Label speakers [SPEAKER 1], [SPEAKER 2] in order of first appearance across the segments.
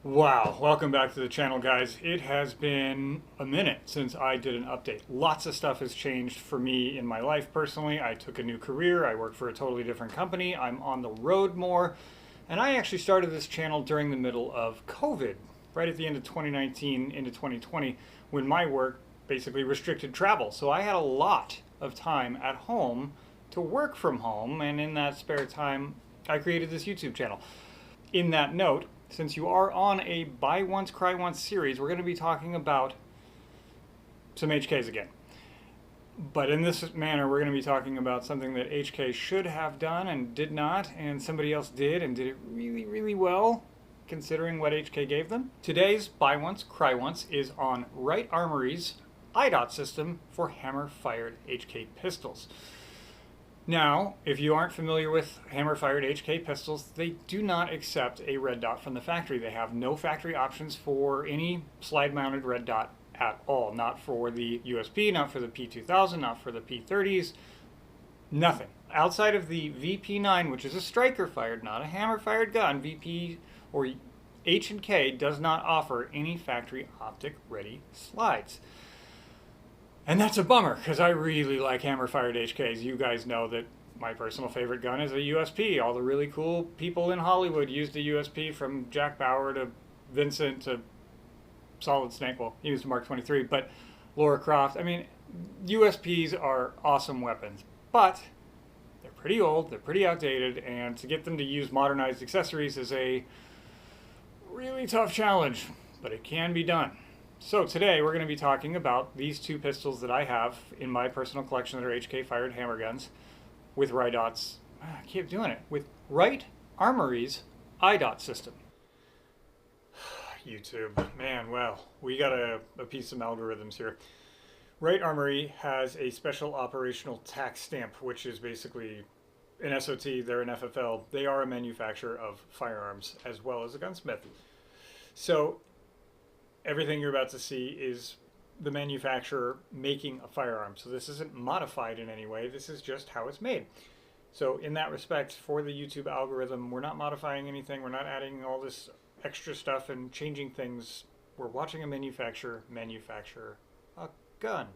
[SPEAKER 1] Wow, welcome back to the channel, guys. It has been a minute since I did an update. Lots of stuff has changed for me in my life personally. I took a new career, I work for a totally different company, I'm on the road more, and I actually started this channel during the middle of COVID, right at the end of 2019 into 2020, when my work basically restricted travel. So I had a lot of time at home to work from home, and in that spare time, I created this YouTube channel. In that note, since you are on a Buy Once, Cry Once series, we're going to be talking about some HKs again. But in this manner, we're going to be talking about something that HK should have done and did not, and somebody else did and did it really, really well, considering what HK gave them. Today's Buy Once, Cry Once is on Wright Armory's iDot system for hammer-fired HK pistols. Now, if you aren't familiar with hammer-fired HK pistols, they do not accept a red dot from the factory. They have no factory options for any slide-mounted red dot at all. Not for the USP, not for the P2000, not for the P30s, nothing. Outside of the VP9, which is a striker-fired, not a hammer-fired gun, VP or H&K does not offer any factory optic-ready slides. And that's a bummer, because I really like hammer-fired HKs. You guys know that my personal favorite gun is a USP. All the really cool people in Hollywood used a USP, from Jack Bauer to Vincent to Solid Snake. Well, he used a Mark 23, but Lara Croft. I mean, USPs are awesome weapons, but they're pretty old, they're pretty outdated, and to get them to use modernized accessories is a really tough challenge, but it can be done. So today we're going to be talking about these two pistols that I have in my personal collection that are HK fired hammer guns with iDots. I keep doing it. With Wright Armory's iDot system. YouTube, man, well, we got a piece of algorithms here. Wright Armory has a special operational tax stamp, which is basically an SOT. They're an FFL. They are a manufacturer of firearms as well as a gunsmith. So everything you're about to see is the manufacturer making a firearm. So this isn't modified in any way. This is just how it's made. So in that respect, for the YouTube algorithm, we're not modifying anything. We're not adding all this extra stuff and changing things. We're watching a manufacturer manufacture a gun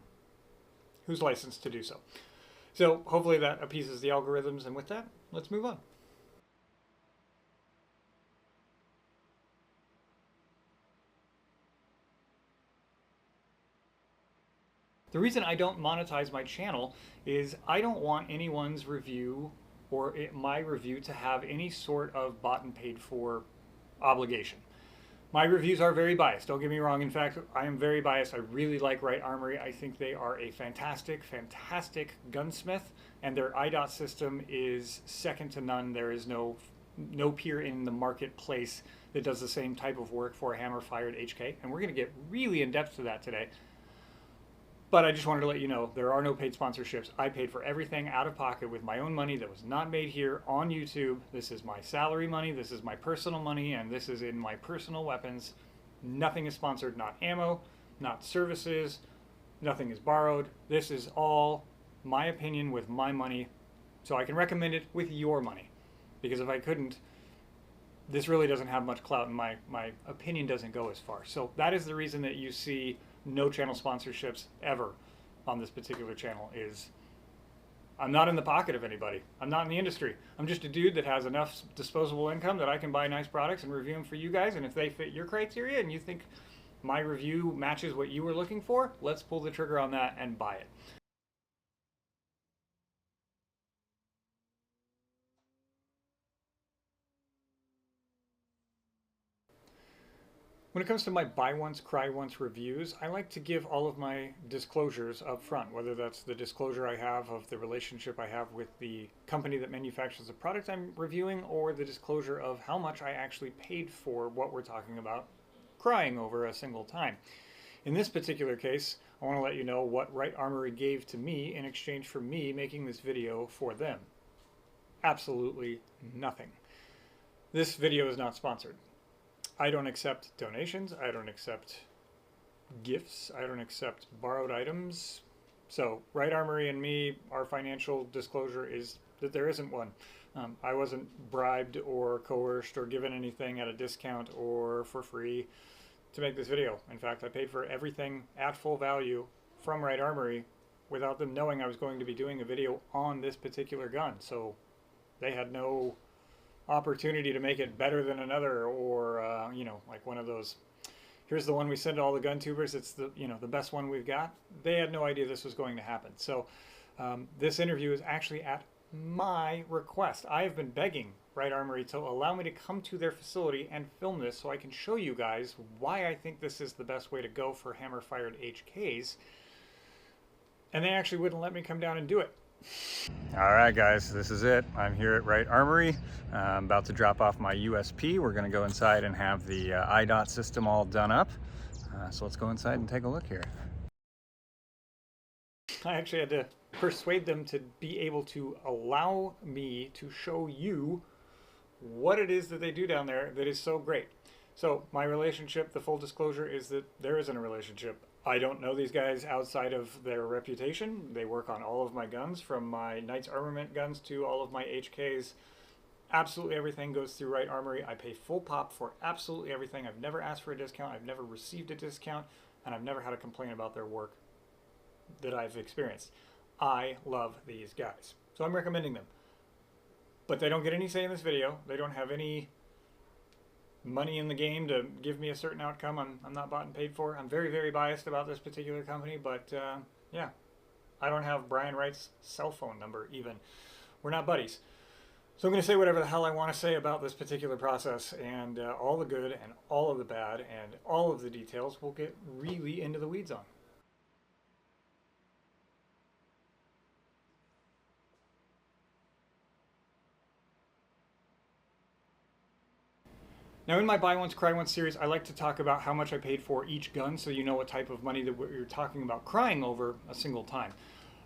[SPEAKER 1] who's licensed to do so. So hopefully that appeases the algorithms. And with that, let's move on. The reason I don't monetize my channel is I don't want anyone's review or my review to have any sort of bought and paid for obligation. My reviews are very biased, don't get me wrong. In fact, I am very biased. I really like Wright Armory. I think they are a fantastic, fantastic gunsmith, and their iDot system is second to none. There is no peer in the marketplace that does the same type of work for a hammer-fired HK, and we're going to get really in depth to that today. But I just wanted to let you know, there are no paid sponsorships. I paid for everything out of pocket with my own money that was not made here on YouTube. This is my salary money, this is my personal money, and this is in my personal weapons. Nothing is sponsored, not ammo, not services, nothing is borrowed. This is all my opinion with my money, so I can recommend it with your money. Because if I couldn't, this really doesn't have much clout, and my opinion doesn't go as far. So that is the reason that you see no channel sponsorships ever on this particular channel. Is I'm not in the pocket of anybody. I'm not in the industry. I'm just a dude that has enough disposable income that I can buy nice products and review them for you guys. And if they fit your criteria and you think my review matches what you were looking for, let's pull the trigger on that and buy it. When it comes to my Buy Once, Cry Once reviews, I like to give all of my disclosures up front, whether that's the disclosure I have of the relationship I have with the company that manufactures the product I'm reviewing, or the disclosure of how much I actually paid for what we're talking about crying over a single time. In this particular case, I want to let you know what Wright Armory gave to me in exchange for me making this video for them. Absolutely nothing. This video is not sponsored. I don't accept donations, I don't accept gifts, I don't accept borrowed items. So Wright Armory and me, our financial disclosure is that there isn't one. I wasn't bribed or coerced or given anything at a discount or for free to make this video. In fact, I paid for everything at full value from Wright Armory without them knowing I was going to be doing a video on this particular gun. So they had no opportunity to make it better than another, or you know, like one of those, here's the one we send to all the gun tubers, it's the, you know, the best one we've got. They had no idea this was going to happen. So this interview is actually at my request. I have been begging Wright Armory to allow me to come to their facility and film this so I can show you guys why I think this is the best way to go for hammer-fired HKs. And they actually wouldn't let me come down and do it. All right, guys, this is it. I'm here at Wright Armory. I'm about to drop off my USP. We're going to go inside and have the iDot system all done up. So let's go inside and take a look here. I actually had to persuade them to be able to allow me to show you what it is that they do down there that is so great. So my relationship, the full disclosure, is that there isn't a relationship. I don't know these guys outside of their reputation. They work on all of my guns, from my Knights Armament guns to all of my HKs. Absolutely everything goes through Wright Armory. I pay full pop for absolutely everything. I've never asked for a discount. I've never received a discount, and I've never had a complaint about their work that I've experienced. I love these guys, so I'm recommending them. But they don't get any say in this video. They don't have any money in the game to give me a certain outcome. I'm not bought and paid for. I'm very, very biased about this particular company, but yeah, I don't have Brian Wright's cell phone number even. We're not buddies. So I'm going to say whatever the hell I want to say about this particular process, and all the good and all of the bad and all of the details we'll get really into the weeds on. Now, in my Buy Once, Cry Once series, I like to talk about how much I paid for each gun so you know what type of money that we're talking about crying over a single time.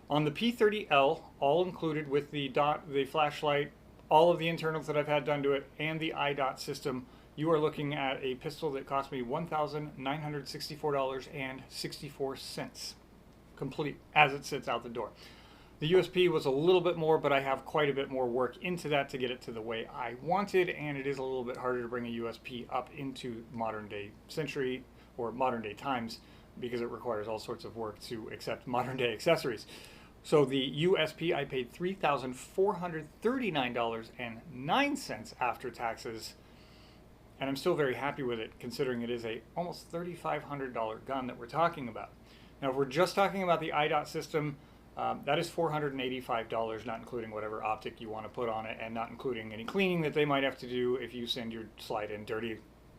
[SPEAKER 1] On the P30L, all included with the dot, the flashlight, all of the internals that I've had done to it, and the iDot system, you are looking at a pistol that cost me $1,964.64, complete, as it sits out the door. The USP was a little bit more, but I have quite a bit more work into that to get it to the way I wanted, and it is a little bit harder to bring a USP up into modern day century or modern day times because it requires all sorts of work to accept modern day accessories. So the USP, I paid $3,439.09 after taxes, and I'm still very happy with it considering it is a almost $3,500 gun that we're talking about. Now, if we're just talking about the iDot system, that is $485, not including whatever optic you want to put on it, and not including any cleaning that they might have to do if you send your slide in dirty,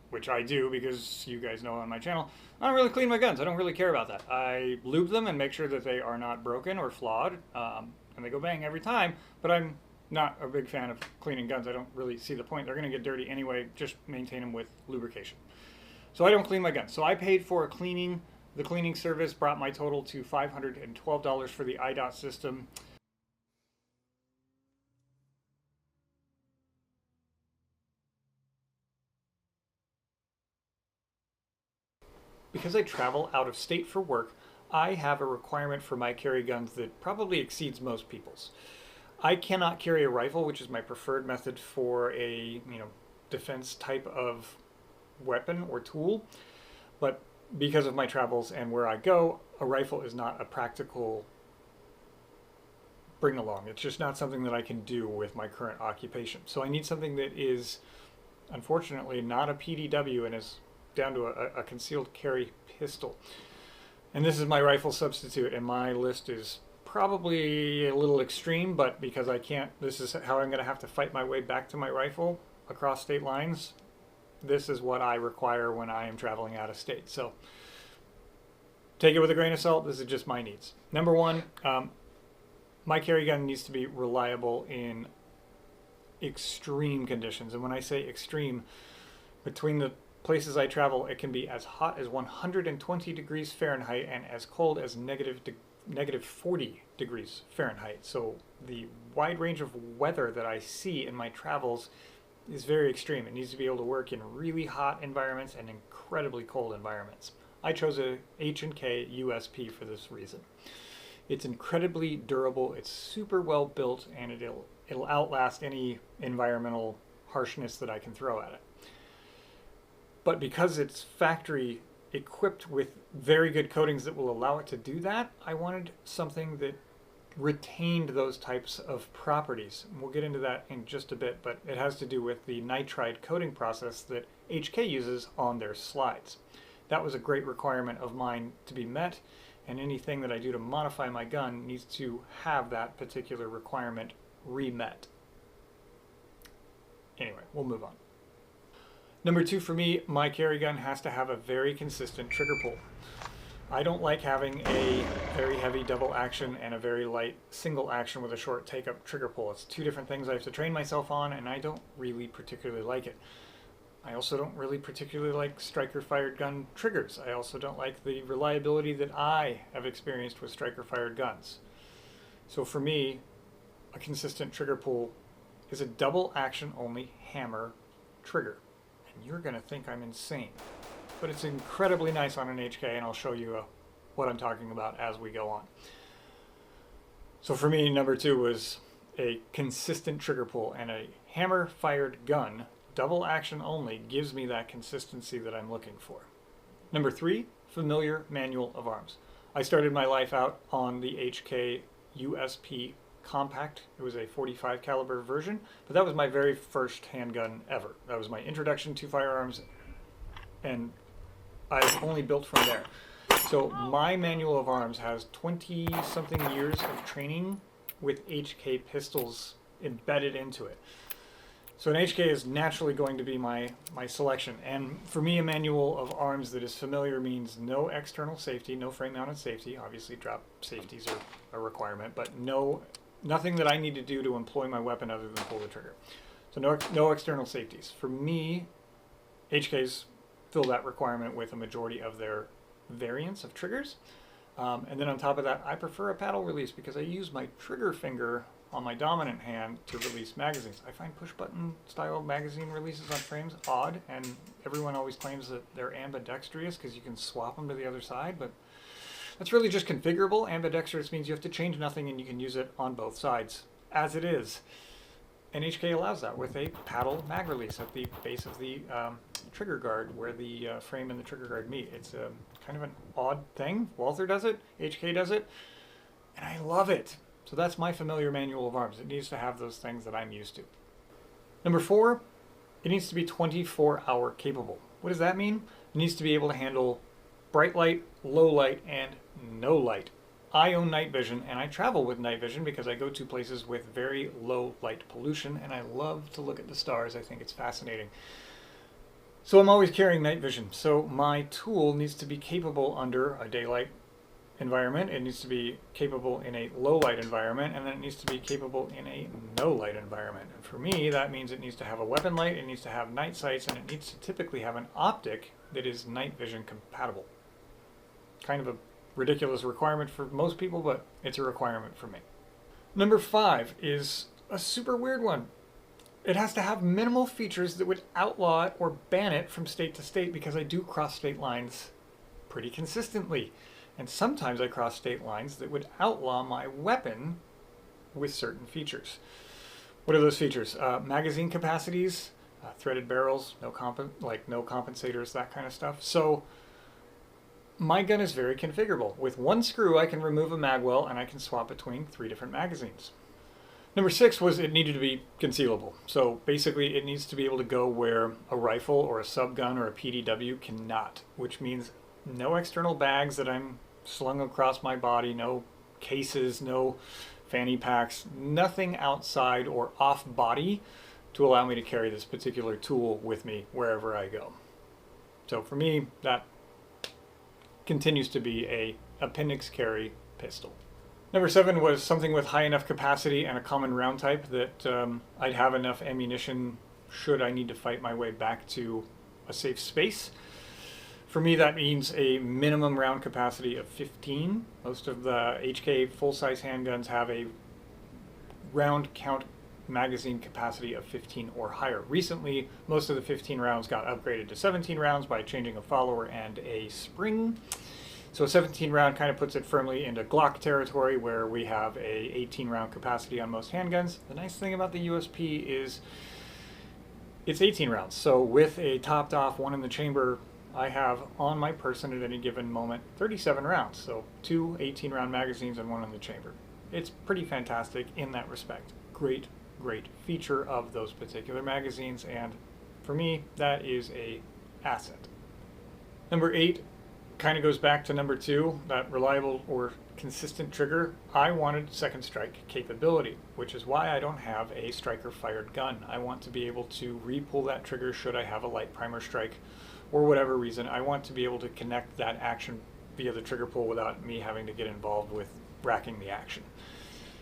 [SPEAKER 1] which I do because you guys know on my channel, I don't really clean my guns. I don't really care about that. I lube them and make sure that they are not broken or flawed, and they go bang every time, but I'm not a big fan of cleaning guns. I don't really see the point. They're going to get dirty anyway. Just maintain them with lubrication. So I don't clean my guns. So I paid for a cleaning. The cleaning service brought my total to $512 for the iDot system. Because I travel out of state for work, I have a requirement for my carry guns that probably exceeds most people's. I cannot carry a rifle, which is my preferred method for a defense type of weapon or tool, but because of my travels and where I go, a rifle is not a practical bring along. It's just not something that I can do with my current occupation. So I need something that is, unfortunately, not a PDW and is down to a concealed carry pistol. And this is my rifle substitute, and my list is probably a little extreme, but because I can't, this is how I'm going to have to fight my way back to my rifle across state lines. This is what I require when I am traveling out of state. So take it with a grain of salt. This is just my needs. Number one, my carry gun needs to be reliable in extreme conditions. And when I say extreme, between the places I travel, it can be as hot as 120 degrees Fahrenheit and as cold as negative 40 degrees Fahrenheit. So the wide range of weather that I see in my travels is very extreme. It needs to be able to work in really hot environments and incredibly cold environments. I chose a H&K USP for this reason. It's incredibly durable, it's super well built, and It'll outlast any environmental harshness that I can throw at it. But because it's factory equipped with very good coatings that will allow it to do that, I wanted something that retained those types of properties. And we'll get into that in just a bit, but it has to do with the nitride coating process that HK uses on their slides. That was a great requirement of mine to be met, and anything that I do to modify my gun needs to have that particular requirement re-met. Anyway, we'll move on. Number 2 for me, my carry gun has to have a very consistent trigger pull. I don't like having a very heavy double action and a very light single action with a short take-up trigger pull. It's 2 different things I have to train myself on, and I don't really particularly like it. I also don't really particularly like striker-fired gun triggers. I also don't like the reliability that I have experienced with striker-fired guns. So for me, a consistent trigger pull is a double action only hammer trigger. And you're going to think I'm insane. But it's incredibly nice on an HK, and I'll show you what I'm talking about as we go on. So for me, number 2 was a consistent trigger pull, and a hammer-fired gun, double action only, gives me that consistency that I'm looking for. Number 3, familiar manual of arms. I started my life out on the HK USP Compact. It was a 45 caliber version, but that was my very first handgun ever. That was my introduction to firearms, and I've only built from there. So my manual of arms has 20-something years of training with HK pistols embedded into it. So an HK is naturally going to be my selection. And for me, a manual of arms that is familiar means no external safety, no frame-mounted safety. Obviously, drop safeties are a requirement, but nothing that I need to do to employ my weapon other than pull the trigger. So no external safeties. For me, HKs fill that requirement with a majority of their variants of triggers. And then on top of that, I prefer a paddle release because I use my trigger finger on my dominant hand to release magazines. I find push-button style magazine releases on frames odd, and everyone always claims that they're ambidextrous because you can swap them to the other side, but that's really just configurable. Ambidextrous means you have to change nothing and you can use it on both sides, as it is. And HK allows that with a paddle mag release at the base of the trigger guard where the frame and the trigger guard meet. It's kind of an odd thing. Walther does it, HK does it, and I love it. So that's my familiar manual of arms. It needs to have those things that I'm used to. Number 4, it needs to be 24-hour capable. What does that mean? It needs to be able to handle bright light, low light, and no light. I own night vision, and I travel with night vision because I go to places with very low light pollution, and I love to look at the stars. I think it's fascinating. So I'm always carrying night vision. So my tool needs to be capable under a daylight environment, it needs to be capable in a low light environment, and then it needs to be capable in a no light environment. And for me, that means it needs to have a weapon light, it needs to have night sights, and it needs to typically have an optic that is night vision compatible. Kind of a ridiculous requirement for most people, but it's a requirement for me. Number 5 is a super weird one. It has to have minimal features that would outlaw it or ban it from state to state, because I do cross state lines pretty consistently. And sometimes I cross state lines that would outlaw my weapon with certain features. What are those features? Magazine capacities, threaded barrels, no compensators, that kind of stuff. So my gun is very configurable. With one screw, I can remove a mag well and I can swap between 3 different magazines. Number 6 was it needed to be concealable. So basically it needs to be able to go where a rifle or a subgun or a PDW cannot, which means no external bags that I'm slung across my body, no cases, no fanny packs, nothing outside or off body to allow me to carry this particular tool with me wherever I go. So for me, that continues to be a appendix carry pistol. Number 7 was something with high enough capacity and a common round type that I'd have enough ammunition should I need to fight my way back to a safe space. For me, that means a minimum round capacity of 15. Most of the HK full-size handguns have a round count magazine capacity of 15 or higher. Recently, most of the 15 rounds got upgraded to 17 rounds by changing a follower and a spring. So a 17 round kind of puts it firmly into Glock territory, where we have a 18 round capacity on most handguns. The nice thing about the USP is it's 18 rounds. So with a topped off one in the chamber, I have on my person at any given moment 37 rounds. So two 18 round magazines and one in the chamber. It's pretty fantastic in that respect. Great feature of those particular magazines, and for me, that is a asset. Number 8 kind of goes back to number 2, that reliable or consistent trigger. I wanted second strike capability, which is why I don't have a striker fired gun. I want to be able to re-pull that trigger should I have a light primer strike or whatever reason. I want to be able to connect that action via the trigger pull without me having to get involved with racking the action.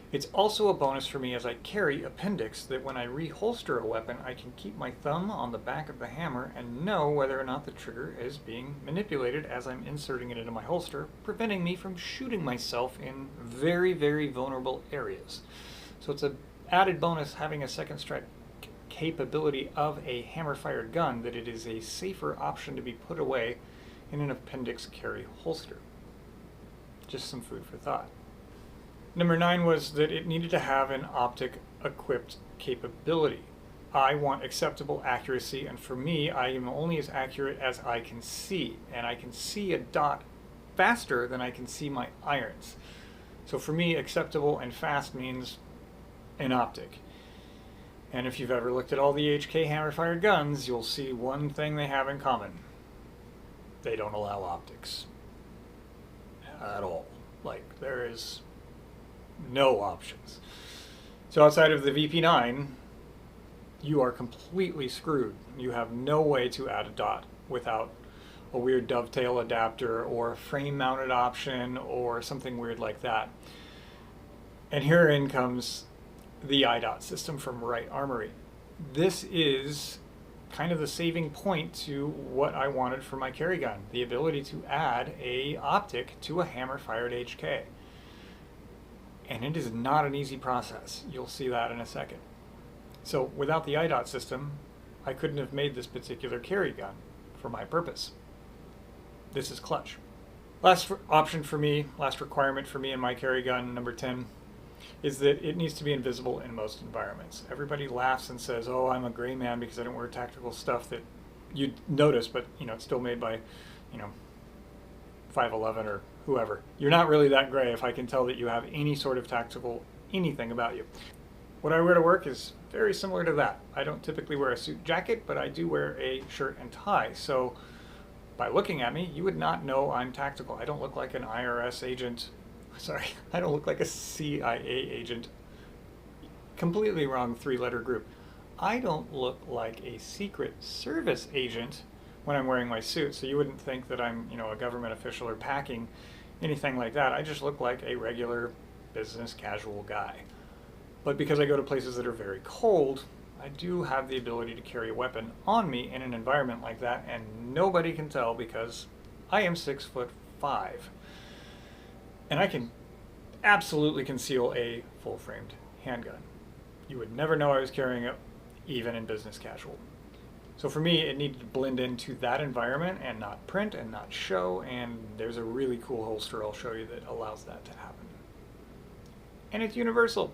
[SPEAKER 1] It's also a bonus for me as I carry appendix that when I reholster a weapon, I can keep my thumb on the back of the hammer and know whether or not the trigger is being manipulated as I'm inserting it into my holster, preventing me from shooting myself in very vulnerable areas. So it's an added bonus having a second strike capability of a hammer-fired gun, that it is a safer option to be put away in an appendix carry holster. Just some food for thought. Number 9 was that it needed to have an optic equipped capability. I want acceptable accuracy, and for me, I am only as accurate as I can see, and I can see a dot faster than I can see my irons. So for me, acceptable and fast means an optic. And if you've ever looked at all the HK hammer-fired guns, you'll see one thing they have in common. They don't allow optics at all. Like, there is no options. So outside of the VP9, you are completely screwed. You have no way to add a dot without a weird dovetail adapter or a frame mounted option or something weird like that. And herein comes the iDot system from Wright Armory. This is kind of the saving point to what I wanted for my carry gun, the ability to add a optic to a hammer fired HK. And it is not an easy process. You'll see that in a second. So without the iDot system, I couldn't have made this particular carry gun for my purpose. This is clutch. Last option for me, last requirement for me in my carry gun, number 10, is that it needs to be invisible in most environments. Everybody laughs and says, oh, I'm a gray man because I don't wear tactical stuff that you'd notice, but it's still made by 511 or whoever. You're not really that gray if I can tell that you have any sort of tactical anything about you. What I wear to work is very similar to that. I don't typically wear a suit jacket, but I do wear a shirt and tie. So by looking at me, you would not know I'm tactical. I don't look like an IRS agent. Sorry, I don't look like a CIA agent. Completely wrong 3-letter group. I don't look like a Secret Service agent when I'm wearing my suit, so you wouldn't think that I'm, a government official or packing anything like that. I just look like a regular business casual guy. But because I go to places that are very cold, I do have the ability to carry a weapon on me in an environment like that, and nobody can tell because I am 6'5". And I can absolutely conceal a full-framed handgun. You would never know I was carrying it, even in business casual. So for me, it needed to blend into that environment and not print and not show, and there's a really cool holster I'll show you that allows that to happen. And it's universal.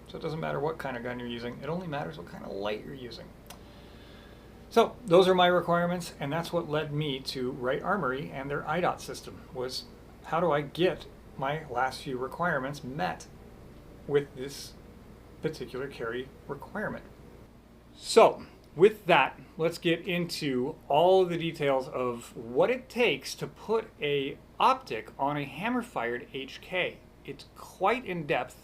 [SPEAKER 1] So it doesn't matter what kind of gun you're using, it only matters what kind of light you're using. So those are my requirements, and that's what led me to Wright Armory and their iDot system, was how do I get my last few requirements met with this particular carry requirement. So with that, let's get into all of the details of what it takes to put a optic on a hammer-fired HK. It's quite in-depth,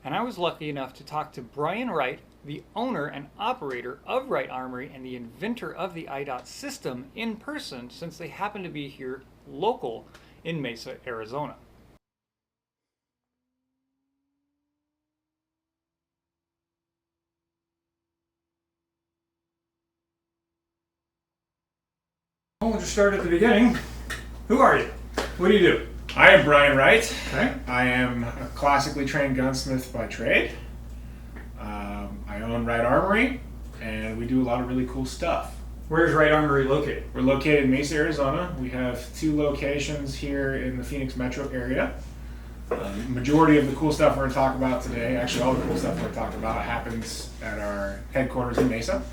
[SPEAKER 1] and I was lucky enough to talk to Brian Wright, the owner and operator of Wright Armory and the inventor of the iDot system, in person, since they happen to be here local in Mesa, Arizona. We'll just start at the beginning. Who are you? What do you do?
[SPEAKER 2] I am Brian Wright.
[SPEAKER 1] Okay.
[SPEAKER 2] I am a classically trained gunsmith by trade. I own Wright Armory, and we do a lot of really cool stuff.
[SPEAKER 1] Where's Wright Armory located?
[SPEAKER 2] We're located in Mesa, Arizona. We have 2 locations here in the Phoenix metro area. Majority of the cool stuff we're going to talk about today, actually all the cool stuff we're going to talk about, happens at our headquarters in Mesa.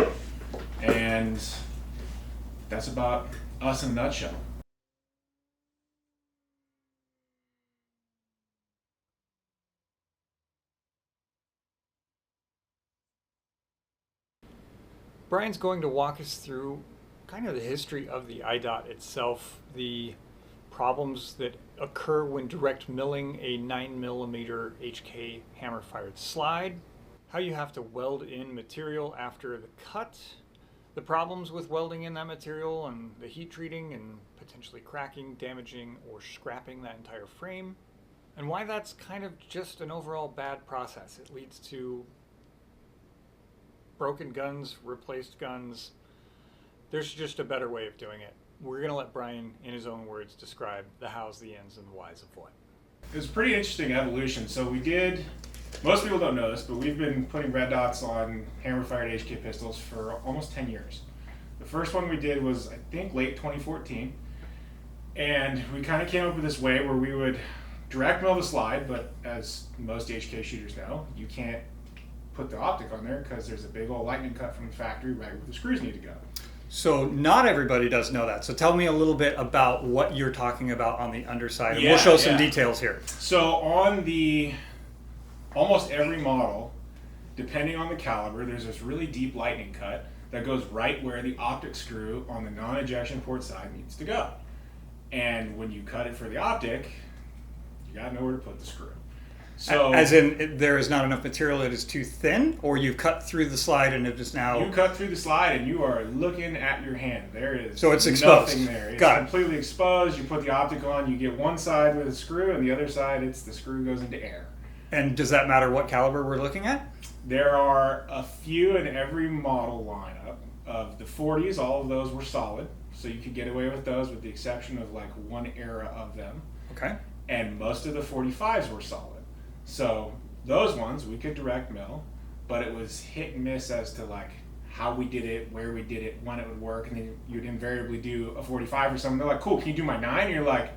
[SPEAKER 2] And that's about us in a nutshell.
[SPEAKER 1] Brian's going to walk us through kind of the history of the iDot itself, the problems that occur when direct milling a 9mm HK hammer-fired slide, how you have to weld in material after the cut, the problems with welding in that material and the heat treating and potentially cracking, damaging, or scrapping that entire frame, and why that's kind of just an overall bad process. It leads to broken guns, replaced guns. There's just a better way of doing it. We're going to let Brian, in his own words, describe the hows, the ends, and the whys of what.
[SPEAKER 2] It was a pretty interesting evolution. So we did, most people don't know this, but we've been putting red dots on hammer-fired HK pistols for almost 10 years. The first one we did was, I think, late 2014. And we kind of came up with this way where we would direct mill the slide, but as most HK shooters know, you can't put the optic on there because there's a big old lightning cut from the factory right where the screws need to go.
[SPEAKER 1] So not everybody does know that. So tell me a little bit about what you're talking about on the underside, and we'll show some details here.
[SPEAKER 2] So on the almost every model, depending on the caliber, there's this really deep lightning cut that goes right where the optic screw on the non-ejection port side needs to go. And when you cut it for the optic, you gotta know where to put the screw. So,
[SPEAKER 1] as in, there is not enough material, that is too thin, or you've cut through the slide and it is now...
[SPEAKER 2] You cut through the slide and you are looking at your hand. There is
[SPEAKER 1] so it's exposed.
[SPEAKER 2] Nothing there. It's
[SPEAKER 1] Got
[SPEAKER 2] completely exposed. You put the optic on, you get one side with a screw, and the other side, it's the screw goes into air.
[SPEAKER 1] And does that matter what caliber we're looking at?
[SPEAKER 2] There are a few in every model lineup. Of the 40s, all of those were solid, so you could get away with those with the exception of like one era of them.
[SPEAKER 1] Okay.
[SPEAKER 2] And most of the 45s were solid. So those ones we could direct mill, but it was hit and miss as to like how we did it, where we did it, when it would work, and then you'd invariably do a 45 or something. They're like, cool, can you do my 9? And you're like,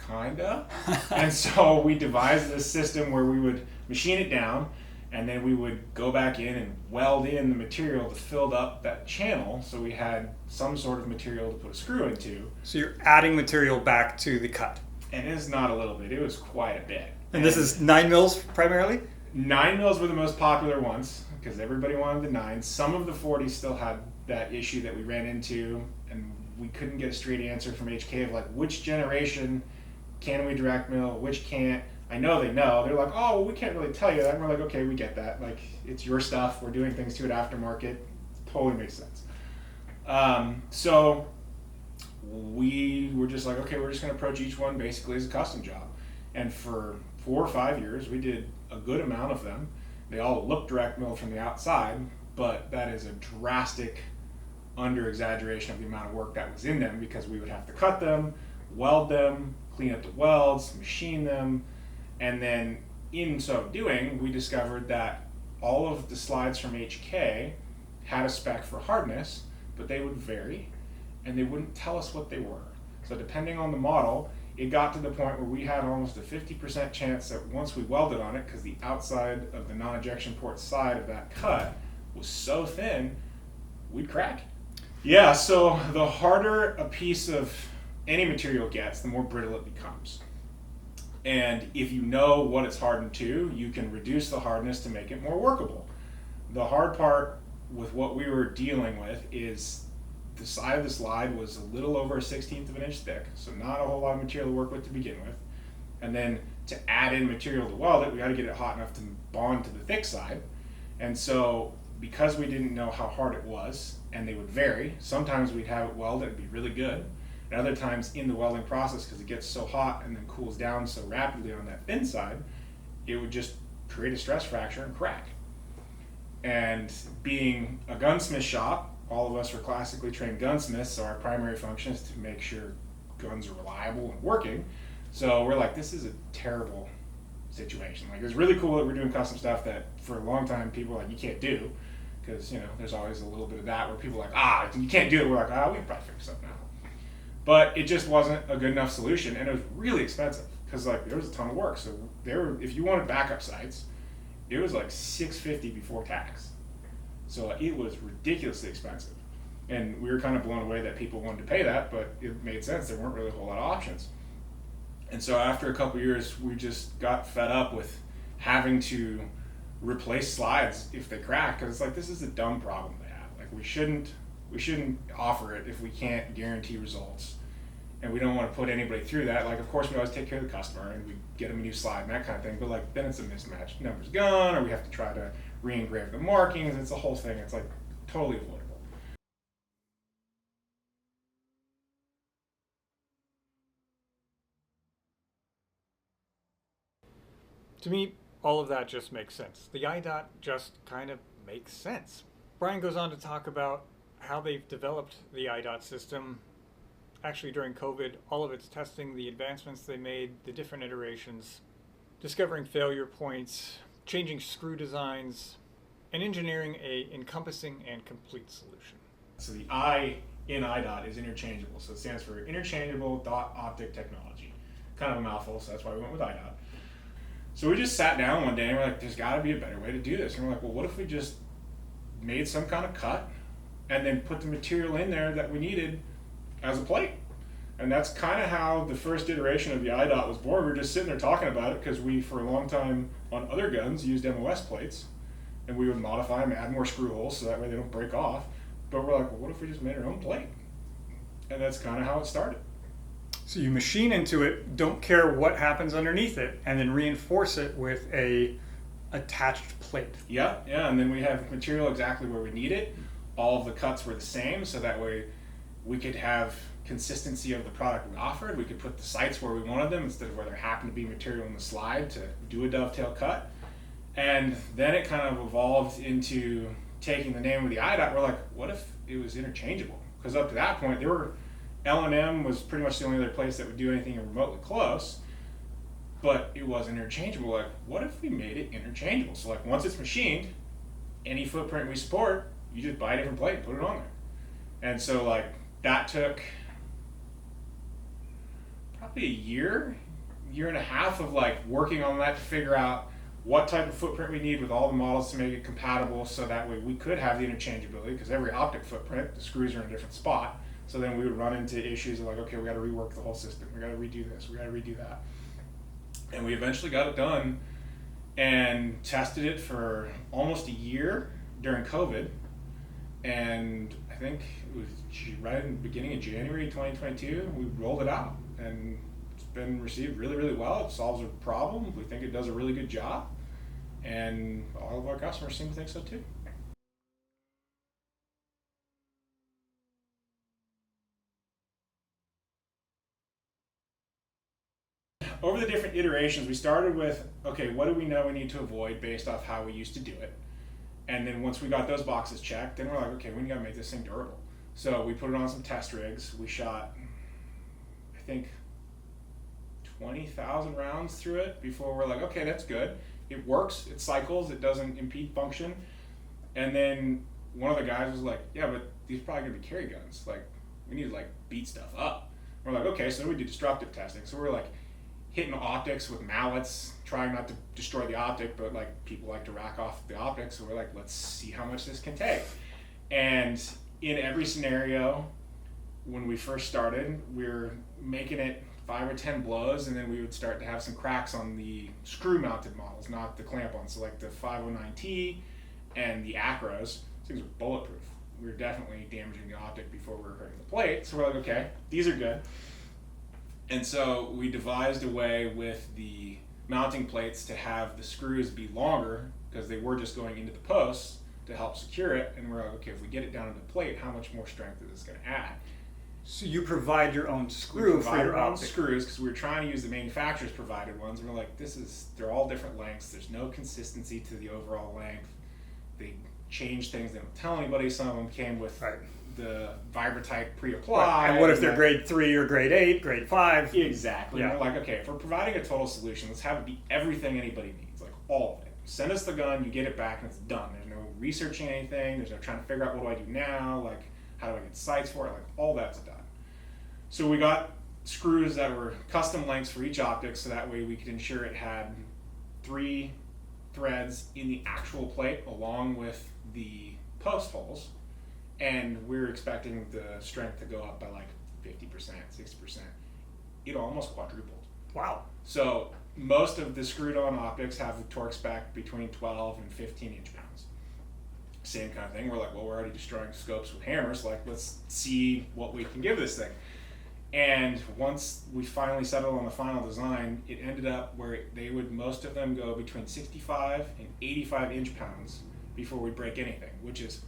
[SPEAKER 2] kinda. And so we devised this system where we would machine it down, and then we would go back in and weld in the material to fill up that channel so we had some sort of material to put a screw into.
[SPEAKER 1] So you're adding material back to the cut.
[SPEAKER 2] And it's not a little bit, it was quite a bit.
[SPEAKER 1] And this is 9mm primarily?
[SPEAKER 2] 9mm were the most popular ones because everybody wanted the 9s. Some of the 40s still had that issue that we ran into, and we couldn't get a straight answer from HK of like which generation can we direct mill, which can't. I know they know. They're like, oh, well, we can't really tell you that. And we're like, okay, we get that. Like, it's your stuff. We're doing things to it aftermarket. Totally makes sense. So we were just like, okay, we're just going to approach each one basically as a custom job. And for 4 or 5 years, we did a good amount of them. They all look direct milled from the outside, but that is a drastic under-exaggeration of the amount of work that was in them because we would have to cut them, weld them, clean up the welds, machine them, and then in so doing, we discovered that all of the slides from HK had a spec for hardness, but they would vary, and they wouldn't tell us what they were. So depending on the model, it got to the point where we had almost a 50% chance that once we welded on it, because the outside of the non-ejection port side of that cut was so thin, we'd crack. Yeah, so the harder a piece of any material gets, the more brittle it becomes. And if you know what it's hardened to, you can reduce the hardness to make it more workable. The hard part with what we were dealing with is the side of the slide was a little over 1/16 of an inch thick, so not a whole lot of material to work with to begin with. And then to add in material to weld it, we got to get it hot enough to bond to the thick side. And so because we didn't know how hard it was, and they would vary, sometimes we'd have it welded, it'd be really good. And other times in the welding process, because it gets so hot and then cools down so rapidly on that thin side, it would just create a stress fracture and crack. And being a gunsmith shop, all of us are classically trained gunsmiths, so our primary function is to make sure guns are reliable and working. So we're like, this is a terrible situation. Like, it's really cool that we're doing custom stuff that for a long time people were like, you can't do, because there's always a little bit of that where people are like, you can't do it. We're like, we can probably figure something out. But it just wasn't a good enough solution, and it was really expensive because there was a ton of work. So if you wanted backup sites, it was like $650 before tax. So it was ridiculously expensive, and we were kind of blown away that people wanted to pay that, but it made sense. There weren't really a whole lot of options. And so after a couple years, we just got fed up with having to replace slides if they crack, because it's like, this is a dumb problem to have. Like, we shouldn't offer it if we can't guarantee results, and we don't want to put anybody through that. Like, of course we always take care of the customer and we get them a new slide and that kind of thing, but like, then it's a mismatch. Number's gone, or we have to try to re-engrave the markings. It's a whole thing. It's like totally avoidable.
[SPEAKER 1] To me, all of that just makes sense. The iDot just kind of makes sense. Brian goes on to talk about how they've developed the iDot system. Actually, during COVID, all of its testing, the advancements they made, the different iterations, discovering failure points, changing screw designs, and engineering a encompassing and complete solution.
[SPEAKER 2] So the I in iDot is interchangeable. So it stands for Interchangeable Dot Optic Technology. Kind of a mouthful, so that's why we went with iDot. So we just sat down one day and we're like, there's got to be a better way to do this. And we're like, well, what if we just made some kind of cut and then put the material in there that we needed as a plate? And that's kind of how the first iteration of the iDot was born. We were just sitting there talking about it because we, for a long time on other guns, used MOS plates, and we would modify them, add more screw holes so that way they don't break off. But we're like, well, what if we just made our own plate? And that's kind of how it started.
[SPEAKER 1] So you machine into it, don't care what happens underneath it, and then reinforce it with a attached plate.
[SPEAKER 2] Yeah, and then we have material exactly where we need it. All of the cuts were the same, so that way we could have consistency of the product we offered. We could put the sites where we wanted them instead of where there happened to be material in the slide to do a dovetail cut. And then it kind of evolved into taking the name of the iDot. We're like, what if it was interchangeable? Because up to that point, L&M was pretty much the only other place that would do anything remotely close, but it wasn't interchangeable. Like, what if we made it interchangeable? So like, once it's machined, any footprint we support, you just buy a different plate and put it on there. And so like, that took probably a year and a half of like working on that to figure out what type of footprint we need with all the models to make it compatible, so that way we could have the interchangeability, because every optic footprint, the screws are in a different spot. So then we would run into issues of like, okay, we got to rework the whole system. We got to redo this. We got to redo that. And we eventually got it done and tested it for almost a year during COVID. And I think it was right in the beginning of January 2022, we rolled it out. And it's been received really, really well. It solves a problem. We think it does a really good job. And all of our customers seem to think so too. Over the different iterations, we started with, okay, what do we know we need to avoid based off how we used to do it? And then once we got those boxes checked, then we're like, okay, we gotta make this thing durable. So we put it on some test rigs. We shot, I think, 20,000 rounds through it before we're like, okay, that's good. It works, it cycles, it doesn't impede function. And then one of the guys was like, yeah, but these are probably gonna be carry guns. Like, we need to like beat stuff up. We're like, okay, so we do destructive testing. So we're like, hitting optics with mallets, trying not to destroy the optic, but like people like to rack off the optics, so we're like, let's see how much this can take. And in every scenario, when we first started, we were making it 5 or 10 blows, and then we would start to have some cracks on the screw mounted models, not the clamp ones. So like the 509T and the Acros, things were bulletproof. We were definitely damaging the optic before we were hurting the plate. So we're like, okay, these are good. And so we devised a way with the mounting plates to have the screws be longer, because they were just going into the posts to help secure it. And we're like, okay, if we get it down into the plate, how much more strength is this going to add?
[SPEAKER 1] So you provide your own screw for your optic
[SPEAKER 2] screws, because we were trying to use the manufacturer's provided ones. And we're like, they're all different lengths. There's no consistency to the overall length. They change things. They don't tell anybody. Some of them came with the Vibratite pre-applied.
[SPEAKER 1] Right. And what if they're grade 3 or grade 8, grade 5?
[SPEAKER 2] Exactly.
[SPEAKER 1] Yeah.
[SPEAKER 2] And we're like, okay, if we're providing a total solution, let's have it be everything anybody needs, like all of it. Send us the gun, you get it back, and it's done. There's no researching anything. There's no trying to figure out what do I do now, like how do I get sites for it, like all that's done. So we got screws that were custom lengths for each optic, so that way we could ensure it had 3 threads in the actual plate along with the post holes, and we were expecting the strength to go up by like 50%, 60%. It almost quadrupled.
[SPEAKER 1] Wow.
[SPEAKER 2] So most of the screwed on optics have a torque spec between 12 and 15 inch-pounds. Same kind of thing. We're like, well, we're already destroying scopes with hammers. Like, let's see what we can give this thing. And once we finally settled on the final design, it ended up where most of them go between 65 and 85 inch-pounds before we break anything, which is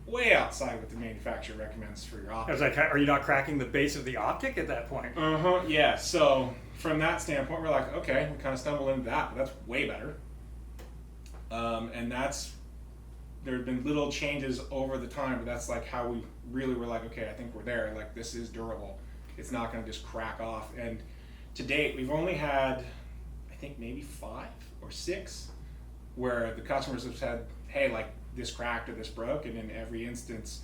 [SPEAKER 2] way outside what the manufacturer recommends for your
[SPEAKER 1] I
[SPEAKER 2] optic.
[SPEAKER 1] was like, are you not cracking the base of the optic at that point?
[SPEAKER 2] Yeah. So from that standpoint, we're like, okay, we kind of stumbled into that, but that's way better. And there have been little changes over the time, but that's like how we really were like, okay, I think we're there. Like, this is durable. It's not going to just crack off. And to date, we've only had, I think maybe 5 or 6 where the customers have said, hey, like this cracked or this broke, and in every instance,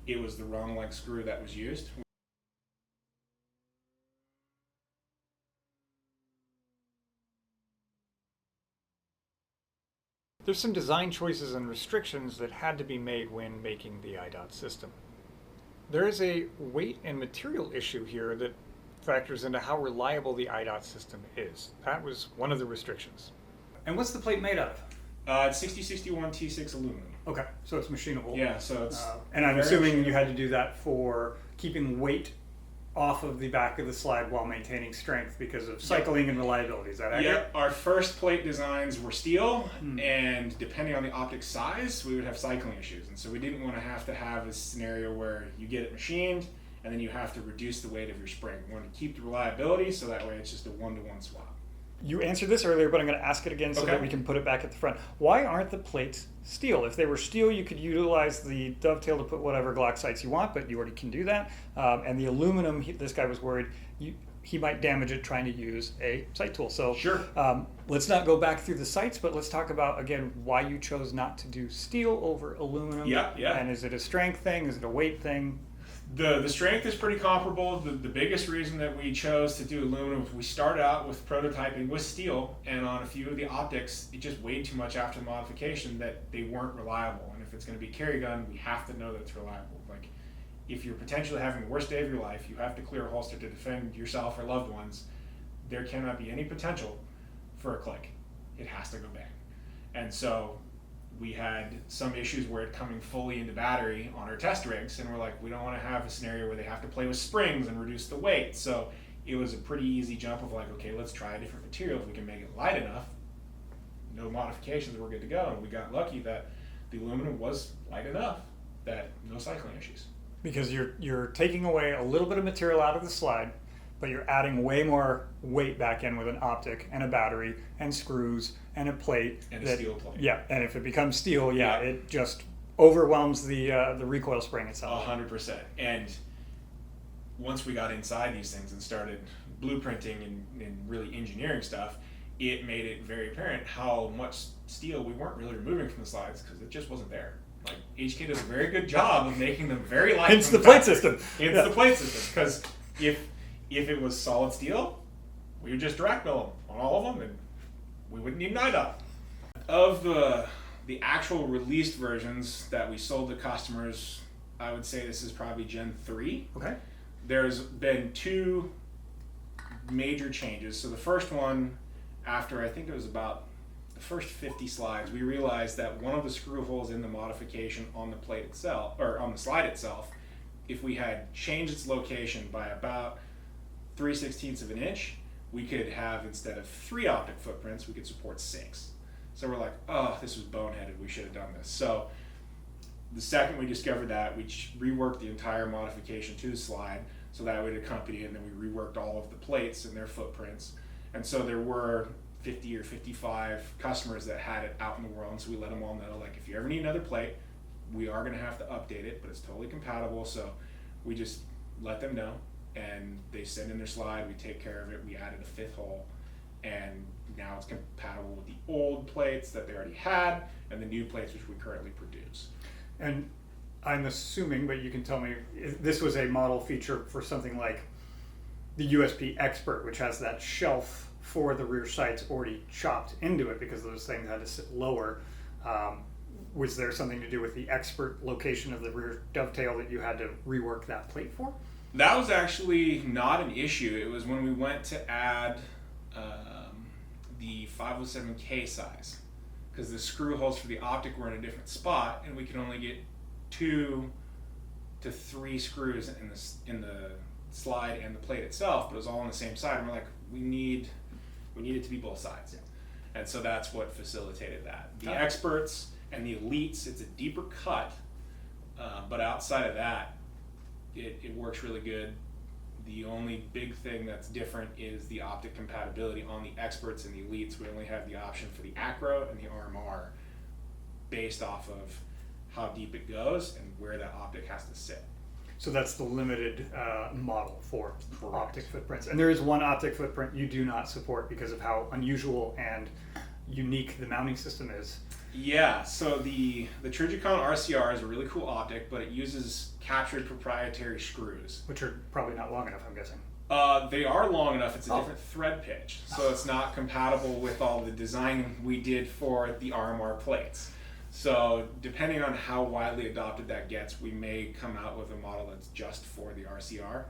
[SPEAKER 2] it was the wrong length screw that was used.
[SPEAKER 1] There's some design choices and restrictions that had to be made when making the iDot system. There is a weight and material issue here that factors into how reliable the iDot system is. That was one of the restrictions. And what's the plate made of?
[SPEAKER 2] It's 6061 T6 aluminum.
[SPEAKER 1] Okay, so it's machinable.
[SPEAKER 2] Yeah, so it's
[SPEAKER 1] and I'm
[SPEAKER 2] very
[SPEAKER 1] assuming
[SPEAKER 2] machinable.
[SPEAKER 1] you had to do that for keeping weight off of the back of the slide while maintaining strength because of cycling and reliability. Is that accurate?
[SPEAKER 2] Yep, our first plate designs were steel, and depending on the optic size, we would have cycling issues. And so we didn't want to have a scenario where you get it machined and then you have to reduce the weight of your spring. We want to keep the reliability, so that way it's just a one-to-one swap.
[SPEAKER 1] You answered this earlier, but I'm going to ask it again so that we can put it back at the front. Why aren't the plates steel? If they were steel, you could utilize the dovetail to put whatever Glock sights you want, but you already can do that. And the aluminum, this guy was worried he might damage it trying to use a sight tool. So
[SPEAKER 2] Sure.
[SPEAKER 1] Let's not go back through the sights, but let's talk about, again, why you chose not to do steel over aluminum.
[SPEAKER 2] Yeah.
[SPEAKER 1] And is it a strength thing? Is it a weight thing?
[SPEAKER 2] The strength is pretty comparable. The biggest reason that we chose to do aluminum, we started out with prototyping with steel, and on a few of the optics, it just weighed too much after the modification that they weren't reliable. And if it's going to be a carry gun, we have to know that it's reliable. Like, if you're potentially having the worst day of your life, you have to clear a holster to defend yourself or loved ones, there cannot be any potential for a click. It has to go bang. And so we had some issues where it coming fully into battery on our test rigs, and we're like, we don't want to have a scenario where they have to play with springs and reduce the weight. So it was a pretty easy jump of like, okay, let's try a different material. If we can make it light enough, no modifications, we're good to go. And we got lucky that the aluminum was light enough that no cycling issues.
[SPEAKER 1] Because you're taking away a little bit of material out of the slide, but you're adding way more weight back in with an optic and a battery and screws and a plate.
[SPEAKER 2] And a steel plate.
[SPEAKER 1] Yeah, and if it becomes steel,
[SPEAKER 2] Yeah.
[SPEAKER 1] it just overwhelms the recoil spring itself.
[SPEAKER 2] 100%. And once we got inside these things and started blueprinting and really engineering stuff, it made it very apparent how much steel we weren't really removing from the slides because it just wasn't there. Like, HK does a very good job of making them very light.
[SPEAKER 1] Hence
[SPEAKER 2] from
[SPEAKER 1] the plate
[SPEAKER 2] factory.
[SPEAKER 1] system.
[SPEAKER 2] It's
[SPEAKER 1] Yeah.
[SPEAKER 2] the plate system, because if it was solid steel, we would just direct mill them on all of them, and we wouldn't need an iDot. Of the actual released versions that we sold to customers, I would say this is probably Gen 3.
[SPEAKER 1] Okay.
[SPEAKER 2] There's been 2 major changes. So the first one, after I think it was about the first 50 slides, we realized that one of the screw holes in the modification on the plate itself, or on the slide itself, if we had changed its location by about 3/16 of an inch, we could have, instead of 3 optic footprints, we could support 6. So we're like, oh, this was boneheaded, we should have done this. So the second we discovered that, we reworked the entire modification to the slide so that would accompany it, and then we reworked all of the plates and their footprints. And so there were 50 or 55 customers that had it out in the world, and so we let them all know, like, if you ever need another plate, we are going to have to update it, but it's totally compatible. So we just let them know, and they send in their slide, we take care of it, we added a 5th hole, and now it's compatible with the old plates that they already had and the new plates which we currently produce.
[SPEAKER 1] And I'm assuming, but you can tell me, this was a model feature for something like the USP Expert, which has that shelf for the rear sights already chopped into it because those things had to sit lower. Was there something to do with the Expert location of the rear dovetail that you had to rework that plate for?
[SPEAKER 2] That was actually not an issue. It was when we went to add the 507K size, because the screw holes for the optic were in a different spot, and we could only get 2 to 3 screws in the slide and the plate itself, but it was all on the same side. And we're like, we need it to be both sides, and so that's what facilitated that. The Experts and the Elites, it's a deeper cut, but outside of that, it works really good. The only big thing that's different is the optic compatibility. On the Experts and the Elites, we only have the option for the acro and the RMR based off of how deep it goes and where that optic has to sit.
[SPEAKER 1] So that's the limited model for optic footprints. And there is one optic footprint you do not support because of how unusual and unique the mounting system is.
[SPEAKER 2] Yeah, so the Trijicon RCR is a really cool optic, but it uses captured proprietary screws.
[SPEAKER 1] Which are probably not long enough, I'm guessing.
[SPEAKER 2] They are long enough. It's a different thread pitch, so it's not compatible with all the design we did for the RMR plates. So depending on how widely adopted that gets, we may come out with a model that's just for the RCR,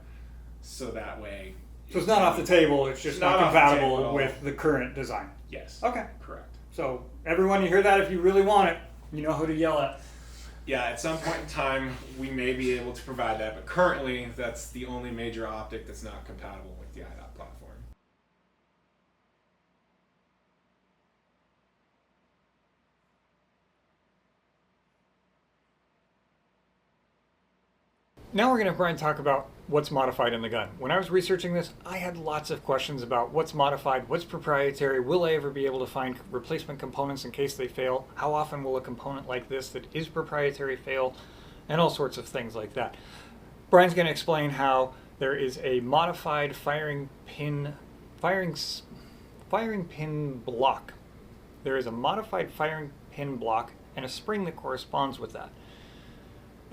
[SPEAKER 2] so that way...
[SPEAKER 1] So it's not off the table, it's just not compatible with the current design.
[SPEAKER 2] Yes.
[SPEAKER 1] Okay.
[SPEAKER 2] Correct.
[SPEAKER 1] So everyone, you hear that? If you really want it, you know who to yell at.
[SPEAKER 2] Yeah, at some point in time, we may be able to provide that, but currently that's the only major optic that's not compatible with the iDot platform.
[SPEAKER 1] Now we're going to have Brian talk about what's modified in the gun. When I was researching this, I had lots of questions about what's modified, what's proprietary, will I ever be able to find replacement components in case they fail, how often will a component like this that is proprietary fail, and all sorts of things like that. Brian's going to explain how there is a modified firing pin block. There is a modified firing pin block and a spring that corresponds with that.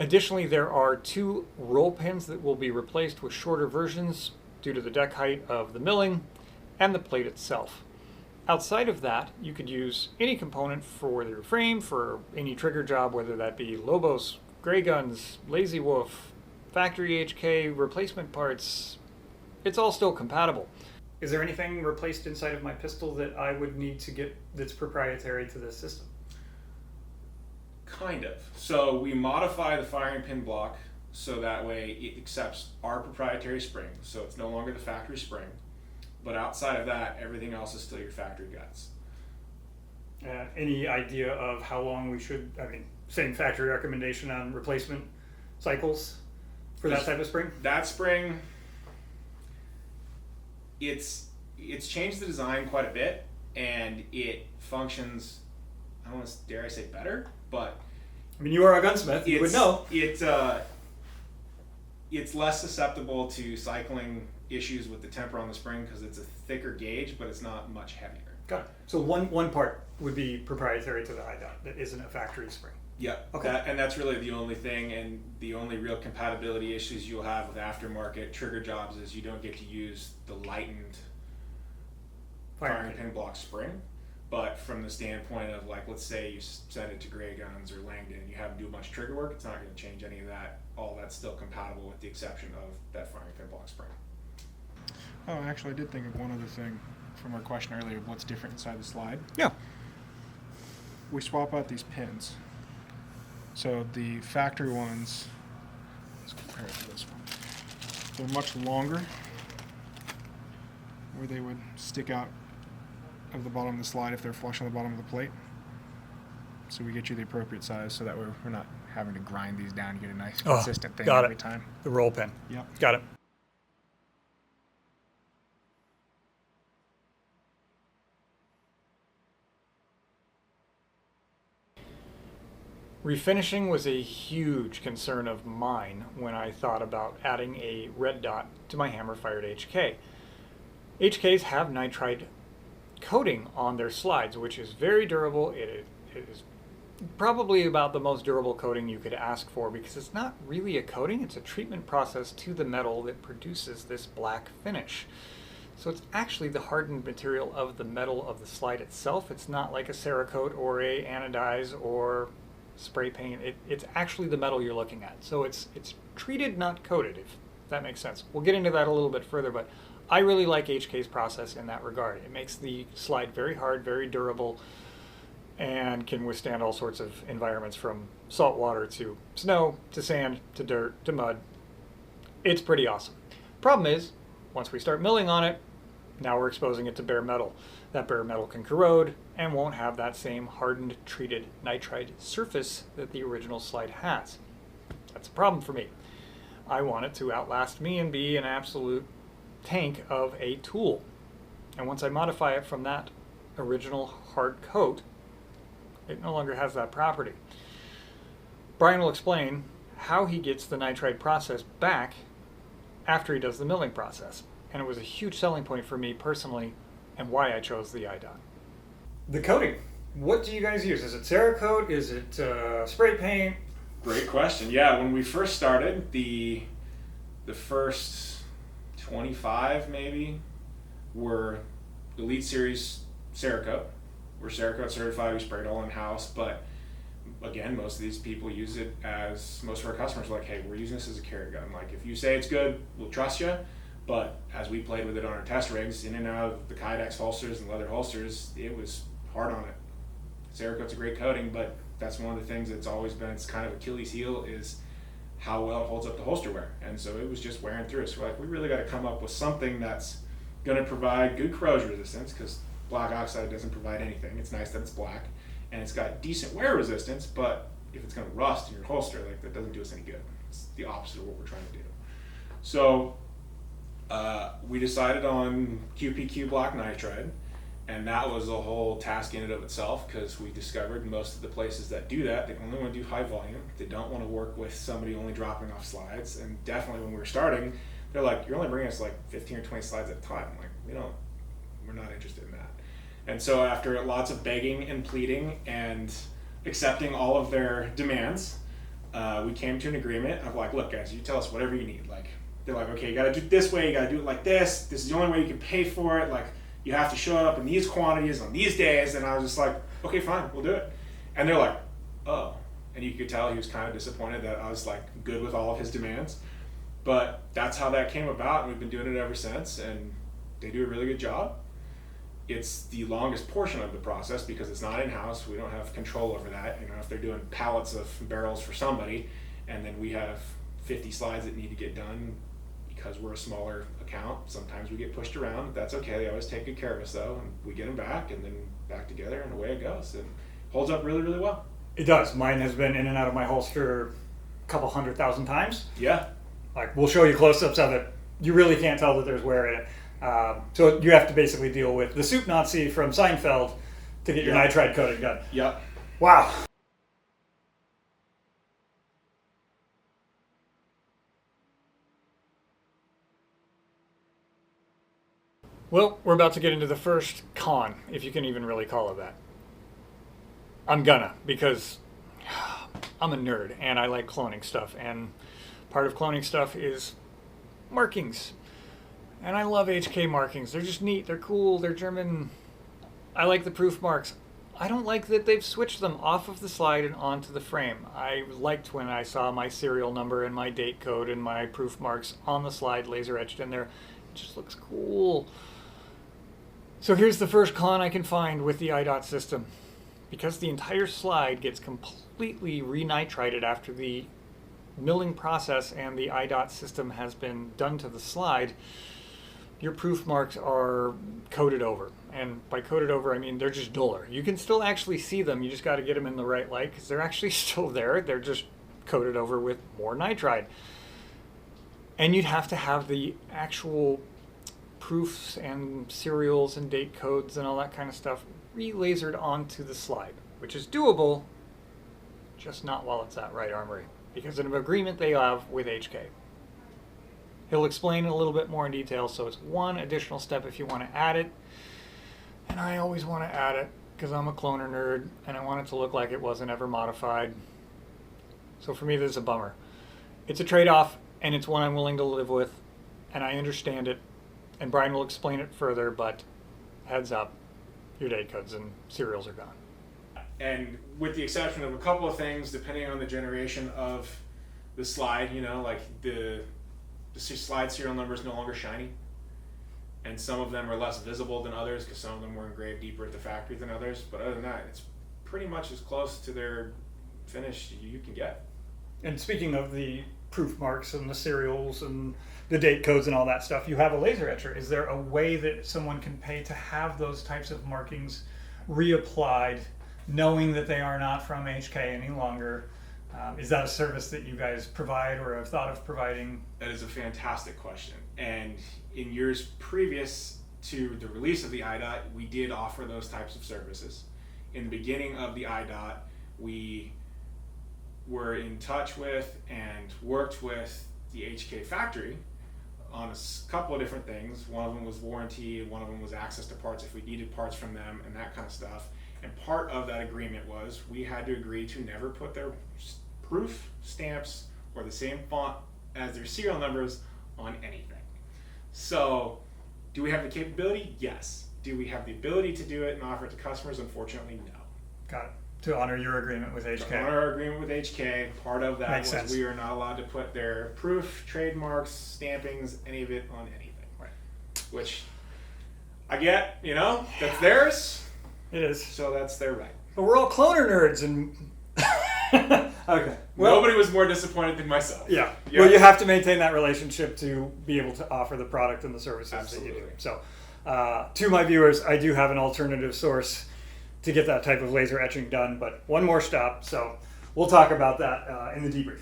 [SPEAKER 1] Additionally, there are 2 roll pins that will be replaced with shorter versions due to the deck height of the milling and the plate itself. Outside of that, you could use any component for your frame, for any trigger job, whether that be Lobos, Gray Guns, Lazy Wolf, factory HK, replacement parts. It's all still compatible. Is there anything replaced inside of my pistol that I would need to get that's proprietary to this system?
[SPEAKER 2] Kind of. So we modify the firing pin block so that way it accepts our proprietary spring, so it's no longer the factory spring. But outside of that, everything else is still your factory guts.
[SPEAKER 1] Any idea of how long we should, same factory recommendation on replacement cycles for that type of spring?
[SPEAKER 2] That spring, it's changed the design quite a bit, and it functions, I don't want to, dare I say, better, but
[SPEAKER 1] you are a gunsmith, you would know.
[SPEAKER 2] It's less susceptible to cycling issues with the temper on the spring because it's a thicker gauge, but it's not much heavier.
[SPEAKER 1] Got it. So one part would be proprietary to the iDot that isn't a factory spring.
[SPEAKER 2] Yep.
[SPEAKER 1] Okay.
[SPEAKER 2] And that's really the only thing, and the only real compatibility issues you'll have with aftermarket trigger jobs is you don't get to use the lightened firing pin block spring. But from the standpoint of, like, let's say you send it to Gray Guns or Langdon and you have to do a bunch of trigger work, it's not going to change any of that. All that's still compatible with the exception of that firing pin block spring.
[SPEAKER 3] Oh, actually, I did think of one other thing from our question earlier of what's different inside the slide.
[SPEAKER 1] Yeah.
[SPEAKER 3] We swap out these pins. So the factory ones, let's compare it to this one. They're much longer, where they would stick out of the bottom of the slide if they're flush on the bottom of the plate. So we get you the appropriate size so that way we're not having to grind these down. You get a nice consistent thing every time.
[SPEAKER 1] The roll pin.
[SPEAKER 3] Yep.
[SPEAKER 1] Got it. Refinishing was a huge concern of mine when I thought about adding a red dot to my hammer-fired HK. HKs have nitride coating on their slides, which is very durable. It is probably about the most durable coating you could ask for, because it's not really a coating, it's a treatment process to the metal that produces this black finish. So it's actually the hardened material of the metal of the slide itself. It's not like a Cerakote or a anodize or spray paint. It's actually the metal you're looking at. So it's treated, not coated, if that makes sense. We'll get into that a little bit further, but I really like HK's process in that regard. It makes the slide very hard, very durable, and can withstand all sorts of environments, from salt water to snow to sand to dirt to mud. It's pretty awesome. Problem is, once we start milling on it, now we're exposing it to bare metal. That bare metal can corrode and won't have that same hardened, treated nitride surface that the original slide has. That's a problem for me. I want it to outlast me and be an absolute tank of a tool. And once I modify it from that original hard coat, it no longer has that property. Brian will explain how he gets the nitride process back after he does the milling process. And it was a huge selling point for me personally, and why I chose the iDot. The coating. What do you guys use? Is it Cerakote? Is it spray paint?
[SPEAKER 2] Great question. Yeah, when we first started, the first 25 maybe were Elite Series Cerakote. We're Cerakote certified, we sprayed all in-house, but again, most of these people use it as, most of our customers are like, hey, we're using this as a carry gun. Like, if you say it's good, we'll trust you. But as we played with it on our test rigs, in and out of the Kydex holsters and leather holsters, it was hard on it. Cerakote's a great coating, but that's one of the things that's always been its kind of Achilles heel, is how well it holds up to holster wear. And so it was just wearing through. So we're like, we really got to come up with something that's going to provide good corrosion resistance, because black oxide doesn't provide anything. It's nice that it's black, and it's got decent wear resistance, but if it's going to rust in your holster, like, that doesn't do us any good. It's the opposite of what we're trying to do. So we decided on QPQ black nitride, and that was a whole task in and of itself, because we discovered most of the places that do that, they only want to do high volume. They don't want to work with somebody only dropping off slides. And definitely when we were starting, they're like, you're only bringing us like 15 or 20 slides at a time. I'm like, we're not interested in that. And so after lots of begging and pleading and accepting all of their demands, we came to an agreement of like, look guys, you tell us whatever you need. Like, they're like, okay, you gotta do it this way, you gotta do it like this. This is the only way you can pay for it. Like, you have to show up in these quantities on these days. And I was just like, okay, fine, we'll do it. And they're like, oh. And you could tell he was kind of disappointed that I was like good with all of his demands. But that's how that came about, and we've been doing it ever since, and they do a really good job. It's the longest portion of the process because it's not in-house. We don't have control over that. If they're doing pallets of barrels for somebody, and then we have 50 slides that need to get done because we're a smaller account, sometimes we get pushed around. That's okay. They always take good care of us though, and we get them back and then back together, and away it goes. It holds up really, really well.
[SPEAKER 1] It does. Mine has been in and out of my holster a couple 100,000 times.
[SPEAKER 2] Yeah.
[SPEAKER 1] Like, we'll show you close-ups of it. You really can't tell that there's wear in it. So you have to basically deal with the soup Nazi from Seinfeld to get your nitride coating done.
[SPEAKER 2] Yep.
[SPEAKER 1] Wow. Well, we're about to get into the first con, if you can even really call it that. I'm gonna, because I'm a nerd and I like cloning stuff, and part of cloning stuff is markings. And I love HK markings. They're just neat, they're cool, they're German. I like the proof marks. I don't like that they've switched them off of the slide and onto the frame. I liked when I saw my serial number and my date code and my proof marks on the slide laser etched in there. It just looks cool. So here's the first con I can find with the iDot system. Because the entire slide gets completely renitrided after the milling process and the iDot system has been done to the slide, your proof marks are coated over. And by coated over, I mean they're just duller. You can still actually see them, you just got to get them in the right light, because they're actually still there. They're just coated over with more nitride. And you'd have to have the actual proofs and serials and date codes and all that kind of stuff re-lasered onto the slide, which is doable, just not while it's at Wright Armory, because of an agreement they have with HK. He'll explain it a little bit more in detail, so it's one additional step if you want to add it. and I always want to add it because I'm a cloner nerd and I want it to look like it wasn't ever modified. So for me, this is a bummer. It's a trade-off, and it's one I'm willing to live with, and I understand it, and Brian will explain it further, but heads up, your date codes and serials are gone.
[SPEAKER 2] And with the exception of a couple of things, depending on the generation of the slide, you know, like the slide serial number is no longer shiny, and some of them are less visible than others because some of them were engraved deeper at the factory than others. But other than that, it's pretty much as close to their finish you can get.
[SPEAKER 1] And speaking of the proof marks and the serials and the date codes and all that stuff, you have a laser etcher. Is there a way that someone can pay to have those types of markings reapplied, knowing that they are not from HK any longer? Is that a service that you guys provide or have thought of providing?
[SPEAKER 2] That is a fantastic question. And in years previous to the release of the iDot, we did offer those types of services. In the beginning of the iDot, we were in touch with and worked with the HK factory on a couple of different things. One of them was warranty, and one of them was access to parts if we needed parts from them and that kind of stuff. And part of that agreement was we had to agree to never put their proof stamps or the same font as their serial numbers on anything. So, do we have the capability? Yes. Do we have the ability to do it and offer it to customers? Unfortunately, no.
[SPEAKER 1] Got it. To honor your agreement with HK.
[SPEAKER 2] To honor our agreement with HK, part of that
[SPEAKER 1] Makes
[SPEAKER 2] was
[SPEAKER 1] sense.
[SPEAKER 2] we are not allowed to put their proof, trademarks, stampings, any of it on anything.
[SPEAKER 1] Right.
[SPEAKER 2] Which I get, you know, that's theirs,
[SPEAKER 1] It is.
[SPEAKER 2] so that's their right.
[SPEAKER 1] But we're all cloner nerds and... Okay. Well,
[SPEAKER 2] Nobody was more disappointed than myself.
[SPEAKER 1] yeah.
[SPEAKER 2] Yeah.
[SPEAKER 1] Well, you have to maintain that relationship to be able to offer the product and the services that you do.
[SPEAKER 2] Absolutely.
[SPEAKER 1] So, to my viewers, I do have an alternative source to get that type of laser etching done, but one more stop, so we'll talk about that in the debrief.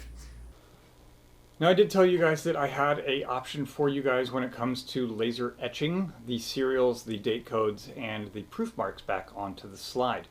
[SPEAKER 1] Now, I did tell you guys that I had an option for you guys when it comes to laser etching the serials, the date codes, and the proof marks back onto the slide.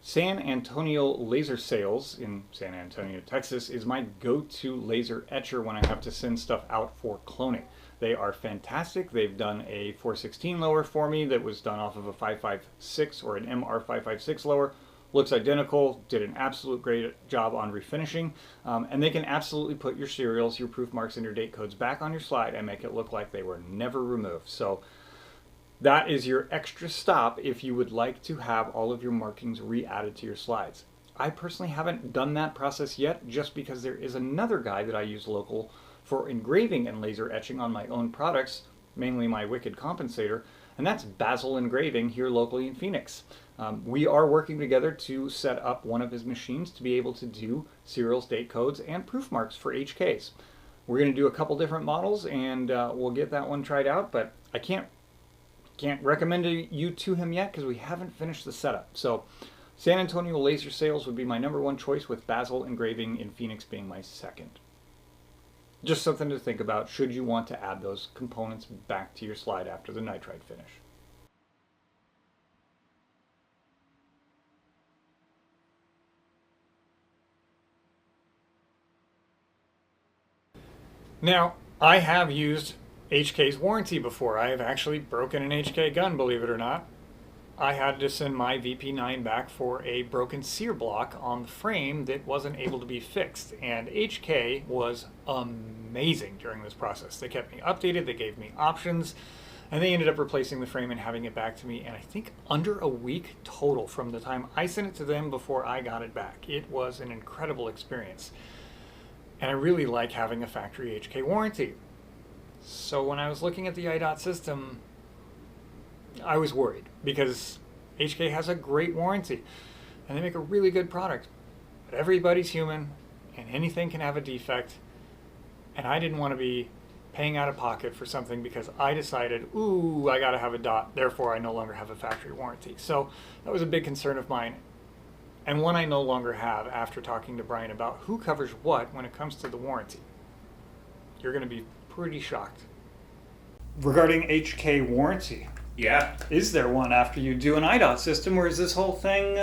[SPEAKER 1] San Antonio Laser Sales in San Antonio, Texas is my go-to laser etcher when I have to send stuff out for cloning. They are fantastic. They've done a 416 lower for me that was done off of a 556 or an MR556 lower. Looks identical, did an absolute great job on refinishing, and they can absolutely put your serials, your proof marks, and your date codes back on your slide and make it look like they were never removed. So that is your extra stop if you would like to have all of your markings re-added to your slides. I personally haven't done that process yet just because there is another guy that I use local for engraving and laser etching on my own products, mainly my Wicked compensator, and that's Basil Engraving here locally in Phoenix. We are working together to set up one of his machines to be able to do serials, date codes, and proof marks for HKs. We're going to do a couple different models, and we'll get that one tried out, but I can't recommend you to him yet because we haven't finished the setup. So San Antonio Laser Sales would be my #1 choice, with Basil Engraving in Phoenix being my second. Just something to think about should you want to add those components back to your slide after the nitride finish. Now, I have used HK's warranty before. I have actually broken an HK gun, believe it or not. I had to send my VP9 back for a broken sear block on the frame that wasn't able to be fixed. And HK was amazing during this process. They kept me updated, they gave me options, and they ended up replacing the frame and having it back to me in, I think, under a week total from the time I sent it to them before I got it back. It was an incredible experience. And I really like having a factory HK warranty. So when I was looking at the iDot system, I was worried because HK has a great warranty and they make a really good product. But everybody's human and anything can have a defect. And I didn't want to be paying out of pocket for something because I decided, ooh, I got to have a dot, therefore I no longer have a factory warranty. So that was a big concern of mine, and one I no longer have after talking to Brian about who covers what when it comes to the warranty. You're going to be pretty shocked. Regarding HK warranty,
[SPEAKER 2] Yeah.
[SPEAKER 1] is there one after you do an iDot system, or is this whole thing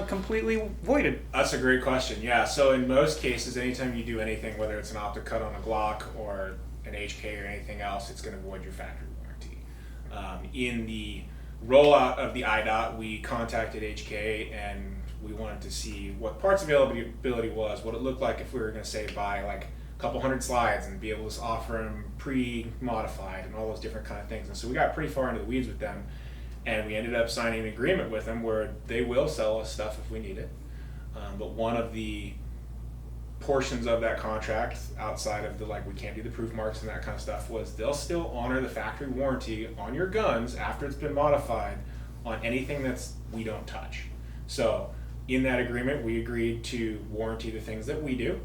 [SPEAKER 1] completely voided?
[SPEAKER 2] That's a great question. Yeah, so in most cases, anytime you do anything, whether it's an optic cut on a Glock or an HK or anything else, it's going to void your factory warranty. In the rollout of the iDot, we contacted HK and we wanted to see what parts availability was, what it looked like if we were going to say buy like a couple hundred slides and be able to offer them pre-modified and all those different kind of things. And so we got pretty far into the weeds with them, and we ended up signing an agreement with them where they will sell us stuff if we need it. But one of the portions of that contract outside of the like we can't do the proof marks and that kind of stuff was they'll still honor the factory warranty on your guns after it's been modified on anything that's we don't touch. So in that agreement we agreed to warranty the things that we do,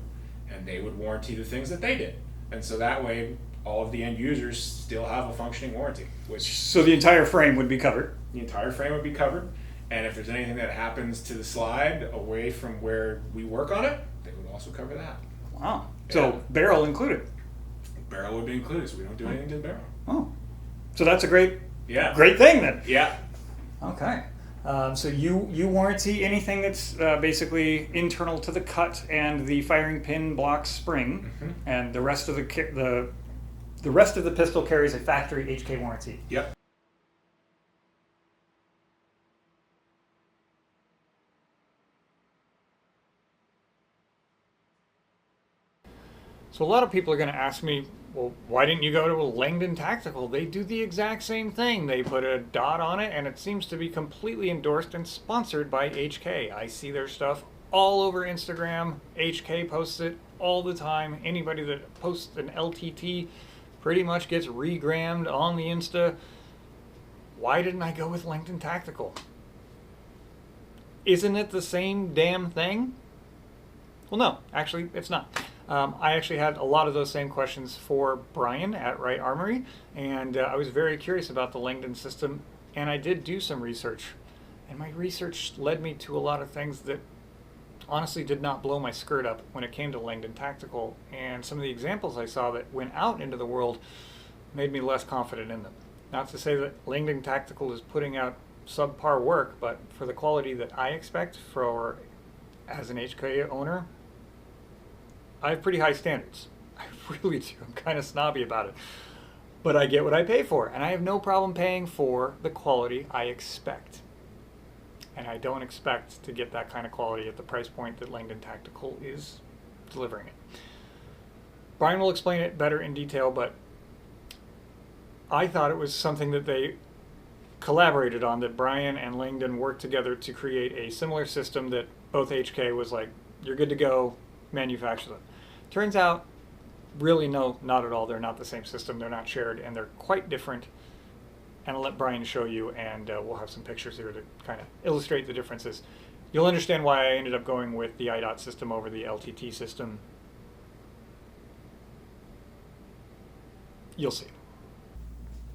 [SPEAKER 2] and they would warranty the things that they did, and so that way all of the end users still have a functioning warranty.
[SPEAKER 1] So the entire frame would be covered.
[SPEAKER 2] The entire frame would be covered, and if there's anything that happens to the slide away from where we work on it, they would also cover that.
[SPEAKER 1] Wow. So barrel included.
[SPEAKER 2] Barrel would be included, so we don't do anything to the barrel.
[SPEAKER 1] Oh. So that's a great
[SPEAKER 2] Yeah.
[SPEAKER 1] great thing then.
[SPEAKER 2] Yeah.
[SPEAKER 1] Okay. So you warranty anything that's basically internal to the cut and the firing pin block spring, and the rest of the rest of the pistol carries a factory HK warranty.
[SPEAKER 2] Yep.
[SPEAKER 1] So a lot of people are going to ask me, well, why didn't you go to a Langdon Tactical? They do the exact same thing. They put a dot on it, and it seems to be completely endorsed and sponsored by HK. I see their stuff all over Instagram. HK posts it all the time. Anybody that posts an LTT pretty much gets regrammed on the Insta. Why didn't I go with Langdon Tactical? Isn't it the same damn thing? Well, no, actually, it's not. I actually had a lot of those same questions for Brian at Wright Armory, and I was very curious about the Langdon system, and I did do some research. And my research led me to a lot of things that honestly did not blow my skirt up when it came to Langdon Tactical, and some of the examples I saw that went out into the world made me less confident in them. Not to say that Langdon Tactical is putting out subpar work, but for the quality that I expect for as an HK owner, I have pretty high standards. I really do. I'm kind of snobby about it. But I get what I pay for, and I have no problem paying for the quality I expect. And I don't expect to get that kind of quality at the price point that Langdon Tactical is delivering it. Brian will explain it better in detail, but I thought it was something that they collaborated on, that Brian and Langdon worked together to create a similar system that both HK was like, you're good to go, manufacture them. Turns out, really no, not at all. They're not the same system. They're not shared, and they're quite different. And I'll let Brian show you, and we'll have some pictures here to kind of illustrate the differences. You'll understand why I ended up going with the iDot system over the LTT system. You'll see.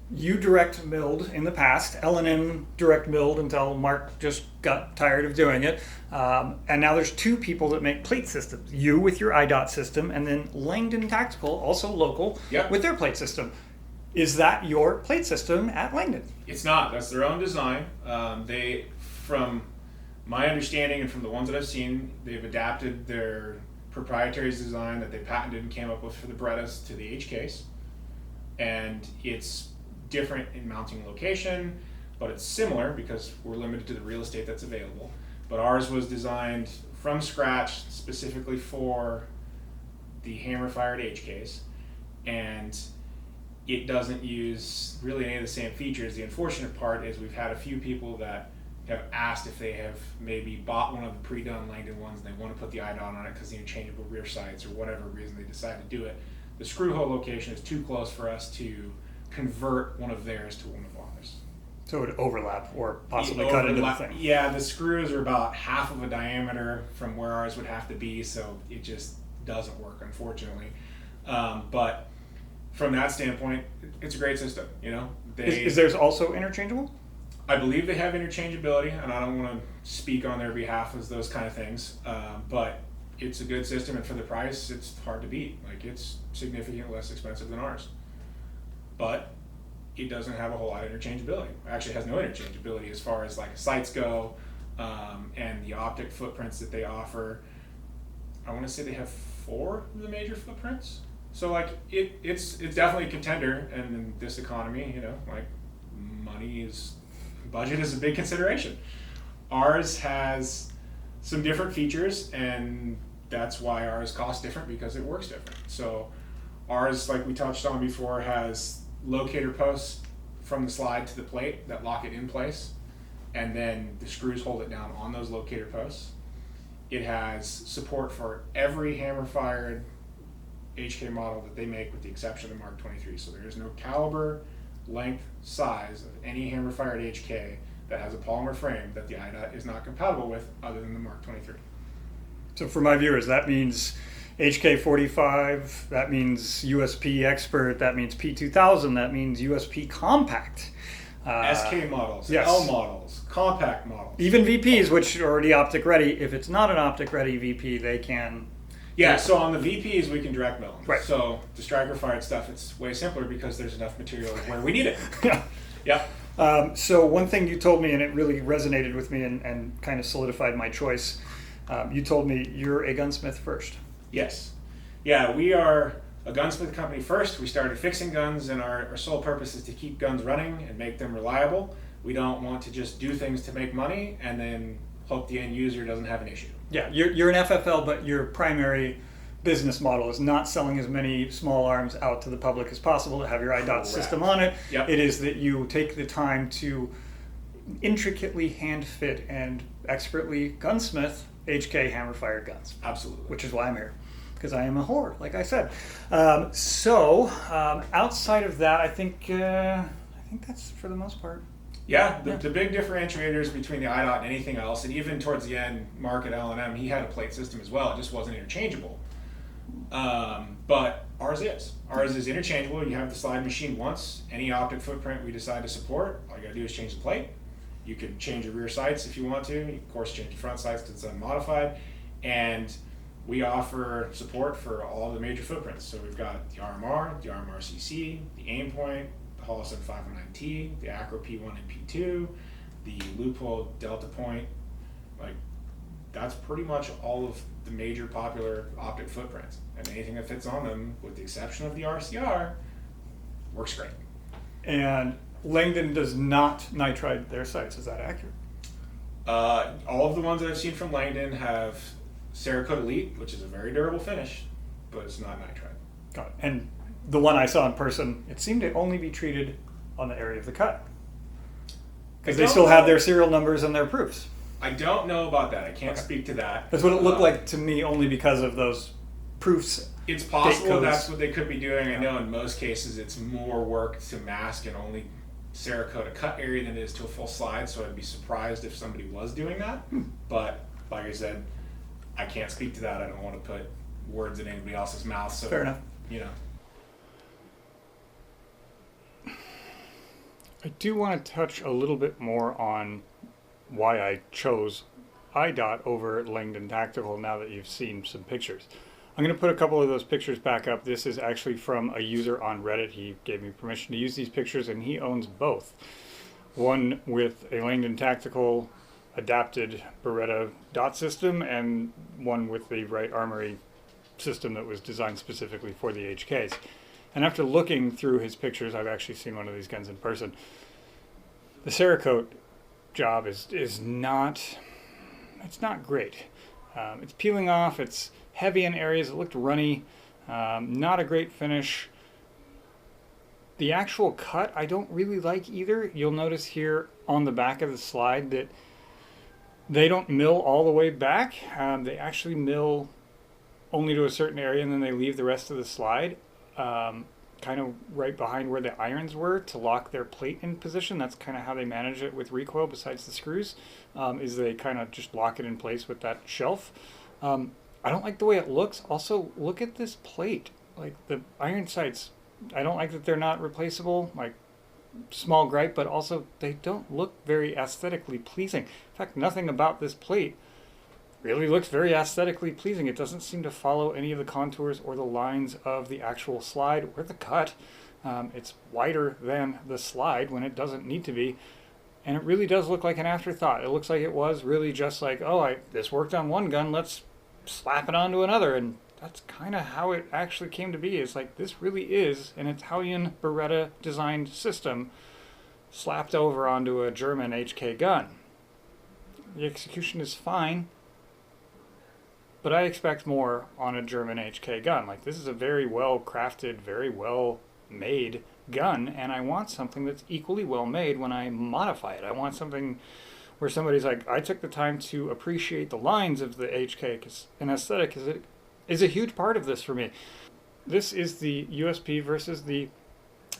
[SPEAKER 1] You direct milled in the past. L&M direct milled until Mark just got tired of doing it. And now there's two people that make plate systems. You with your iDot system, and then Langdon Tactical, also local, with their plate system. Is that your plate system at Langdon?
[SPEAKER 2] It's not. That's their own design. They, from my understanding and from the ones that I've seen, they've adapted their proprietary design that they patented and came up with for the Berettas to the HKs. And it's different in mounting location, but it's similar because we're limited to the real estate that's available. But ours was designed from scratch specifically for the hammer-fired HKs, and it doesn't use really any of the same features. The unfortunate part is we've had a few people that have asked if they have maybe bought one of the pre-done Langdon ones and they want to put the iDot on it because the interchangeable rear sights or whatever reason they decide to do it. The screw hole location is too close for us to convert one of theirs to one of ours.
[SPEAKER 1] So it would overlap or possibly cut into the thing.
[SPEAKER 2] Yeah, the screws are about half of a diameter from where ours would have to be, so it just doesn't work, unfortunately. But from that standpoint, it's a great system. You know,
[SPEAKER 1] Is theirs also interchangeable?
[SPEAKER 2] I believe they have interchangeability, and I don't want to speak on their behalf as those kind of things, but it's a good system, and for the price, it's hard to beat. Like, it's significantly less expensive than ours. But it doesn't have a whole lot of interchangeability. It actually has no interchangeability as far as like sights go, and the optic footprints that they offer. I want to say they have 4 of the major footprints. So like it's definitely a contender, and in this economy, you know, like money is budget is a big consideration. Ours has some different features, and that's why ours costs different, because it works different. So ours, like we touched on before, has locator posts from the slide to the plate that lock it in place, and then the screws hold it down on those locator posts. It has support for every hammer-fired HK model that they make, with the exception of the Mark 23. So there is no caliber, length, size of any hammer-fired HK that has a polymer frame that the iDot is not compatible with, other than the Mark 23.
[SPEAKER 1] So for my viewers, that means HK45, that means USP Expert, that means P2000, that means USP Compact.
[SPEAKER 2] SK models,
[SPEAKER 1] yes.
[SPEAKER 2] L models, compact models.
[SPEAKER 1] Even VPs, which are already optic ready. If it's not an optic ready VP, they can.
[SPEAKER 2] Yeah, so on the VPs, we can direct mill them.
[SPEAKER 1] Right.
[SPEAKER 2] So the striker fired stuff, it's way simpler because there's enough material where we need it. Yep.
[SPEAKER 1] So one thing you told me, and it really resonated with me and kind of solidified my choice, you told me you're a gunsmith first.
[SPEAKER 2] Yes. Yeah, we are a gunsmith company first. We started fixing guns, and our sole purpose is to keep guns running and make them reliable. We don't want to just do things to make money and then hope the end user doesn't have an issue.
[SPEAKER 1] Yeah, you're an FFL, but your primary business model is not selling as many small arms out to the public as possible to have your iDot
[SPEAKER 2] Correct.
[SPEAKER 1] system on it.
[SPEAKER 2] Yep.
[SPEAKER 1] It is that you take the time to intricately hand fit and expertly gunsmith HK hammer-fired guns.
[SPEAKER 2] Absolutely.
[SPEAKER 1] Which is why I'm here, because I am a whore, like I said. Outside of that, I think that's for the most part.
[SPEAKER 2] Yeah, the big differentiators between the iDot and anything else, and even towards the end, Mark at L&M, he had a plate system as well. It just wasn't interchangeable. But ours is. Ours is interchangeable. You have the slide machine once. Any optic footprint we decide to support, all you gotta do is change the plate. You can change your rear sights if you want to. You, of course, change your front sights because it's unmodified. And we offer support for all the major footprints. So we've got the RMR, the RMR-CC, the Aimpoint, the Holosun 509T, the Acro P1 and P2, the Loophole Delta Point. Like, that's pretty much all of the major popular optic footprints. And anything that fits on them, with the exception of the RCR, works great.
[SPEAKER 1] And Langdon does not nitride their sights. Is that accurate?
[SPEAKER 2] All of the ones that I've seen from Langdon have Cerakote Elite, which is a very durable finish, but it's not nitride.
[SPEAKER 1] Got it. And the one I saw in person, it seemed to only be treated on the area of the cut, because they still have their serial numbers and their proofs.
[SPEAKER 2] I don't know about that. I can't speak to that.
[SPEAKER 1] That's what it looked like to me, only because of those proofs.
[SPEAKER 2] It's possible that's what they could be doing. I know in most cases it's more work to mask and only Cerakote a cut area than it is to a full slide, so I'd be surprised if somebody was doing that. But like I said, I can't speak to that. I don't want to put words in anybody else's mouth. So
[SPEAKER 1] fair enough.
[SPEAKER 2] You know.
[SPEAKER 1] I do want to touch a little bit more on why I chose iDot over Langdon Tactical now that you've seen some pictures. I'm going to put a couple of those pictures back up. This is actually from a user on Reddit. He gave me permission to use these pictures, and he owns both. One with a Langdon Tactical adapted Beretta dot system, and one with the Wright Armory system that was designed specifically for the HKs. And after looking through his pictures, I've actually seen one of these guns in person. The Cerakote job is not, it's not great. It's peeling off, it's heavy in areas, it looked runny, not a great finish. The actual cut I don't really like either. You'll notice here on the back of the slide that they don't mill all the way back. They actually mill only to a certain area, and then they leave the rest of the slide kind of right behind where the irons were to lock their plate in position. That's kind of how they manage it with recoil, besides the screws, is they kind of just lock it in place with that shelf. I don't like the way it looks. Also, look at this plate. Like, the iron sights, I don't like that they're not replaceable. Like, small gripe, but also they don't look very aesthetically pleasing. In fact, nothing about this plate really looks very aesthetically pleasing. It doesn't seem to follow any of the contours or the lines of the actual slide or the cut. It's wider than the slide when it doesn't need to be. And it really does look like an afterthought. It looks like it was really just like, oh, this worked on one gun, let's slap it onto another. And that's kind of how it actually came to be. It's like, this really is an Italian Beretta designed system slapped over onto a German HK gun. The execution is fine, but I expect more on a German HK gun. Like, this is a very well crafted, very well made gun, and I want something that's equally well made when I modify it. I want something where somebody's like, I took the time to appreciate the lines of the HK, because an aesthetic is a huge part of this for me. This is the USP versus the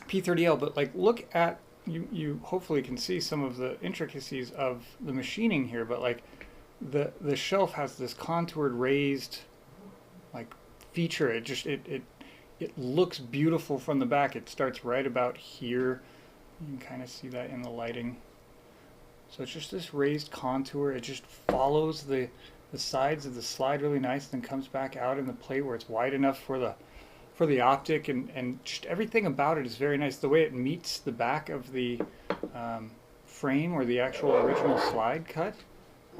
[SPEAKER 1] P30L, but like, look at, you hopefully can see some of the intricacies of the machining here, but like the shelf has this contoured raised like feature. It looks beautiful from the back. It starts right about here. You can kind of see that in the lighting. So it's just this raised contour. It just follows the sides of the slide really nice, then comes back out in the plate where it's wide enough for the optic, and just everything about it is very nice. The way it meets the back of the frame or the actual original slide cut.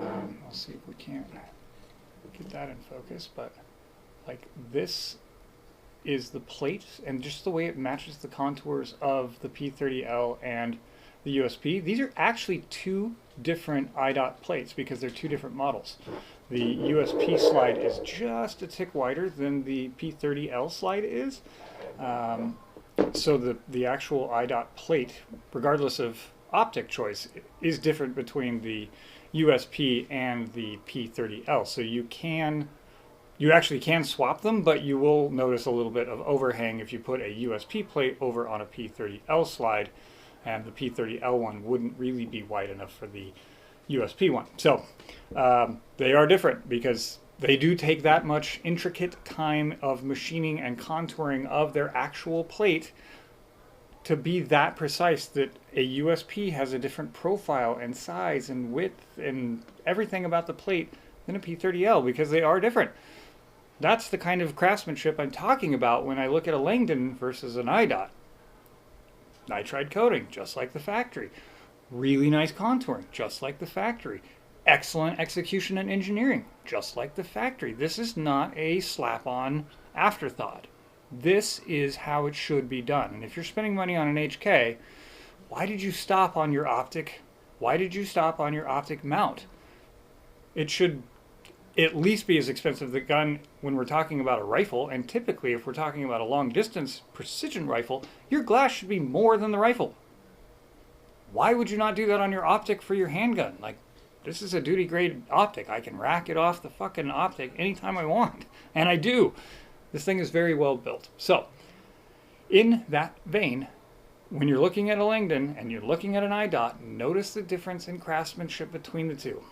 [SPEAKER 1] I'll see if we can't get that in focus, but like, this is the plate, and just the way it matches the contours of the P30L and the USP. These are actually two different iDot plates because they're two different models. The USP slide is just a tick wider than the P30L slide is. So the actual iDot plate, regardless of optic choice, is different between the USP and the P30L. So you actually can swap them, but you will notice a little bit of overhang if you put a USP plate over on a P30L slide, and the P30L one wouldn't really be wide enough for the USP one. So they are different because they do take that much intricate time of machining and contouring of their actual plate to be that precise, that a USP has a different profile and size and width and everything about the plate than a P30L, because they are different. That's the kind of craftsmanship I'm talking about when I look at a Langdon versus an iDot. Nitride coating, just like the factory. Really nice contouring, just like the factory. Excellent execution and engineering, just like the factory. This is not a slap-on afterthought. This is how it should be done. And if you're spending money on an HK, why did you stop on your optic? Why did you stop on your optic mount? It should at least be as expensive as the gun when we're talking about a rifle, and typically if we're talking about a long distance precision rifle, your glass should be more than the rifle. Why would you not do that on your optic for your handgun? Like, this is a duty grade optic. I can rack it off the fucking optic anytime I want, and I do. This thing is very well built. So, in that vein, when you're looking at a Langdon and you're looking at an iDot, notice the difference in craftsmanship between the two.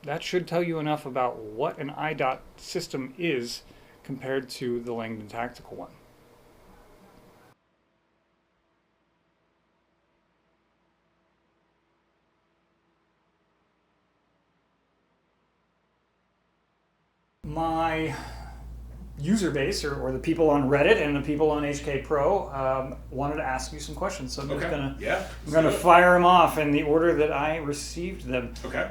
[SPEAKER 1] That should tell you enough about what an iDot system is compared to the Langdon Tactical one. My user base, or the people on Reddit and the people on HKPro, wanted to ask you some questions. So I'm going to fire them off in the order that I received them.
[SPEAKER 2] Okay.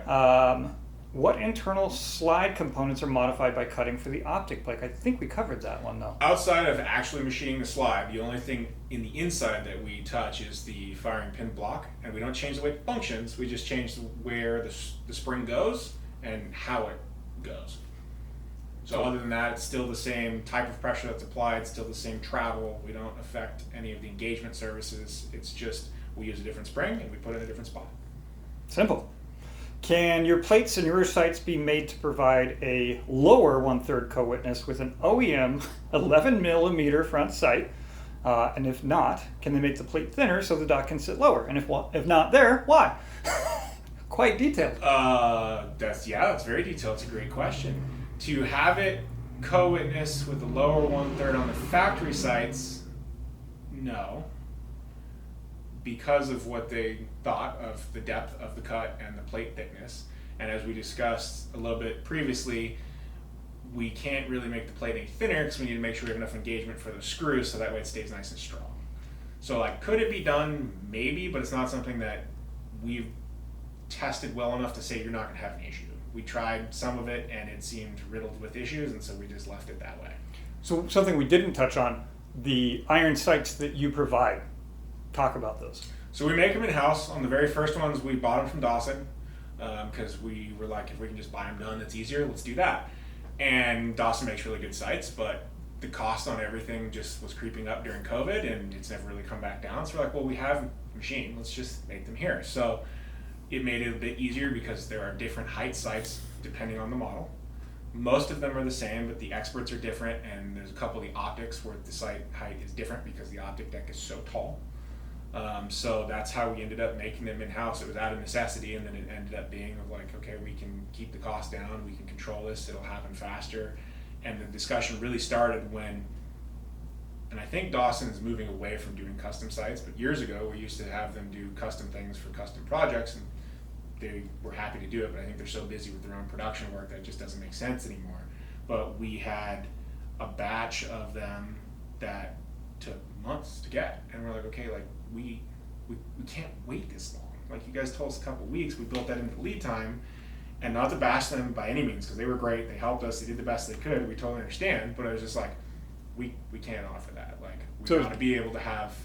[SPEAKER 1] What internal slide components are modified by cutting for the optic plate? I think we covered that one, though.
[SPEAKER 2] Outside of actually machining the slide, the only thing in the inside that we touch is the firing pin block, and we don't change the way it functions. We just change where the spring goes and how it goes. So other than that, it's still the same type of pressure that's applied, still the same travel. We don't affect any of the engagement services. It's just we use a different spring and we put it in a different spot.
[SPEAKER 1] Simple. Can your plates and your sights be made to provide a lower 1/3 co-witness with an OEM 11mm front sight? And if not, can they make the plate thinner so the dot can sit lower? And if not there, why? Quite detailed.
[SPEAKER 2] That's very detailed. It's a great question. To have it co-witness with the lower 1/3 on the factory sights, no. Because of what they thought of the depth of the cut and the plate thickness. And as we discussed a little bit previously, we can't really make the plate any thinner because we need to make sure we have enough engagement for the screws so that way it stays nice and strong. So like, could it be done? Maybe, but it's not something that we've tested well enough to say you're not going to have an issue. We tried some of it and it seemed riddled with issues, and so we just left it that way.
[SPEAKER 1] So something we didn't touch on, the iron sights that you provide. Talk about those.
[SPEAKER 2] So we make them in-house. On the very first ones, we bought them from Dawson because we were like, if we can just buy them done, that's easier, let's do that. And Dawson makes really good sights, but the cost on everything just was creeping up during COVID, and it's never really come back down. So we're like, well, we have a machine, let's just make them here. So it made it a bit easier because there are different height sights depending on the model. Most of them are the same, but the experts are different, and there's a couple of the optics where the sight height is different because the optic deck is so tall. So that's how we ended up making them in-house. It was out of necessity, and then it ended up being of like, okay, we can keep the cost down, we can control this, it'll happen faster. And the discussion really started when, and I think Dawson is moving away from doing custom sites, but years ago we used to have them do custom things for custom projects, and they were happy to do it, but I think they're so busy with their own production work that it just doesn't make sense anymore. But we had a batch of them that took months to get, and we're like, okay, like we can't wait this long. Like, you guys told us a couple weeks, we built that into the lead time, and not to bash them by any means, because they were great, they helped us, they did the best they could, we totally understand, but I was just like, we can't offer that. Like, we want to be able to have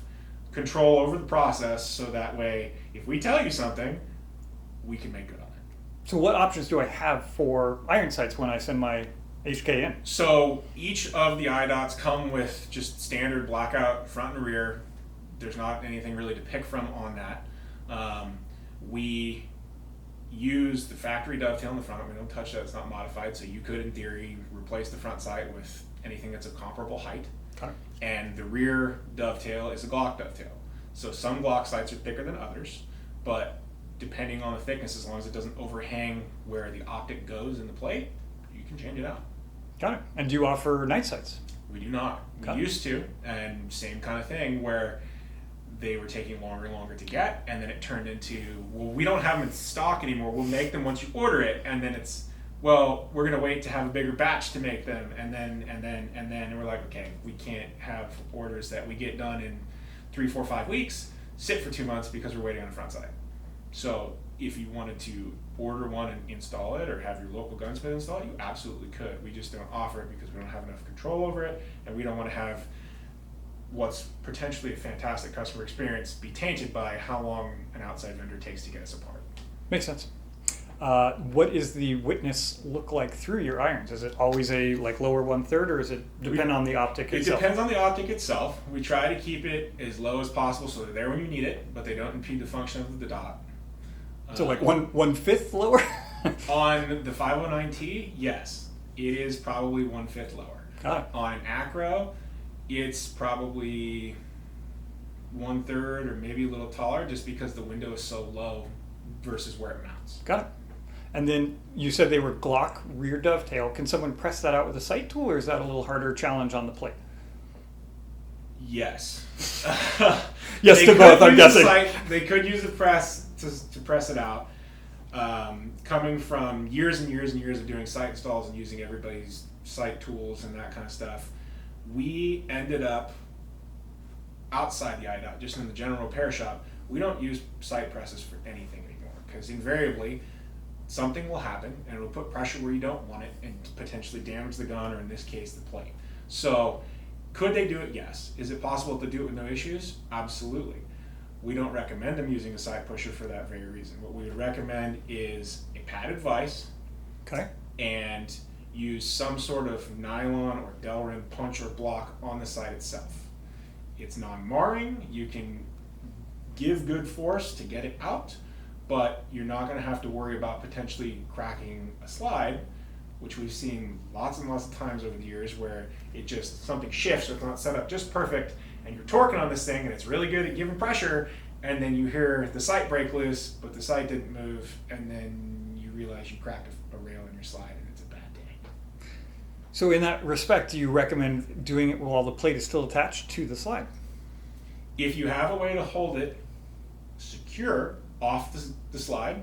[SPEAKER 2] control over the process, so that way, if we tell you something, we can make good on it.
[SPEAKER 1] So what options do I have for iron sights when I send my HK in?
[SPEAKER 2] So each of the iDots come with just standard blackout front and rear. There's not anything really to pick from on that. We use the factory dovetail in the front. We don't touch that, it's not modified, so you could in theory replace the front sight with anything that's a comparable height.
[SPEAKER 1] Okay.
[SPEAKER 2] And the rear dovetail is a Glock dovetail. So some Glock sights are thicker than others, but depending on the thickness, as long as it doesn't overhang where the optic goes in the plate, you can change it out.
[SPEAKER 1] Got it. And do you offer night sights?
[SPEAKER 2] We do not. We used to, and same kind of thing where they were taking longer and longer to get, and then it turned into, well, we don't have them in stock anymore, we'll make them once you order it, and then it's, well, we're gonna wait to have a bigger batch to make them, and we're like, okay, we can't have orders that we get done in 3, 4, 5 weeks, sit for 2 months because we're waiting on the front side. So if you wanted to order one and install it, or have your local gunsmith install it, you absolutely could. We just don't offer it because we don't have enough control over it, and we don't want to have what's potentially a fantastic customer experience be tainted by how long an outside vendor takes to get us apart.
[SPEAKER 1] Makes sense. What is the witness look like through your irons? Is it always a like lower 1/3, or is it depend on the optic itself?
[SPEAKER 2] It depends on the optic itself. We try to keep it as low as possible so they're there when you need it, but they don't impede the function of the dot.
[SPEAKER 1] So like 1/5 lower?
[SPEAKER 2] On the 509T, yes, it is probably 1/5 lower.
[SPEAKER 1] Got it.
[SPEAKER 2] On an Acro, it's probably 1/3 or maybe a little taller, just because the window is so low versus where it mounts.
[SPEAKER 1] Got it. And then you said they were Glock rear dovetail. Can someone press that out with a sight tool, or is that a little harder challenge on the plate?
[SPEAKER 2] Yes.
[SPEAKER 1] Yes to both, I'm guessing.
[SPEAKER 2] They could use a press to press it out. Coming from years and years and years of doing site installs and using everybody's site tools and that kind of stuff, we ended up outside the iDot, just in the general repair shop. We don't use site presses for anything anymore, because invariably something will happen and it'll put pressure where you don't want it and potentially damage the gun, or in this case the plate. So could they do it? Yes. Is it possible to do it with no issues? Absolutely. We don't recommend them using a side pusher for that very reason. What we would recommend is a padded vise,
[SPEAKER 1] Okay.
[SPEAKER 2] and use some sort of nylon or Delrin punch or block on the side itself. It's non-marring, you can give good force to get it out, but you're not going to have to worry about potentially cracking a slide, which we've seen lots and lots of times over the years where it just, something shifts or it's not set up just perfect, and you're torquing on this thing and it's really good at giving pressure, and then you hear the sight break loose, but the sight didn't move, and then you realize you cracked a rail in your slide and it's a bad day.
[SPEAKER 1] So in that respect, do you recommend doing it while the plate is still attached to the slide?
[SPEAKER 2] If you have a way to hold it secure off the slide,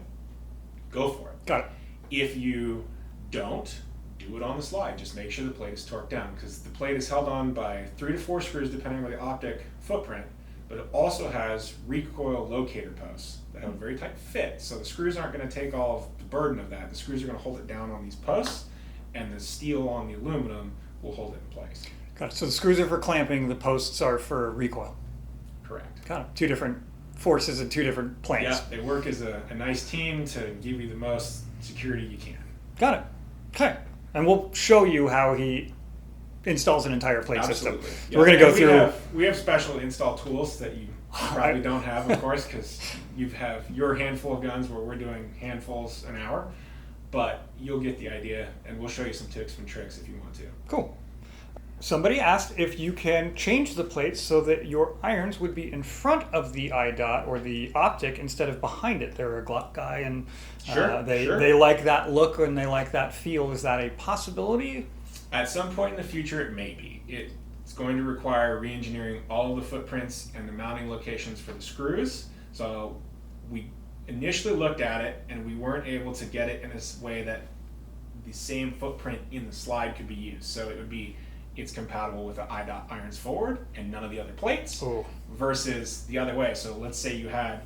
[SPEAKER 2] go for it.
[SPEAKER 1] Got it.
[SPEAKER 2] If you don't, do it on the slide. Just make sure the plate is torqued down, because the plate is held on by 3 to 4 screws depending on the optic footprint, but it also has recoil locator posts that have a very tight fit, so the screws aren't going to take all of the burden of that. The screws are going to hold it down on these posts, and the steel on the aluminum will hold it in place.
[SPEAKER 1] Got it. So the screws are for clamping, the posts are for recoil.
[SPEAKER 2] Correct.
[SPEAKER 1] Got it. Two different forces in two different planes.
[SPEAKER 2] Yeah, they work as a nice team to give you the most security you can.
[SPEAKER 1] Got it. Okay. And we'll show you how he installs an entire plate
[SPEAKER 2] Absolutely.
[SPEAKER 1] system.
[SPEAKER 2] Yeah.
[SPEAKER 1] We're going to go through.
[SPEAKER 2] We have special install tools that you probably don't have, of course, because you have your handful of guns where we're doing handfuls an hour. But you'll get the idea, and we'll show you some tips and tricks if you want to.
[SPEAKER 1] Cool. Somebody asked if you can change the plates so that your irons would be in front of the iDot or the optic instead of behind it. They're a Glock guy, and
[SPEAKER 2] Sure.
[SPEAKER 1] they like that look and they like that feel. Is that a possibility?
[SPEAKER 2] At some point in the future, it may be. It's going to require re-engineering all of the footprints and the mounting locations for the screws. So we initially looked at it, and we weren't able to get it in a way that the same footprint in the slide could be used. So it would be, it's compatible with the iDot irons forward and none of the other plates, versus the other way. So let's say you had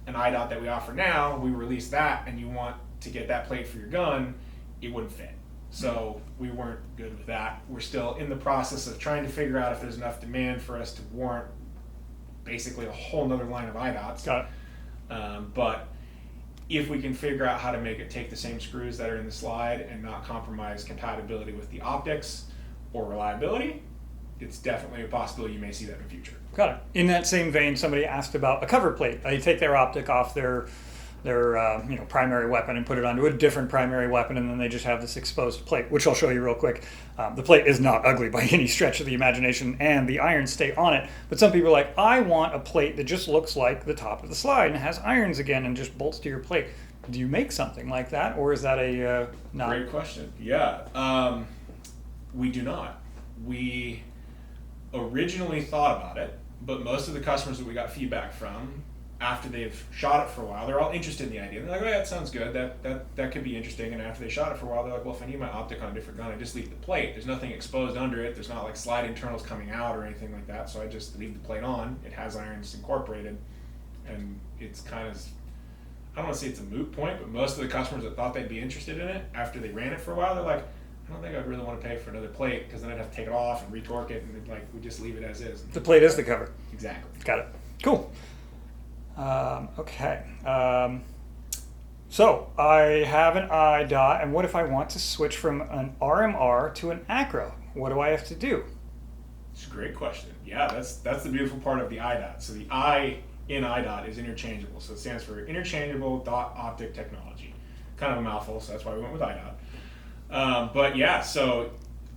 [SPEAKER 2] an iDot that we offer now, we release that, and you want to get that plate for your gun, it wouldn't fit. So we weren't good with that. We're still in the process of trying to figure out if there's enough demand for us to warrant basically a whole nother line of iDots.
[SPEAKER 1] Got it.
[SPEAKER 2] But if we can figure out how to make it take the same screws that are in the slide and not compromise compatibility with the optics or reliability, it's definitely a possibility you may see that in the future.
[SPEAKER 1] Got it. In that same vein, somebody asked about a cover plate. They take their optic off their primary weapon and put it onto a different primary weapon, and then they just have this exposed plate, which I'll show you real quick. The plate is not ugly by any stretch of the imagination, and the irons stay on it. But some people are like, I want a plate that just looks like the top of the slide and has irons again and just bolts to your plate. Do you make something like that, or is that a not?
[SPEAKER 2] Great question. Yeah, we do not. We originally thought about it, but most of the customers that we got feedback from, after they've shot it for a while, they're all interested in the idea. They're like, oh yeah, that sounds good. That could be interesting. And after they shot it for a while, they're like, well, if I need my optic on a different gun, I just leave the plate. There's nothing exposed under it. There's not like slide internals coming out or anything like that. So I just leave the plate on. It has irons incorporated. And it's kind of, I don't want to say it's a moot point, but most of the customers that thought they'd be interested in it, after they ran it for a while, they're like, I don't think I'd really want to pay for another plate because then I'd have to take it off and retorque it, and like we just leave it as is.
[SPEAKER 1] The plate is the cover.
[SPEAKER 2] Exactly.
[SPEAKER 1] Got it. Cool. Okay. So I have an iDot, and what if I want to switch from an RMR to an acro? What do I have to do?
[SPEAKER 2] It's a great question. Yeah, that's the beautiful part of the iDot. So the I in iDot is interchangeable. So it stands for Interchangeable Dot Optic Technology. Kind of a mouthful, so that's why we went with iDot. But yeah, so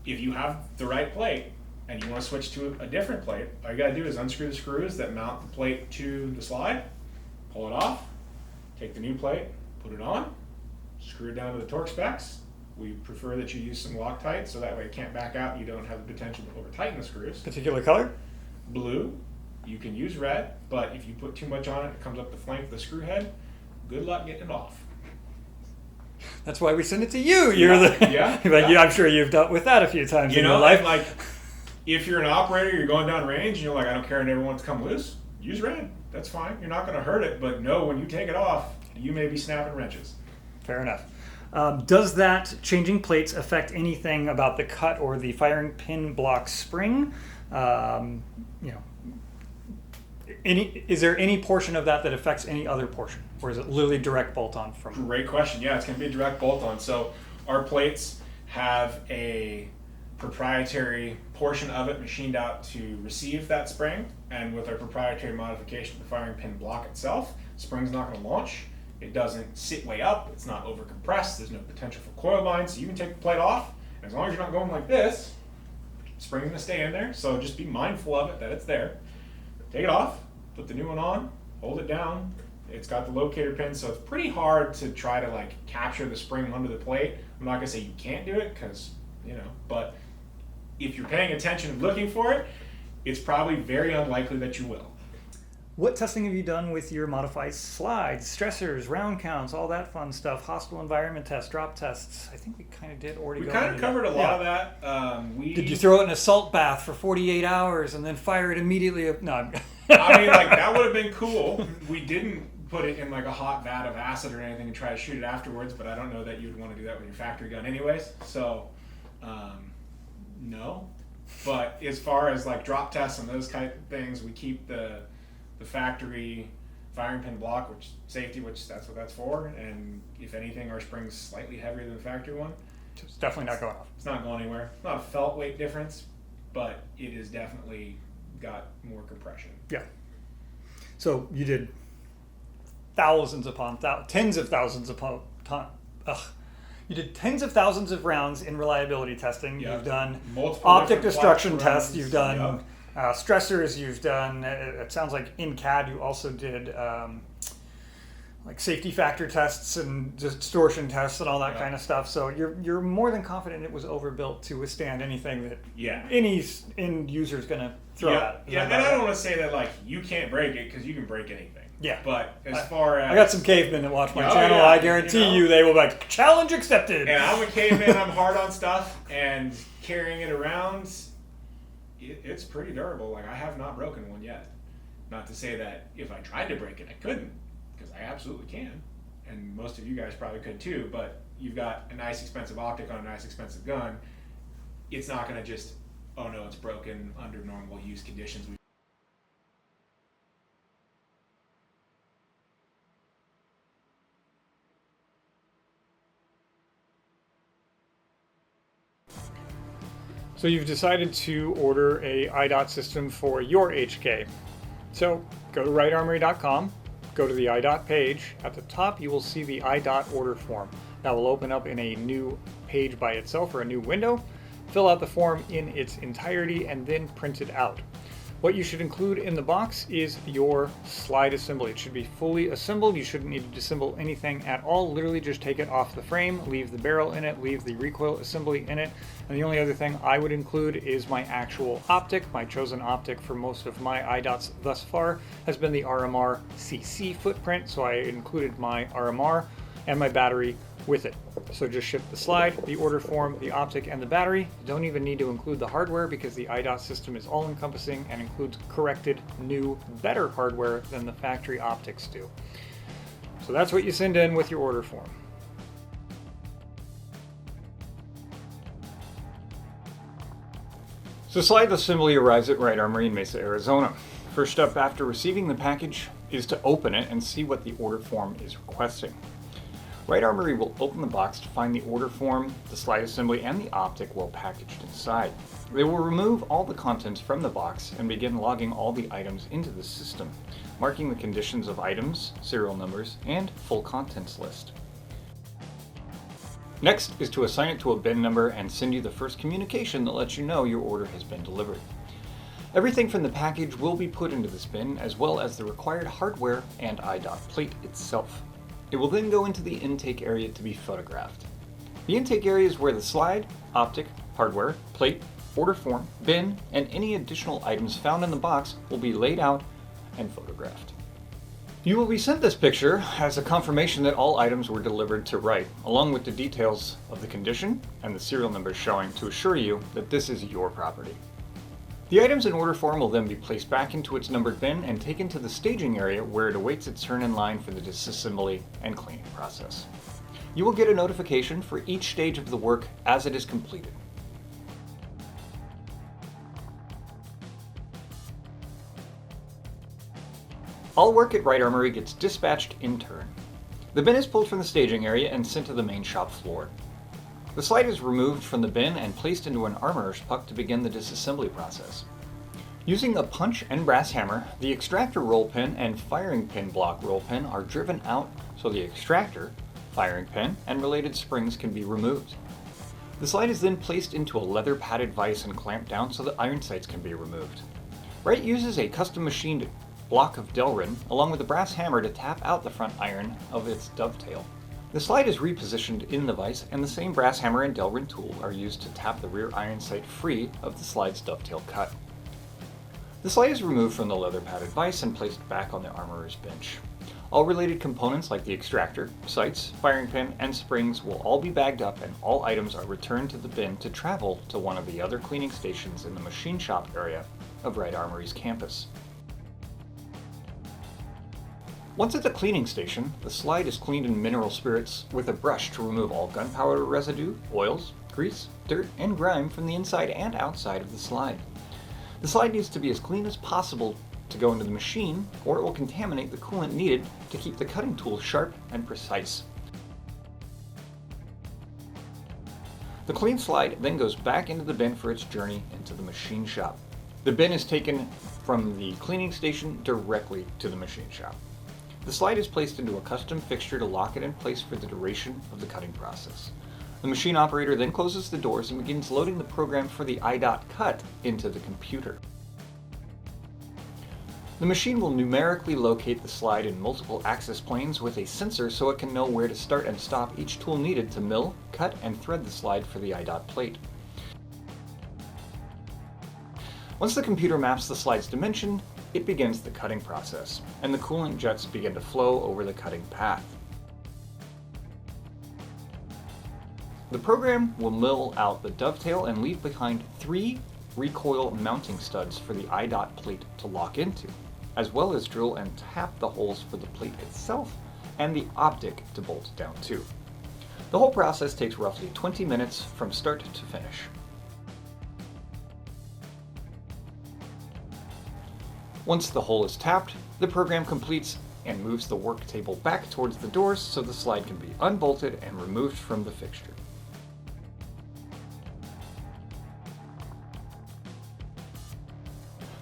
[SPEAKER 2] if you have the right plate and you want to switch to a different plate, all you got to do is unscrew the screws that mount the plate to the slide, pull it off, take the new plate, put it on, screw it down to the torque specs. We prefer that you use some Loctite so that way it can't back out and you don't have the potential to over tighten the screws.
[SPEAKER 1] Particular color?
[SPEAKER 2] Blue. You can use red, but if you put too much on it, it comes up the flank of the screw head. Good luck getting it off.
[SPEAKER 1] That's why we send it to you. You're I'm sure you've dealt with that a few times in your life.
[SPEAKER 2] Like, if you're an operator, you're going down range, and you're like, I don't care, I never want it to come loose. Use red. That's fine. You're not going to hurt it, but know when you take it off, you may be snapping wrenches.
[SPEAKER 1] Fair enough. Does that changing plates affect anything about the cut or the firing pin block spring? Is there any portion of that affects any other portion, or is it literally direct bolt on from?
[SPEAKER 2] Great question. Yeah, it's going to be a direct bolt on. So our plates have a proprietary portion of it machined out to receive that spring, and with our proprietary modification of the firing pin block itself, spring's not going to launch. It doesn't sit way up. It's not over compressed. There's no potential for coil lines, so you can take the plate off. And as long as you're not going like this, spring's going to stay in there. So just be mindful of it, that it's there. Take it off, put the new one on, hold it down. It's got the locator pin, so it's pretty hard to try to like capture the spring under the plate. I'm not gonna say you can't do it, because but if you're paying attention and looking for it, it's probably very unlikely that you will.
[SPEAKER 1] What testing have you done with your modified slides, stressors, round counts, all that fun stuff? Hostile environment tests, drop tests. I think we kind of did already.
[SPEAKER 2] We kind of covered a lot of that.
[SPEAKER 1] Did you throw it in a salt bath for 48 hours and then fire it immediately? No.
[SPEAKER 2] I mean, like, that would have been cool. We didn't put it in like a hot vat of acid or anything and try to shoot it afterwards, but I don't know that you'd want to do that with your factory gun anyways. So, no. But as far as like drop tests and those kind of things, we keep the factory firing pin block, which safety, which that's what that's for. And if anything, our spring's slightly heavier than the factory one.
[SPEAKER 1] It's definitely not going off.
[SPEAKER 2] It's not going anywhere. It's not a felt weight difference, but it is definitely got more compression.
[SPEAKER 1] Yeah. So you did thousands upon tens of thousands upon you did tens of thousands of rounds in reliability testing.
[SPEAKER 2] Yep.
[SPEAKER 1] You've done
[SPEAKER 2] Multiple
[SPEAKER 1] optic
[SPEAKER 2] different
[SPEAKER 1] destruction
[SPEAKER 2] blocks,
[SPEAKER 1] tests.
[SPEAKER 2] runs.
[SPEAKER 1] You've done
[SPEAKER 2] Yep.
[SPEAKER 1] stressors. You've done. It sounds like in CAD you also did like safety factor tests and distortion tests and all that
[SPEAKER 2] Yep.
[SPEAKER 1] kind of stuff. So you're more than confident it was overbuilt to withstand anything that
[SPEAKER 2] Yeah.
[SPEAKER 1] any end user is going to throw at it. Is
[SPEAKER 2] Yeah,
[SPEAKER 1] that
[SPEAKER 2] and I
[SPEAKER 1] about
[SPEAKER 2] don't
[SPEAKER 1] right?
[SPEAKER 2] want to say that like you can't break it, because you can break anything.
[SPEAKER 1] Yeah.
[SPEAKER 2] But as far as
[SPEAKER 1] I got some cavemen that watch my
[SPEAKER 2] Oh,
[SPEAKER 1] channel.
[SPEAKER 2] yeah,
[SPEAKER 1] I guarantee you they will be like, challenge accepted.
[SPEAKER 2] And I'm a caveman, I'm hard on stuff, and carrying it around, it's pretty durable. Like, I have not broken one yet. Not to say that if I tried to break it, I couldn't, because I absolutely can. And most of you guys probably could too, but you've got a nice expensive optic on a nice expensive gun. It's not going to just, oh no, it's broken under normal use conditions.
[SPEAKER 1] So you've decided to order a iDot system for your HK. So go to wrightarmory.com, go to the iDot page. At the top you will see the iDot order form. That will open up in a new page by itself, or a new window. Fill out the form in its entirety and then print it out. What you should include in the box is your slide assembly. It should be fully assembled. You shouldn't need to disassemble anything at all. Literally just take it off the frame, leave the barrel in it, leave the recoil assembly in it. And the only other thing I would include is my actual optic. My chosen optic for most of my iDots thus far has been the RMR CC footprint. So I included my RMR and my battery with it. So just ship the slide, the order form, the optic, and the battery. You don't even need to include the hardware, because the iDot system is all encompassing and includes corrected, new, better hardware than the factory optics do. So that's what you send in with your order form. So slide assembly arrives at Wright Armory in Mesa, Arizona. First up after receiving the package is to open it and see what the order form is requesting. Wright Armory will open the box to find the order form, the slide assembly, and the optic well packaged inside. They will remove all the contents from the box and begin logging all the items into the system, marking the conditions of items, serial numbers, and full contents list. Next is to assign it to a bin number and send you the first communication that lets you know your order has been delivered. Everything from the package will be put into this bin, as well as the required hardware and iDot plate itself. It will then go into the intake area to be photographed. The intake area is where the slide, optic, hardware, plate, order form, bin, and any additional items found in the box will be laid out and photographed. You will be sent this picture as a confirmation that all items were delivered to Wright, along with the details of the condition and the serial numbers showing to assure you that this is your property. The items in order form will then be placed back into its numbered bin and taken to the staging area where it awaits its turn in line for the disassembly and cleaning process. You will get a notification for each stage of the work as it is completed. All work at Wright Armory gets dispatched in turn. The bin is pulled from the staging area and sent to the main shop floor. The slide is removed from the bin and placed into an armorer's puck to begin the disassembly process. Using a punch and brass hammer, the extractor roll pin and firing pin block roll pin are driven out so the extractor, firing pin, and related springs can be removed. The slide is then placed into a leather padded vise and clamped down so the iron sights can be removed. Wright uses a custom machined block of Delrin along with a brass hammer to tap out the front iron of its dovetail. The slide is repositioned in the vise, and the same brass hammer and Delrin tool are used to tap the rear iron sight free of the slide's dovetail cut. The slide is removed from the leather padded vise and placed back on the armorer's bench. All related components like the extractor, sights, firing pin, and springs will all be bagged up, and all items are returned to the bin to travel to one of the other cleaning stations in the machine shop area of Wright Armory's campus. Once at the cleaning station, the slide is cleaned in mineral spirits with a brush to remove all gunpowder residue, oils, grease, dirt, and grime from the inside and outside of the slide. The slide needs to be as clean as possible to go into the machine, or it will contaminate the coolant needed to keep the cutting tool sharp and precise. The clean slide then goes back into the bin for its journey into the machine shop. The bin is taken from the cleaning station directly to the machine shop. The slide is placed into a custom fixture to lock it in place for the duration of the cutting process. The machine operator then closes the doors and begins loading the program for the iDot cut into the computer. The machine will numerically locate the slide in multiple axis planes with a sensor so it can know where to start and stop each tool needed to mill, cut, and thread the slide for the iDot plate. Once the computer maps the slide's dimension, it begins the cutting process, and the coolant jets begin to flow over the cutting path. The program will mill out the dovetail and leave behind 3 recoil mounting studs for the iDot plate to lock into, as well as drill and tap the holes for the plate itself and the optic to bolt down to. The whole process takes roughly 20 minutes from start to finish. Once the hole is tapped, the program completes and moves the work table back towards the doors so the slide can be unbolted and removed from the fixture.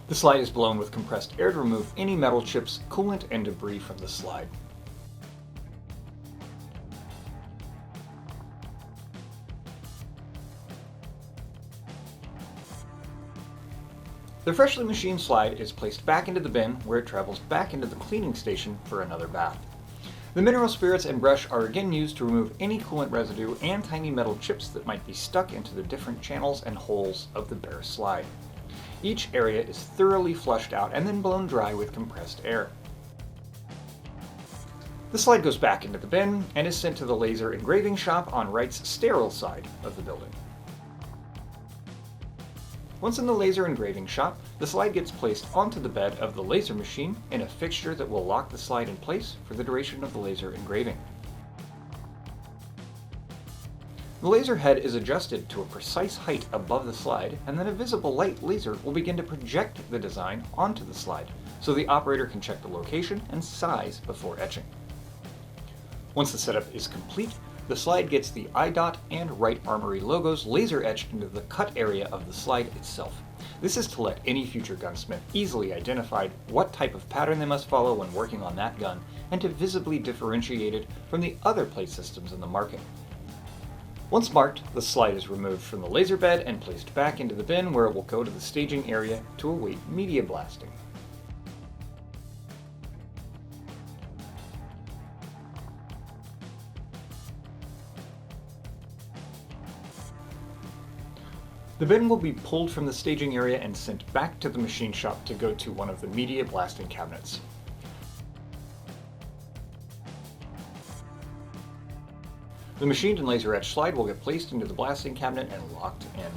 [SPEAKER 1] The slide is blown with compressed air to remove any metal chips, coolant, and debris from the slide. The freshly machined slide is placed back into the bin where it travels back into the cleaning station for another bath. The mineral spirits and brush are again used to remove any coolant residue and tiny metal chips that might be stuck into the different channels and holes of the bare slide. Each area is thoroughly flushed out and then blown dry with compressed air. The slide goes back into the bin and is sent to the laser engraving shop on Wright's sterile side of the building. Once in the laser engraving shop, the slide gets placed onto the bed of the laser machine in a fixture that will lock the slide in place for the duration of the laser engraving. The laser head is adjusted to a precise height above the slide, and then a visible light laser will begin to project the design onto the slide, so the operator can check the location and size before etching. Once the setup is complete, the slide gets the iDot and Wright Armory logos laser etched into the cut area of the slide itself. This is to let any future gunsmith easily identify what type of pattern they must follow when working on that gun, and to visibly differentiate it from the other plate systems in the market. Once marked, the slide is removed from the laser bed and placed back into the bin where it will go to the staging area to await media blasting. The bin will be pulled from the staging area and sent back to the machine shop to go to one of the media blasting cabinets. The machined and laser etched slide will get placed into the blasting cabinet and locked in.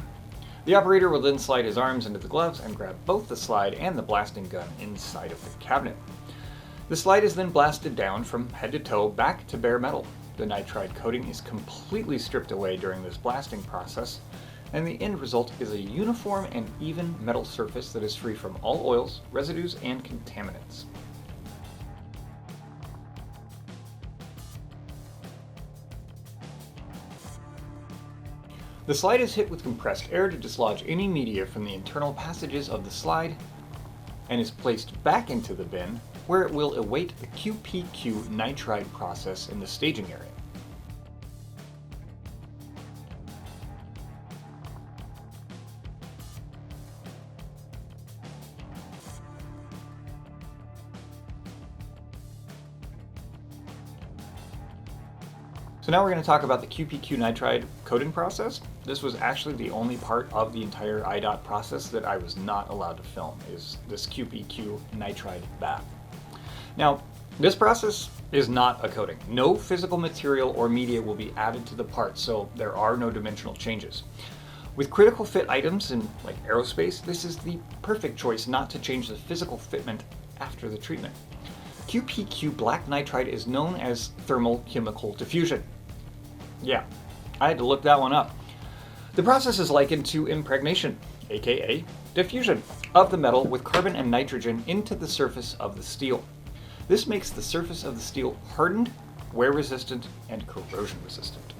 [SPEAKER 1] The operator will then slide his arms into the gloves and grab both the slide and the blasting gun inside of the cabinet. The slide is then blasted down from head to toe back to bare metal. The nitride coating is completely stripped away during this blasting process, and the end result is a uniform and even metal surface that is free from all oils, residues, and contaminants. The slide is hit with compressed air to dislodge any media from the internal passages of the slide and is placed back into the bin where it will await the QPQ Nitride process in the staging area. So now we're going to talk about the QPQ Nitride coating process. This was actually the only part of the entire iDot process that I was not allowed to film, is this QPQ Nitride bath. Now, this process is not a coating. No physical material or media will be added to the part, so there are no dimensional changes. With critical fit items in like aerospace, this is the perfect choice not to change the physical fitment after the treatment. QPQ black nitride is known as thermal chemical diffusion. Yeah, I had to look that one up. The process is likened to impregnation, aka diffusion of the metal with carbon and nitrogen into the surface of the steel. This makes the surface of the steel hardened, wear resistant, and corrosion resistant.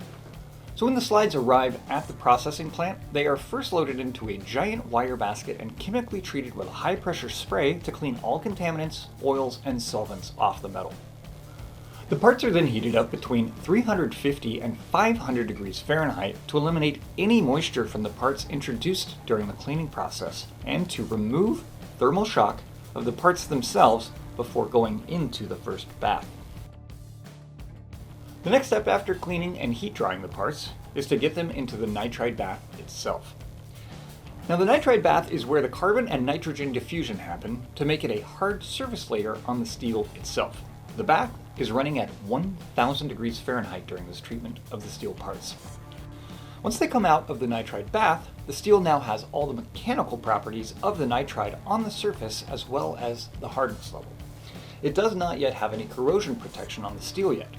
[SPEAKER 1] So when the slides arrive at the processing plant, they are first loaded into a giant wire basket and chemically treated with a high pressure spray to clean all contaminants, oils, and solvents off the metal. The parts are then heated up between 350 and 500 degrees Fahrenheit to eliminate any moisture from the parts introduced during the cleaning process and to remove thermal shock of the parts themselves before going into the first bath. The next step after cleaning and heat drying the parts is to get them into the nitride bath itself. Now the nitride bath is where the carbon and nitrogen diffusion happen to make it a hard surface layer on the steel itself. The bath is running at 1000 degrees Fahrenheit during this treatment of the steel parts. Once they come out of the nitride bath, the steel now has all the mechanical properties of the nitride on the surface as well as the hardness level. It does not yet have any corrosion protection on the steel yet.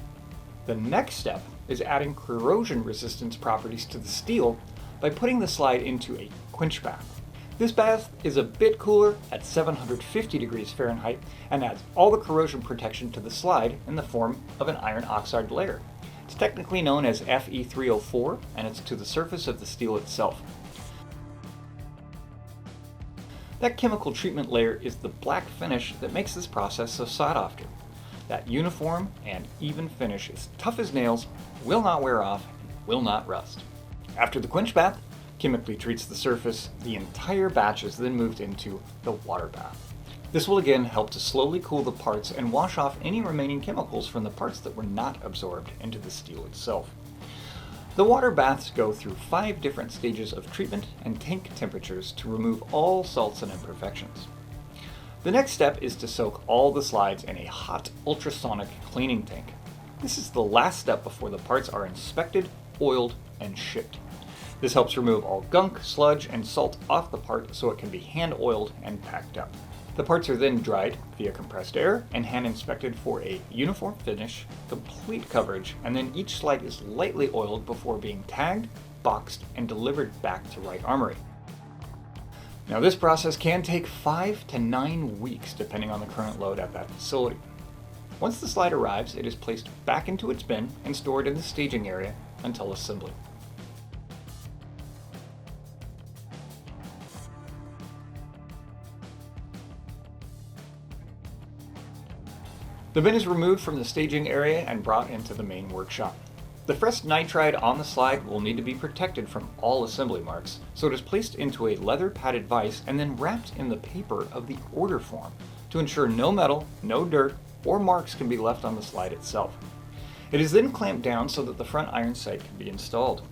[SPEAKER 1] The next step is adding corrosion resistance properties to the steel by putting the slide into a quench bath. This bath is a bit cooler at 750 degrees Fahrenheit and adds all the corrosion protection to the slide in the form of an iron oxide layer. It's technically known as Fe3O4 and it's to the surface of the steel itself. That chemical treatment layer is the black finish that makes this process so sought after. That uniform and even finish is tough as nails, will not wear off, and will not rust. After the quench bath chemically treats the surface, the entire batch is then moved into the water bath. This will again help to slowly cool the parts and wash off any remaining chemicals from the parts that were not absorbed into the steel itself. The water baths go through 5 different stages of treatment and tank temperatures to remove all salts and imperfections. The next step is to soak all the slides in a hot ultrasonic cleaning tank. This is the last step before the parts are inspected, oiled, and shipped. This helps remove all gunk, sludge, and salt off the part so it can be hand oiled and packed up. The parts are then dried via compressed air and hand inspected for a uniform finish, complete coverage, and then each slide is lightly oiled before being tagged, boxed, and delivered back to Wright Armory. Now this process can take 5 to 9 weeks depending on the current load at that facility. Once the slide arrives, it is placed back into its bin and stored in the staging area until assembly. The bin is removed from the staging area and brought into the main workshop. The fresh nitride on the slide will need to be protected from all assembly marks, so it is placed into a leather padded vise and then wrapped in the paper of the order form to ensure no metal, no dirt, or marks can be left on the slide itself. It is then clamped down so that the front iron sight can be installed.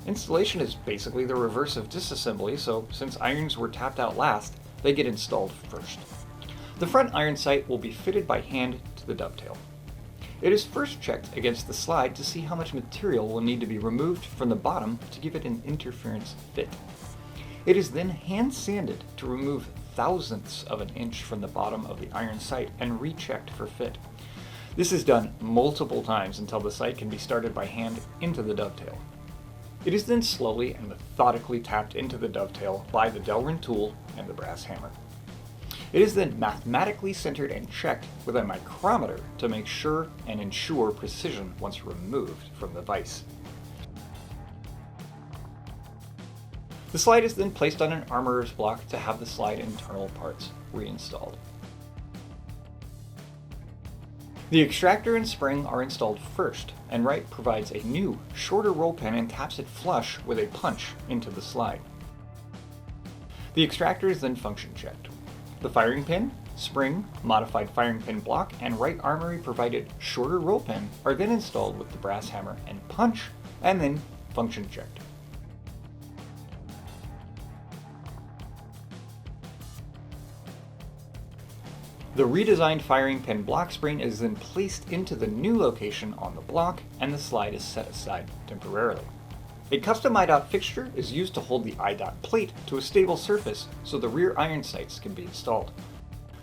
[SPEAKER 1] Installation is basically the reverse of disassembly, so since irons were tapped out last, they get installed first. The front iron sight will be fitted by hand to the dovetail. It is first checked against the slide to see how much material will need to be removed from the bottom to give it an interference fit. It is then hand sanded to remove thousandths of an inch from the bottom of the iron sight and rechecked for fit. This is done multiple times until the sight can be started by hand into the dovetail. It is then slowly and methodically tapped into the dovetail by the Delrin tool and the brass hammer. It is then mathematically centered and checked with a micrometer to make sure and ensure precision once removed from the vise. The slide is then placed on an armorer's block to have the slide internal parts reinstalled. The extractor and spring are installed first, and Wright provides a new, shorter roll pin and taps it flush with a punch into the slide. The extractor is then function checked. The firing pin, spring, modified firing pin block, and Wright Armory provided shorter roll pin are then installed with the brass hammer and punch, and then function checked. The redesigned firing pin block spring is then placed into the new location on the block, and the slide is set aside temporarily. A custom iDot fixture is used to hold the iDot plate to a stable surface so the rear iron sights can be installed.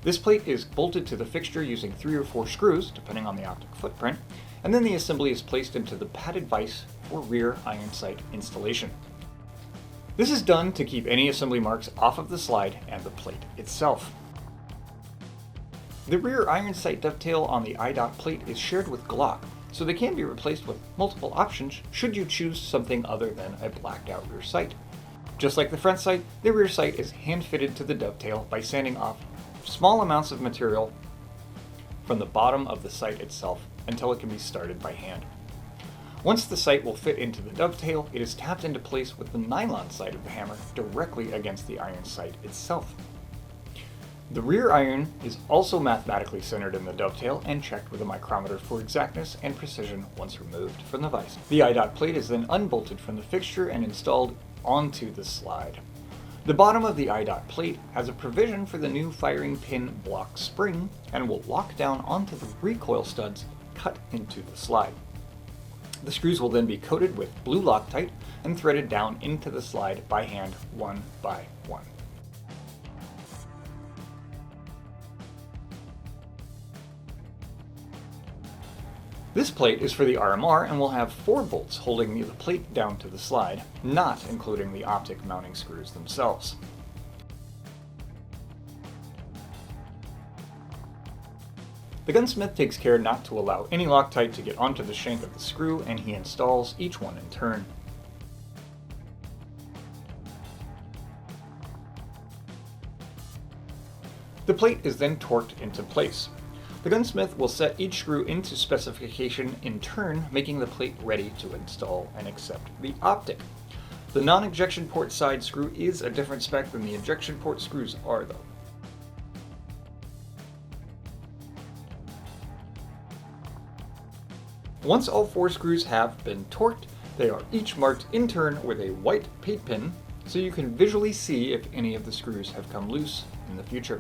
[SPEAKER 1] This plate is bolted to the fixture using 3 or 4 screws, depending on the optic footprint, and then the assembly is placed into the padded vise for rear iron sight installation. This is done to keep any assembly marks off of the slide and the plate itself. The rear iron sight dovetail on the iDot plate is shared with Glock, so they can be replaced with multiple options should you choose something other than a blacked out rear sight. Just like the front sight, the rear sight is hand-fitted to the dovetail by sanding off small amounts of material from the bottom of the sight itself until it can be started by hand. Once the sight will fit into the dovetail, it is tapped into place with the nylon side of the hammer directly against the iron sight itself. The rear iron is also mathematically centered in the dovetail and checked with a micrometer for exactness and precision once removed from the vise. The iDot plate is then unbolted from the fixture and installed onto the slide. The bottom of the iDot plate has a provision for the new firing pin block spring and will lock down onto the recoil studs cut into the slide. The screws will then be coated with blue Loctite and threaded down into the slide by hand, one by one. This plate is for the RMR and will have 4 bolts holding the plate down to the slide, not including the optic mounting screws themselves. The gunsmith takes care not to allow any Loctite to get onto the shank of the screw, and he installs each one in turn. The plate is then torqued into place. The gunsmith will set each screw into specification in turn, making the plate ready to install and accept the optic. The non-ejection port side screw is a different spec than the ejection port screws are, though. Once all 4 screws have been torqued, they are each marked in turn with a white paint pin, so you can visually see if any of the screws have come loose in the future.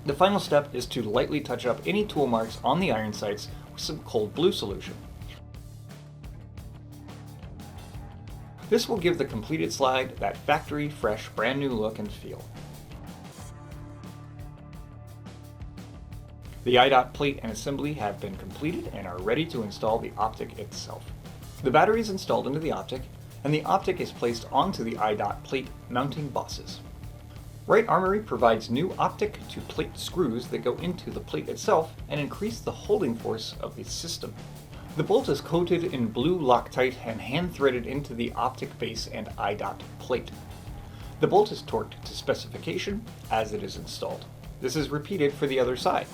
[SPEAKER 1] The final step is to lightly touch up any tool marks on the iron sights with some cold blue solution. This will give the completed slide that factory fresh brand new look and feel. The iDot plate and assembly have been completed and are ready to install the optic itself. The battery is installed into the optic, and the optic is placed onto the iDot plate mounting bosses. Wright Armory provides new optic to plate screws that go into the plate itself and increase the holding force of the system. The bolt is coated in blue Loctite and hand-threaded into the optic base and iDot plate. The bolt is torqued to specification as it is installed. This is repeated for the other side.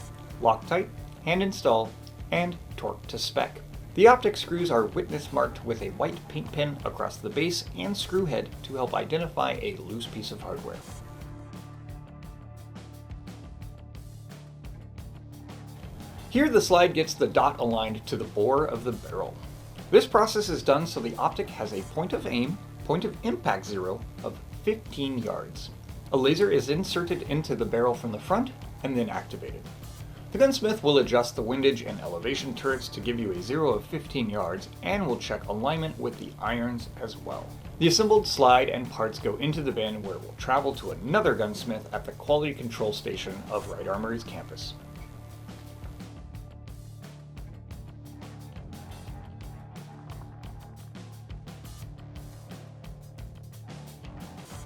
[SPEAKER 1] Loctite, hand install, and torque to spec. The optic screws are witness marked with a white paint pen across the base and screw head to help identify a loose piece of hardware. Here the slide gets the dot aligned to the bore of the barrel. This process is done so the optic has a point of aim, point of impact zero of 15 yards. A laser is inserted into the barrel from the front and then activated. The gunsmith will adjust the windage and elevation turrets to give you a zero of 15 yards and will check alignment with the irons as well. The assembled slide and parts go into the bin where it will travel to another gunsmith at the quality control station of Wright Armory's campus.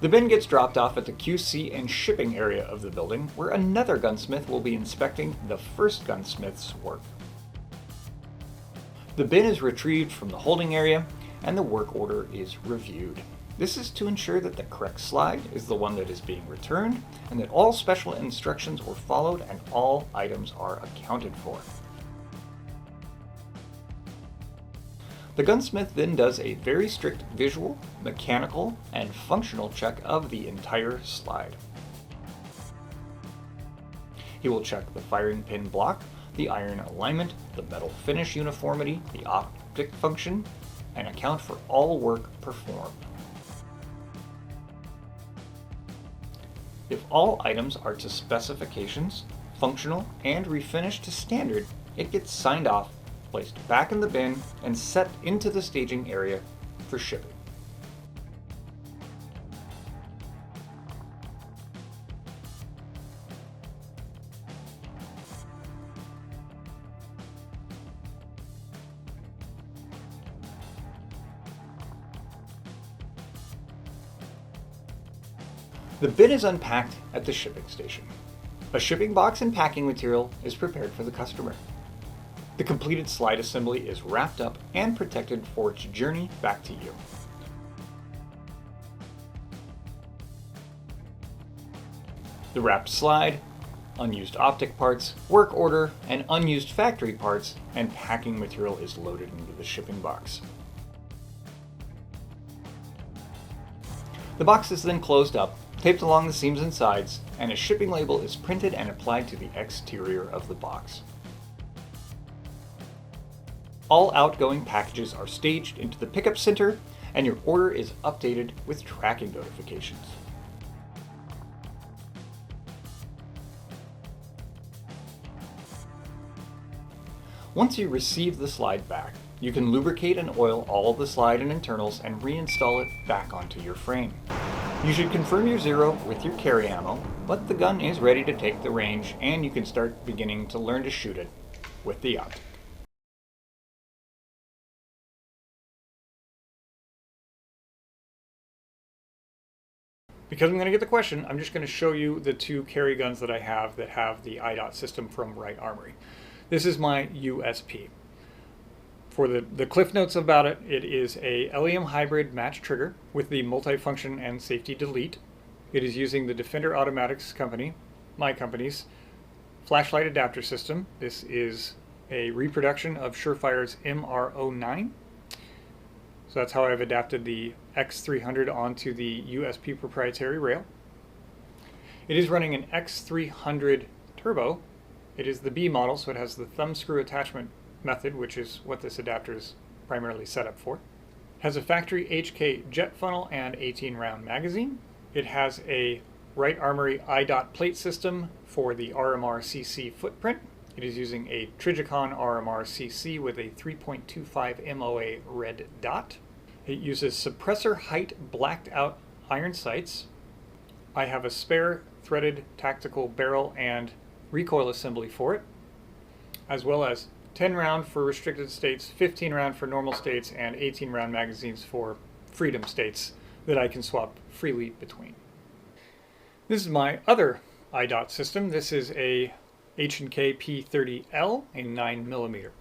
[SPEAKER 1] The bin gets dropped off at the QC and shipping area of the building, where another gunsmith will be inspecting the first gunsmith's work. The bin is retrieved from the holding area, and the work order is reviewed. This is to ensure that the correct slide is the one that is being returned, and that all special instructions were followed and all items are accounted for. The gunsmith then does a very strict visual, mechanical, and functional check of the entire slide. He will check the firing pin block, the iron alignment, the metal finish uniformity, the optic function, and account for all work performed. If all items are to specifications, functional, and refinished to standard, it gets signed off, placed back in the bin, and set into the staging area for shipping. The bin is unpacked at the shipping station. A shipping box and packing material is prepared for the customer. The completed slide assembly is wrapped up and protected for its journey back to you. The wrapped slide, unused optic parts, work order, and unused factory parts and packing material is loaded into the shipping box. The box is then closed up, taped along the seams and sides, and a shipping label is printed and applied to the exterior of the box. All outgoing packages are staged into the pickup center, and your order is updated with tracking notifications. Once you receive the slide back, you can lubricate and oil all of the slide and internals and reinstall it back onto your frame. You should confirm your zero with your carry ammo, but the gun is ready to take the range and you can start beginning to learn to shoot it with the optic. Because I'm going to get the question, I'm just going to show you the two carry guns that I have that have the iDot system from Wright Armory. This is my USP. For the cliff notes about it, it is a LEM hybrid match trigger with the multifunction and safety delete. It is using the Defender Automatics company, my company's, flashlight adapter system. This is a reproduction of Surefire's MR09. So that's how I've adapted the X300 onto the USP proprietary rail. It is running an X300 turbo. It is the B model, so it has the thumb screw attachment method, which is what this adapter is primarily set up for. It has a factory HK jet funnel and 18 round magazine. It has a Wright Armory iDot plate system for the RMR CC footprint. It is using a Trijicon RMR CC with a 3.25 MOA red dot. It uses suppressor height blacked out iron sights. I have a spare threaded tactical barrel and recoil assembly for it, as well as 10 round for restricted states, 15 round for normal states, and 18 round magazines for freedom states that I can swap freely between. This is my other iDot system. This is a H&K P30L, a 9mm.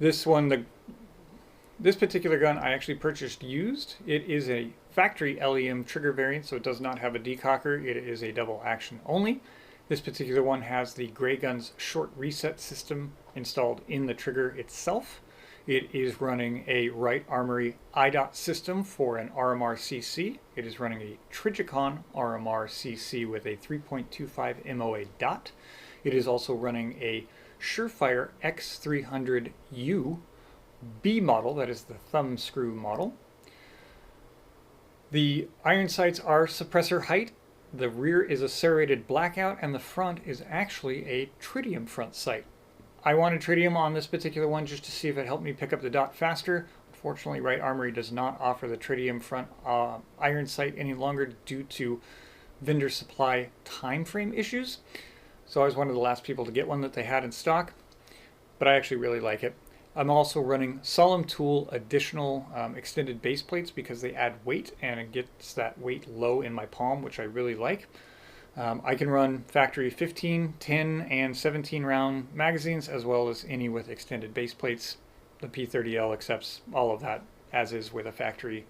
[SPEAKER 1] This particular gun I actually purchased used. It is a factory LEM trigger variant, so it does not have a decocker. It is a double action only. This particular one has the Gray Guns short reset system installed in the trigger itself. It is running a Wright Armory iDot system for an RMR CC. It is running a Trijicon RMR CC with a 3.25 MOA dot. It is also running a Surefire X300U B model, that is the thumb screw model. The iron sights are suppressor height. The rear is a serrated blackout, and the front is actually a tritium front sight. I wanted tritium on this particular one just to see if it helped me pick up the dot faster. Unfortunately, Wright Armory does not offer the tritium front iron sight any longer due to vendor supply time frame issues. So I was one of the last people to get one that they had in stock, but I actually really like it. I'm also running Solemn Tool additional extended base plates because they add weight and it gets that weight low in my palm, which I really like. I can run factory 15, 10, and 17 round magazines as well as any with extended base plates. The P30L accepts all of that as is with a factory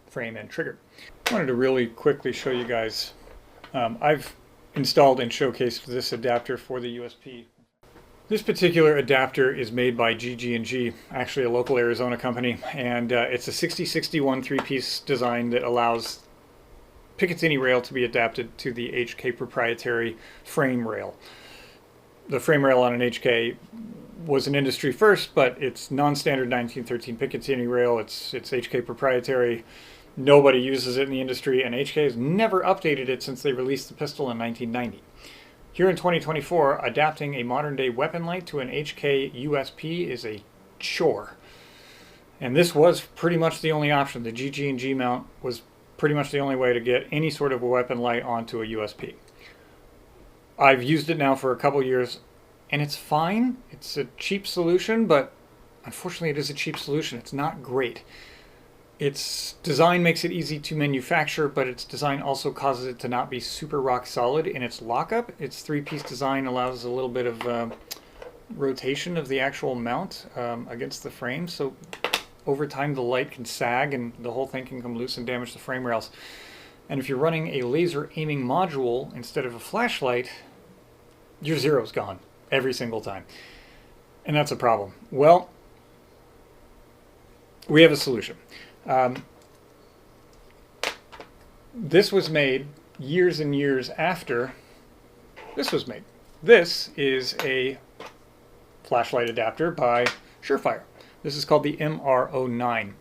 [SPEAKER 1] frame and trigger. I wanted to really quickly show you guys. I've installed and showcased this adapter for the USP. This particular adapter is made by GG&G, actually a local Arizona company, and it's a 6061 three-piece design that allows Picatinny rail to be adapted to the HK proprietary frame rail. The frame rail on an HK was an industry first, but it's non-standard 1913 Picatinny rail. It's HK proprietary. Nobody uses it in the industry, and HK has never updated it since they released the pistol in 1990. Here in 2024, adapting a modern-day weapon light to an HK USP is a chore. And this was pretty much the only option. The GG&G mount was pretty much the only way to get any sort of a weapon light onto a USP. I've used it now for a couple years, and it's fine. It's a cheap solution, but unfortunately it is a cheap solution. It's not great. Its design makes it easy to manufacture, but its design also causes it to not be super rock solid in its lockup. Its three-piece design allows a little bit of rotation of the actual mount against the frame, so over time the light can sag and the whole thing can come loose and damage the frame rails. And if you're running a laser aiming module instead of a flashlight, your zero's gone every single time. And that's a problem. Well, we have a solution. This was made years and years after this was made. This is a flashlight adapter by Surefire. This is called the MR09.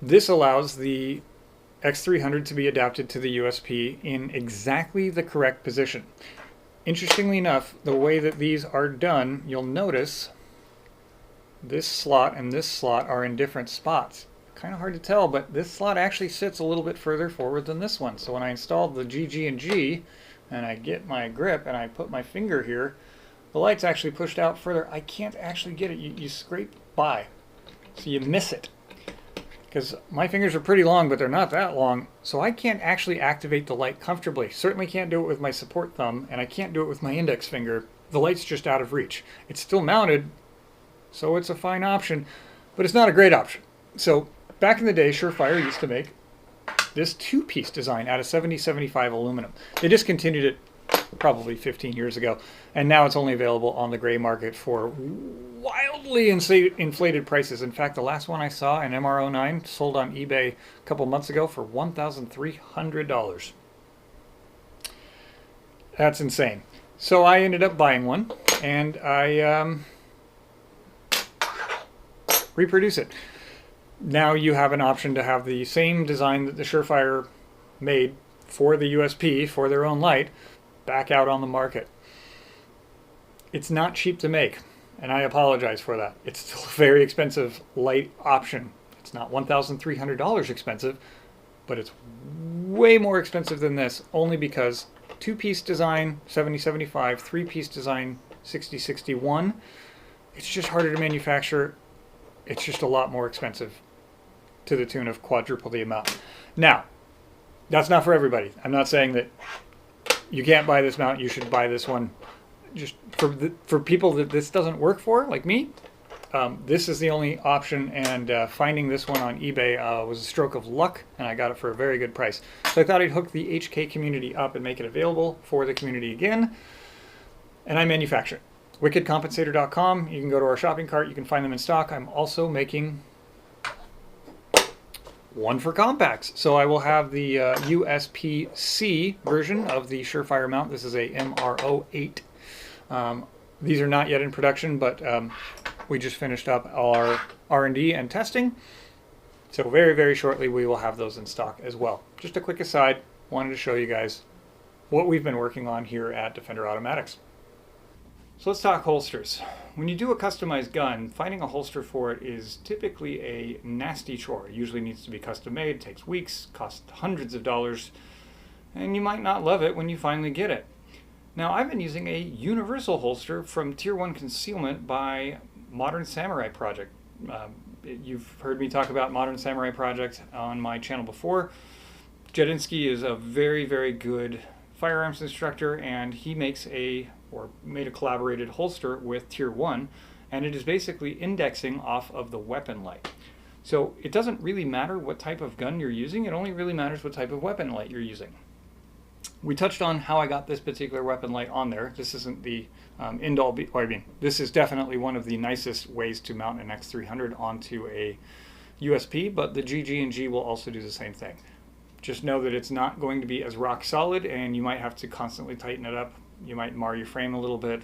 [SPEAKER 1] This allows the X300 to be adapted to the USP in exactly the correct position. Interestingly enough, the way that these are done, you'll notice this slot and this slot are in different spots. Kind of hard to tell, but this slot actually sits a little bit further forward than this one. So when I installed the GG and G, and I get my grip and I put my finger here, the light's actually pushed out further. I can't actually get it. You scrape by, so you miss it. Because my fingers are pretty long, but they're not that long, so I can't actually activate the light comfortably. Certainly can't do it with my support thumb, and I can't do it with my index finger. The light's just out of reach. It's still mounted, so it's a fine option, but it's not a great option. So back in the day, Surefire used to make this two-piece design out of 7075 aluminum. They discontinued it probably 15 years ago, and now it's only available on the gray market for wildly inflated prices. In fact, the last one I saw, an MR09, sold on eBay a couple months ago for $1,300. That's insane. So I ended up buying one, and I reproduce it. Now you have an option to have the same design that the Surefire made for the USP, for their own light, back out on the market. It's not cheap to make, and I apologize for that. It's still a very expensive light option. It's not $1,300 expensive, but it's way more expensive than this, only because two-piece design 7075, three-piece design 6061. It's just harder to manufacture. It's just a lot more expensive, to the tune of quadruple the amount. Now, that's not for everybody. I'm not saying that you can't buy this mount, you should buy this one. Just for people that this doesn't work for, like me, this is the only option, and finding this one on eBay was a stroke of luck, and I got it for a very good price. So I thought I'd hook the HK community up and make it available for the community again, and I manufacture it. wickedcompensator.com, you can go to our shopping cart, you can find them in stock. I'm also making one for compacts. So I will have the USP-C version of the Surefire mount. This is a MR08. These are not yet in production, but we just finished up our R&D and testing. So very, very shortly we will have those in stock as well. Just a quick aside, wanted to show you guys what we've been working on here at Defender Automatics. So let's talk holsters. When you do a customized gun, finding a holster for it is typically a nasty chore. It usually needs to be custom made, takes weeks, costs hundreds of dollars, and you might not love it when you finally get it. Now, I've been using a universal holster from Tier 1 Concealment by Modern Samurai Project. You've heard me talk about Modern Samurai Project on my channel before. Jedinsky is a very, very good firearms instructor, and he makes made a collaborated holster with Tier 1, and it is basically indexing off of the weapon light. So it doesn't really matter what type of gun you're using, it only really matters what type of weapon light you're using. We touched on how I got this particular weapon light on there. This isn't the this is definitely one of the nicest ways to mount an X300 onto a USP, but the GG and G will also do the same thing. Just know that it's not going to be as rock solid, and you might have to constantly tighten it up. You might mar your frame a little bit.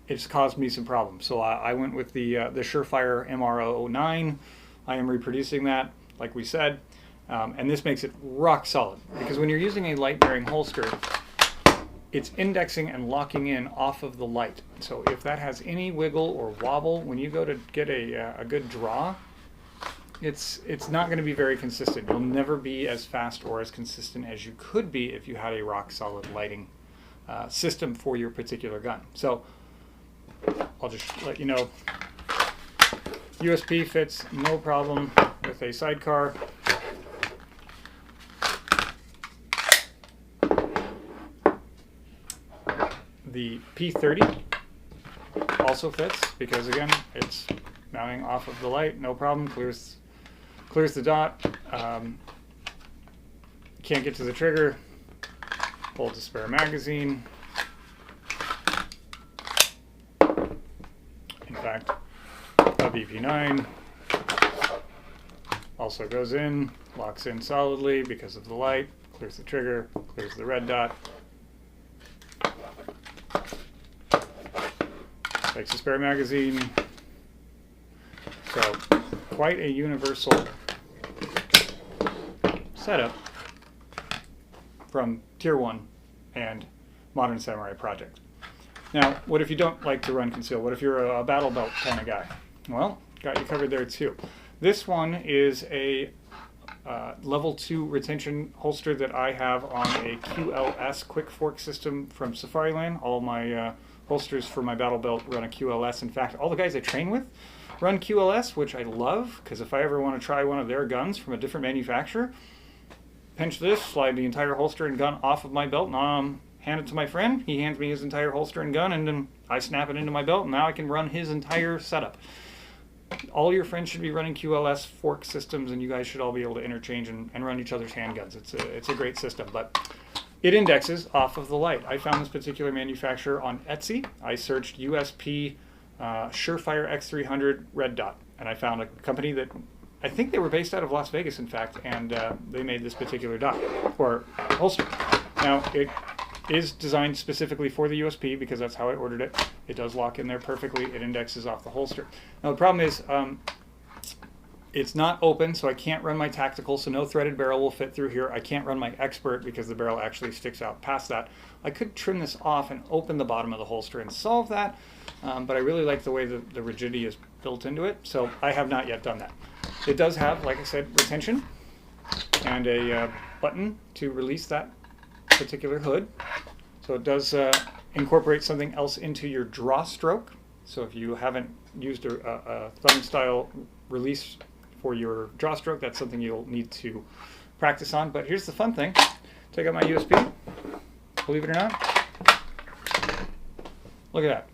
[SPEAKER 1] It's caused me some problems. So I went with the Surefire MR09. I am reproducing that, like we said, and this makes it rock solid. Because when you're using a light-bearing holster, it's indexing and locking in off of the light. So if that has any wiggle or wobble, when you go to get a good draw, it's not going to be very consistent. You'll never be as fast or as consistent as you could be if you had a rock-solid lighting system for your particular gun. So I'll just let you know USP fits no problem with a sidecar. The P30 also fits because, again, it's mounting off of the light, no problem, clears the dot. Can't get to the trigger, holds a spare magazine. In fact, a VP9 also goes in, locks in solidly because of the light, clears the trigger, clears the red dot. Takes a spare magazine. So, quite a universal setup from Tier 1 and Modern Samurai Project. Now, what if you don't like to run conceal? What if you're a battle belt kind of guy? Well, got you covered there too. This one is a level 2 retention holster that I have on a QLS quick fork system from Safariland. All my holsters for my battle belt run a QLS. In fact, all the guys I train with run QLS, which I love, because if I ever want to try one of their guns from a different manufacturer, pinch this, slide the entire holster and gun off of my belt, and hand it to my friend. He hands me his entire holster and gun, and then I snap it into my belt, and now I can run his entire setup. All your friends should be running QLS fork systems, and you guys should all be able to interchange and run each other's handguns. It's a great system, but it indexes off of the light. I found this particular manufacturer on Etsy. I searched USP Surefire X300 Red Dot, and I found a company that I think they were based out of Las Vegas, in fact, and they made this particular dot, or holster. Now, it is designed specifically for the USP because that's how I ordered it. It does lock in there perfectly. It indexes off the holster. Now, the problem is it's not open, so I can't run my tactical, so no threaded barrel will fit through here. I can't run my expert because the barrel actually sticks out past that. I could trim this off and open the bottom of the holster and solve that, but I really like the way the rigidity is built into it, so I have not yet done that. It does have, like I said, retention and a button to release that particular hood. So it does incorporate something else into your draw stroke. So if you haven't used a thumb style release for your draw stroke, that's something you'll need to practice on. But here's the fun thing. Take out my USB. Believe it or not. Look at that.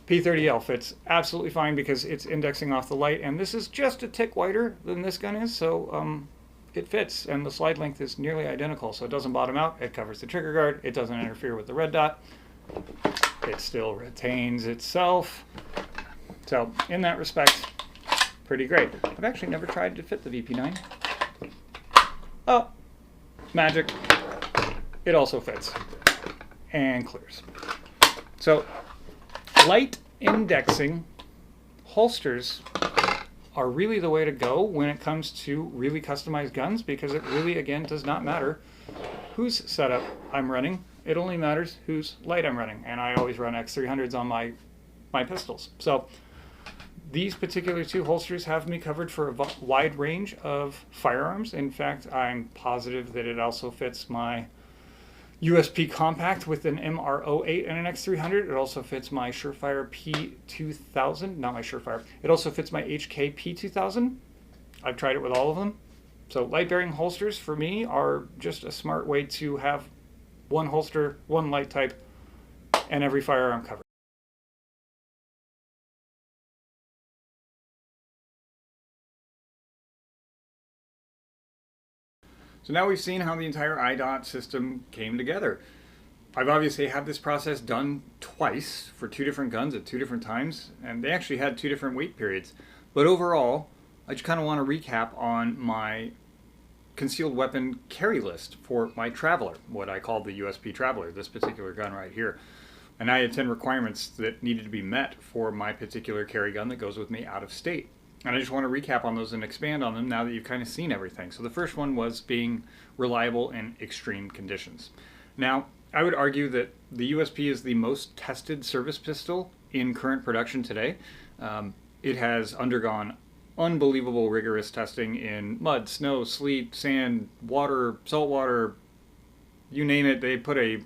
[SPEAKER 1] P30L fits absolutely fine because it's indexing off the light, and this is just a tick wider than this gun is, so it fits, and the slide length is nearly identical, so it doesn't bottom out, it covers the trigger guard, it doesn't interfere with the red dot, it still retains itself. So in that respect, pretty great. I've actually never tried to fit the VP9. Oh, magic. It also fits and clears. So light indexing holsters are really the way to go when it comes to really customized guns, because it really, again, does not matter whose setup I'm running. It only matters whose light I'm running, and I always run X300s on my pistols. So these particular two holsters have me covered for a wide range of firearms. In fact, I'm positive that it also fits my USP Compact with an MR09 and an X300. It also fits my Surefire P2000, not my Surefire. It also fits my HKP2000. I've tried it with all of them. So light bearing holsters for me are just a smart way to have one holster, one light type, and every firearm covered. So now we've seen how the entire iDot system came together. I've obviously had this process done twice for two different guns at two different times, and they actually had two different wait periods. But overall, I just kind of want to recap on my concealed weapon carry list for my Traveler, what I call the USP Traveler, this particular gun right here. And I had 10 requirements that needed to be met for my particular carry gun that goes with me out of state. And I just want to recap on those and expand on them now that you've kind of seen everything. So the first one was being reliable in extreme conditions. Now, I would argue that the USP is the most tested service pistol in current production today. It has undergone unbelievable rigorous testing in mud, snow, sleet, sand, water, salt water, you name it. They put a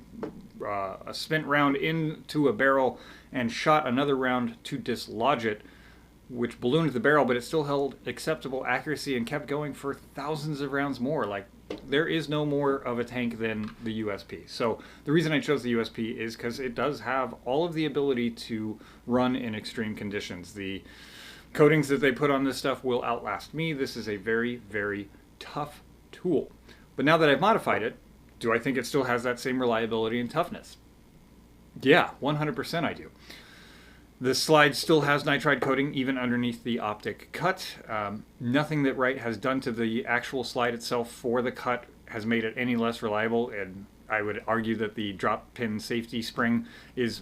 [SPEAKER 1] spent round into a barrel and shot another round to dislodge it which ballooned the barrel, but it still held acceptable accuracy and kept going for thousands of rounds more. Like, there is no more of a tank than the USP. So the reason I chose the USP is because it does have all of the ability to run in extreme conditions. The coatings that they put on this stuff will outlast me. This is a very, very tough tool. But now that I've modified it, do I think it still has that same reliability and toughness? Yeah, 100% I do. The slide still has nitride coating even underneath the optic cut. Nothing that Wright has done to the actual slide itself for the cut has made it any less reliable, and I would argue that the drop pin safety spring is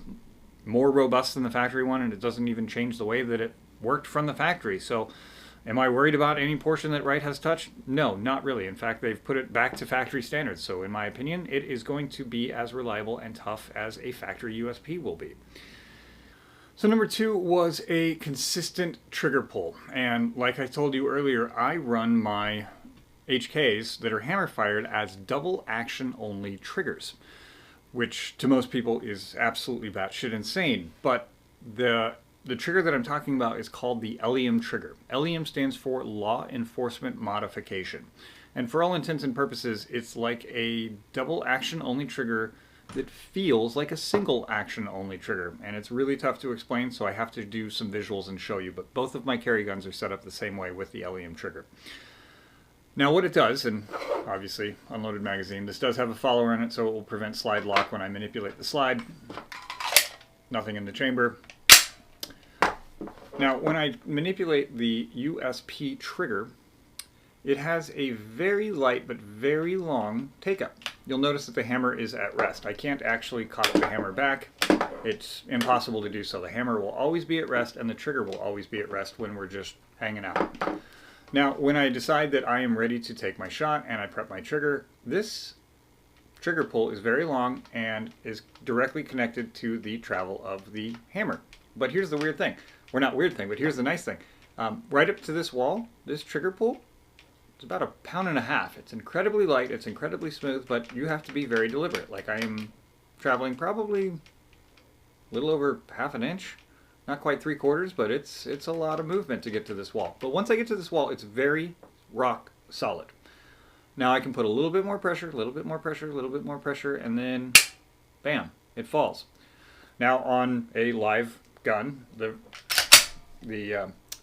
[SPEAKER 1] more robust than the factory one, and it doesn't even change the way that it worked from the factory. So am I worried about any portion that Wright has touched? No, not really. In fact, they've put it back to factory standards. So in my opinion, it is going to be as reliable and tough as a factory USP will be. So number 2 was a consistent trigger pull. And like I told you earlier, I run my HKs that are hammer fired as double action only triggers, which to most people is absolutely batshit insane. But the trigger that I'm talking about is called the LEM trigger. LEM stands for Law Enforcement Modification. And for all intents and purposes, it's like a double action only trigger that feels like a single action only trigger. And it's really tough to explain, so I have to do some visuals and show you. But both of my carry guns are set up the same way with the LEM trigger. Now what it does, and obviously unloaded magazine, this does have a follower in it, so it will prevent slide lock when I manipulate the slide. Nothing in the chamber. Now, when I manipulate the USP trigger, it has a very light but very long take-up. You'll notice that the hammer is at rest. I can't actually cock the hammer back. It's impossible to do so. The hammer will always be at rest, and the trigger will always be at rest when we're just hanging out. Now, when I decide that I am ready to take my shot and I prep my trigger, this trigger pull is very long and is directly connected to the travel of the hammer. But here's the weird thing. Or not weird thing, but here's the nice thing. Right up to this wall, this trigger pull, it's about 1.5 pounds. It's incredibly light, it's incredibly smooth, but you have to be very deliberate. Like, I am traveling probably a little over 1/2 inch, not quite 3/4, but it's a lot of movement to get to this wall. But once I get to this wall, it's very rock solid. Now I can put a little bit more pressure, a little bit more pressure, a little bit more pressure, and then bam, it falls. Now on a live gun, the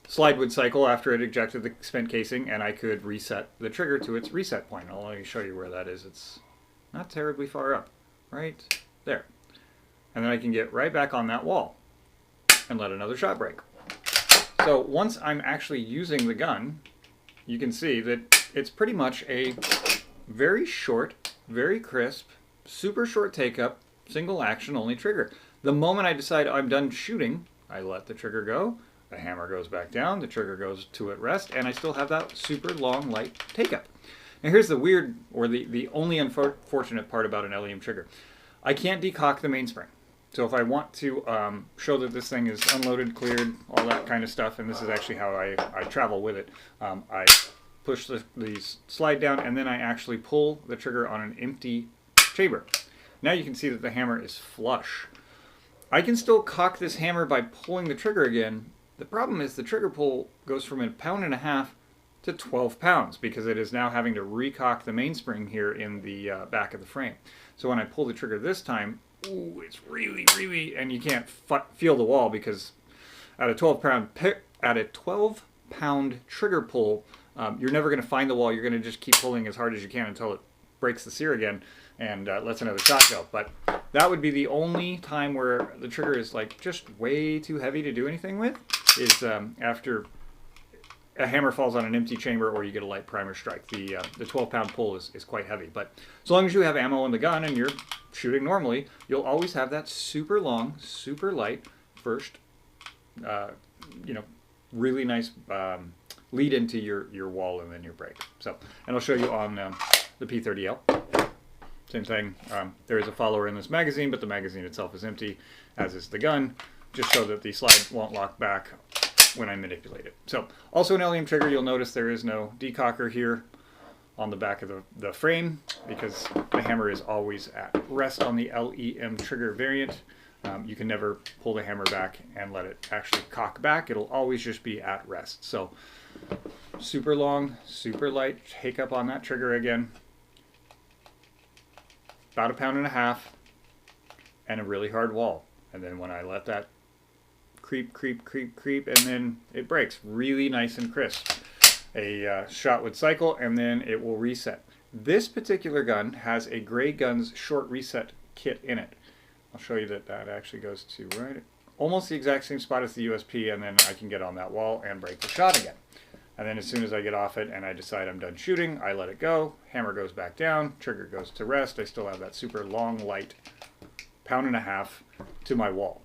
[SPEAKER 1] slide would cycle after it ejected the spent casing, and I could reset the trigger to its reset point. I'll let you show you where that is. It's not terribly far up, right there. And then I can get right back on that wall and let another shot break. So once I'm actually using the gun, you can see that it's pretty much a very short, very crisp, super short take-up, single action only trigger. The moment I decide I'm done shooting, I let the trigger go, the hammer goes back down, the trigger goes to at rest, and I still have that super long, light take-up. Now here's the weird, or the only unfortunate part about an LEM trigger. I can't decock the mainspring. So if I want to show that this thing is unloaded, cleared, all that kind of stuff, and this is actually how I travel with it, I push the slide down, and then I actually pull the trigger on an empty chamber. Now you can see that the hammer is flush. I can still cock this hammer by pulling the trigger again. The problem is the trigger pull goes from 1.5 pounds to 12 pounds because it is now having to recock the mainspring here in the back of the frame. So when I pull the trigger this time, ooh, it's really, and you can't feel the wall because at a 12-pound trigger pull, you're never going to find the wall. You're going to just keep pulling as hard as you can until it breaks the sear again and lets another shot go. But that would be the only time where the trigger is like just way too heavy to do anything with, is after a hammer falls on an empty chamber or you get a light primer strike. The 12-pound pull is quite heavy. But as long as you have ammo in the gun and you're shooting normally, you'll always have that super long, super light first, really nice lead into your wall and then your break. So, and I'll show you on the P30L. Same thing. There is a follower in this magazine, but the magazine itself is empty, as is the gun, just so that the slide won't lock back when I manipulate it. So, also an LEM trigger, you'll notice there is no decocker here on the back of the frame because the hammer is always at rest on the LEM trigger variant. You can never pull the hammer back and let it actually cock back. It'll always just be at rest. So super long, super light. Take up on that trigger again. About 1.5 pounds and a really hard wall. And then when I let that creep, and then it breaks really nice and crisp. A shot would cycle and then it will reset. This particular gun has a Gray Guns short reset kit in it. I'll show you that actually goes to right almost the exact same spot as the USP, and then I can get on that wall and break the shot again. And then as soon as I get off it and I decide I'm done shooting, I let it go, hammer goes back down, trigger goes to rest. I still have that super long, light 1.5 pounds to my wall.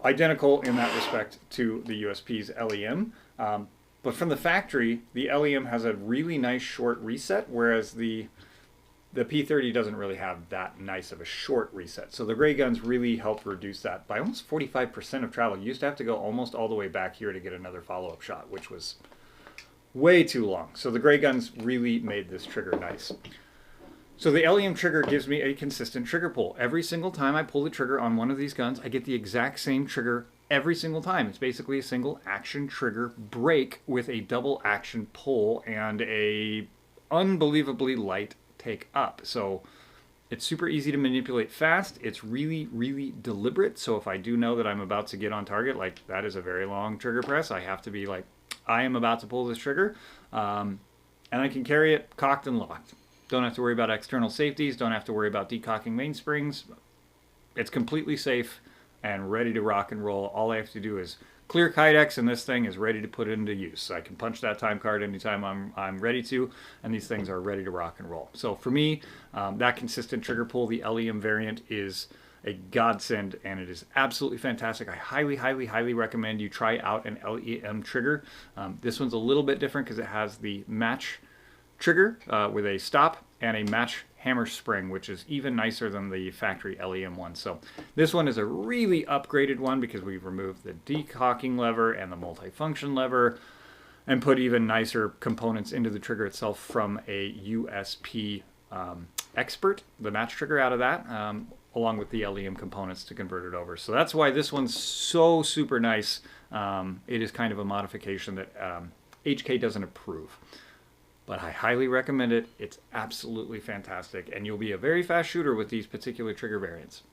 [SPEAKER 1] Identical in that respect to the USP's LEM, but from the factory, the LEM has a really nice short reset, whereas the P30 doesn't really have that nice of a short reset. So the Gray Guns really helped reduce that by almost 45% of travel. You used to have to go almost all the way back here to get another follow-up shot, which was way too long. So the Gray Guns really made this trigger nice. So the LEM trigger gives me a consistent trigger pull. Every single time I pull the trigger on one of these guns, I get the exact same trigger every single time. It's basically a single action trigger break with a double action pull and a unbelievably light take up. So it's super easy to manipulate fast. It's really, really deliberate. So if I do know that I'm about to get on target, like that is a very long trigger press, I have to be like, I am about to pull this trigger. And I can carry it cocked and locked. Don't have to worry about external safeties. Don't have to worry about decocking mainsprings. It's completely safe and ready to rock and roll. All I have to do is clear Kydex and this thing is ready to put into use. I can punch that time card anytime I'm ready to, and these things are ready to rock and roll. So for me, that consistent trigger pull, the LEM variant, is a godsend, and it is absolutely fantastic. I highly, highly, highly recommend you try out an LEM trigger. This one's a little bit different because it has the match trigger with a stop and a match hammer spring, which is even nicer than the factory LEM one. So this one is a really upgraded one because we've removed the decocking lever and the multifunction lever and put even nicer components into the trigger itself from a USP Expert, the match trigger out of that, along with the LEM components to convert it over. So that's why this one's so super nice. It is kind of a modification that HK doesn't approve. But I highly recommend it. It's absolutely fantastic, and you'll be a very fast shooter with these particular trigger variants.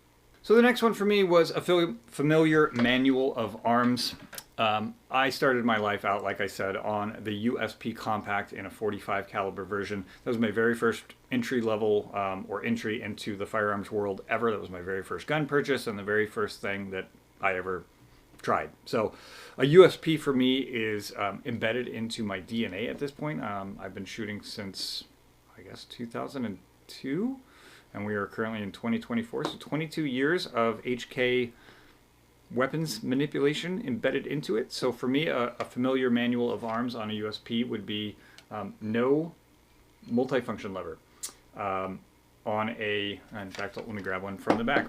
[SPEAKER 1] So the next one for me was a familiar manual of arms. I started my life out, like I said, on the USP Compact in a 45 caliber version. That was my very first entry level or entry into the firearms world ever. That was my very first gun purchase and the very first thing that I ever tried. So a USP for me is embedded into my DNA at this point. I've been shooting since, I guess, 2002, and we are currently in 2024. So 22 years of HK weapons manipulation embedded into it. So for me, a familiar manual of arms on a USP would be no multifunction lever on a, in fact, let me grab one from the back.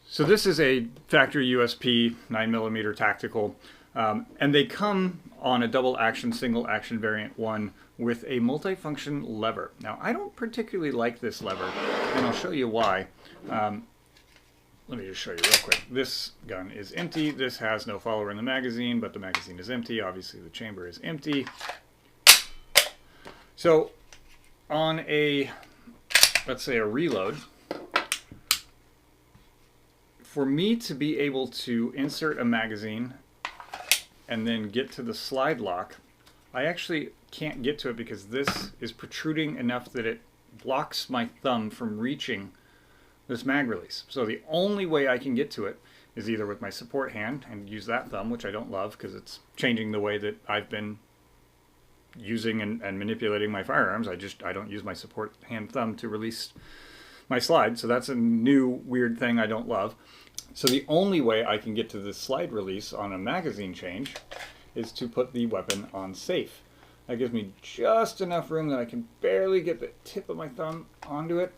[SPEAKER 1] So this is a factory USP 9mm tactical, and they come on a double action, single action variant one with a multifunction lever. Now, I don't particularly like this lever, and I'll show you why. Let me just show you real quick. This gun is empty. This has no follower in the magazine, but the magazine is empty. Obviously, the chamber is empty. So on a, let's say a reload, for me to be able to insert a magazine and then get to the slide lock, I actually can't get to it because this is protruding enough that it blocks my thumb from reaching this mag release. So the only way I can get to it is either with my support hand and use that thumb, which I don't love because it's changing the way that I've been using and manipulating my firearms. I don't use my support hand thumb to release my slide, so that's a new weird thing I don't love. So the only way I can get to the slide release on a magazine change is to put the weapon on safe. That gives me just enough room that I can barely get the tip of my thumb onto it,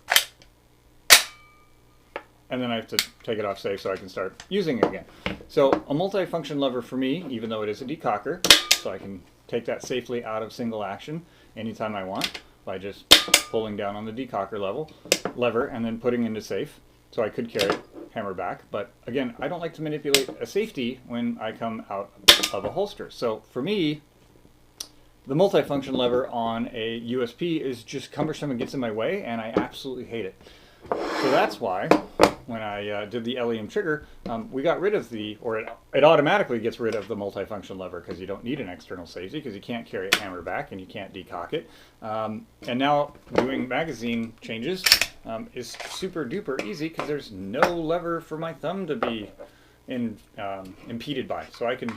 [SPEAKER 1] and then I have to take it off safe so I can start using it again. So a multifunction lever for me, even though it is a decocker, so I can take that safely out of single action anytime I want by just pulling down on the decocker lever and then putting into safe. So I could carry it hammer back, but again, I don't like to manipulate a safety when I come out of a holster. So for me, the multifunction lever on a USP is just cumbersome and gets in my way, and I absolutely hate it. So that's why when I did the LEM trigger, we got rid of it automatically gets rid of the multifunction lever because you don't need an external safety because you can't carry a hammer back and you can't decock it. And now doing magazine changes is super duper easy because there's no lever for my thumb to be impeded by. So I can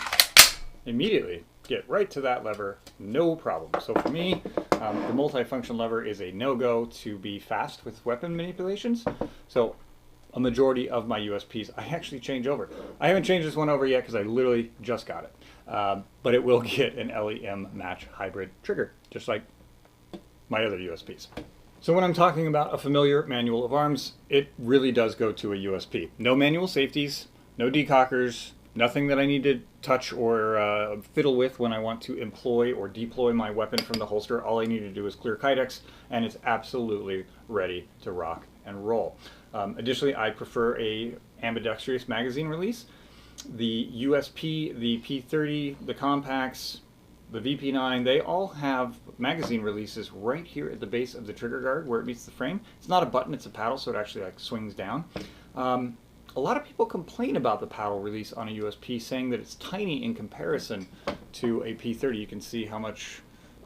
[SPEAKER 1] immediately get right to that lever, no problem. So for me, the multifunction lever is a no-go to be fast with weapon manipulations. So a majority of my USPs, I actually change over. I haven't changed this one over yet because I literally just got it. But it will get an LEM match hybrid trigger, just like my other USPs. So when I'm talking about a familiar manual of arms, it really does go to a USP. No manual safeties, no decockers, nothing that I need to touch or fiddle with when I want to employ or deploy my weapon from the holster. All I need to do is clear Kydex, and it's absolutely ready to rock and roll. Additionally, I prefer a ambidextrous magazine release. The USP, the P30, the compacts, the VP9, they all have magazine releases right here at the base of the trigger guard where it meets the frame. It's not a button, it's a paddle, so it actually like swings down. A lot of people complain about the paddle release on a USP, saying that it's tiny in comparison to a P30. You can see how much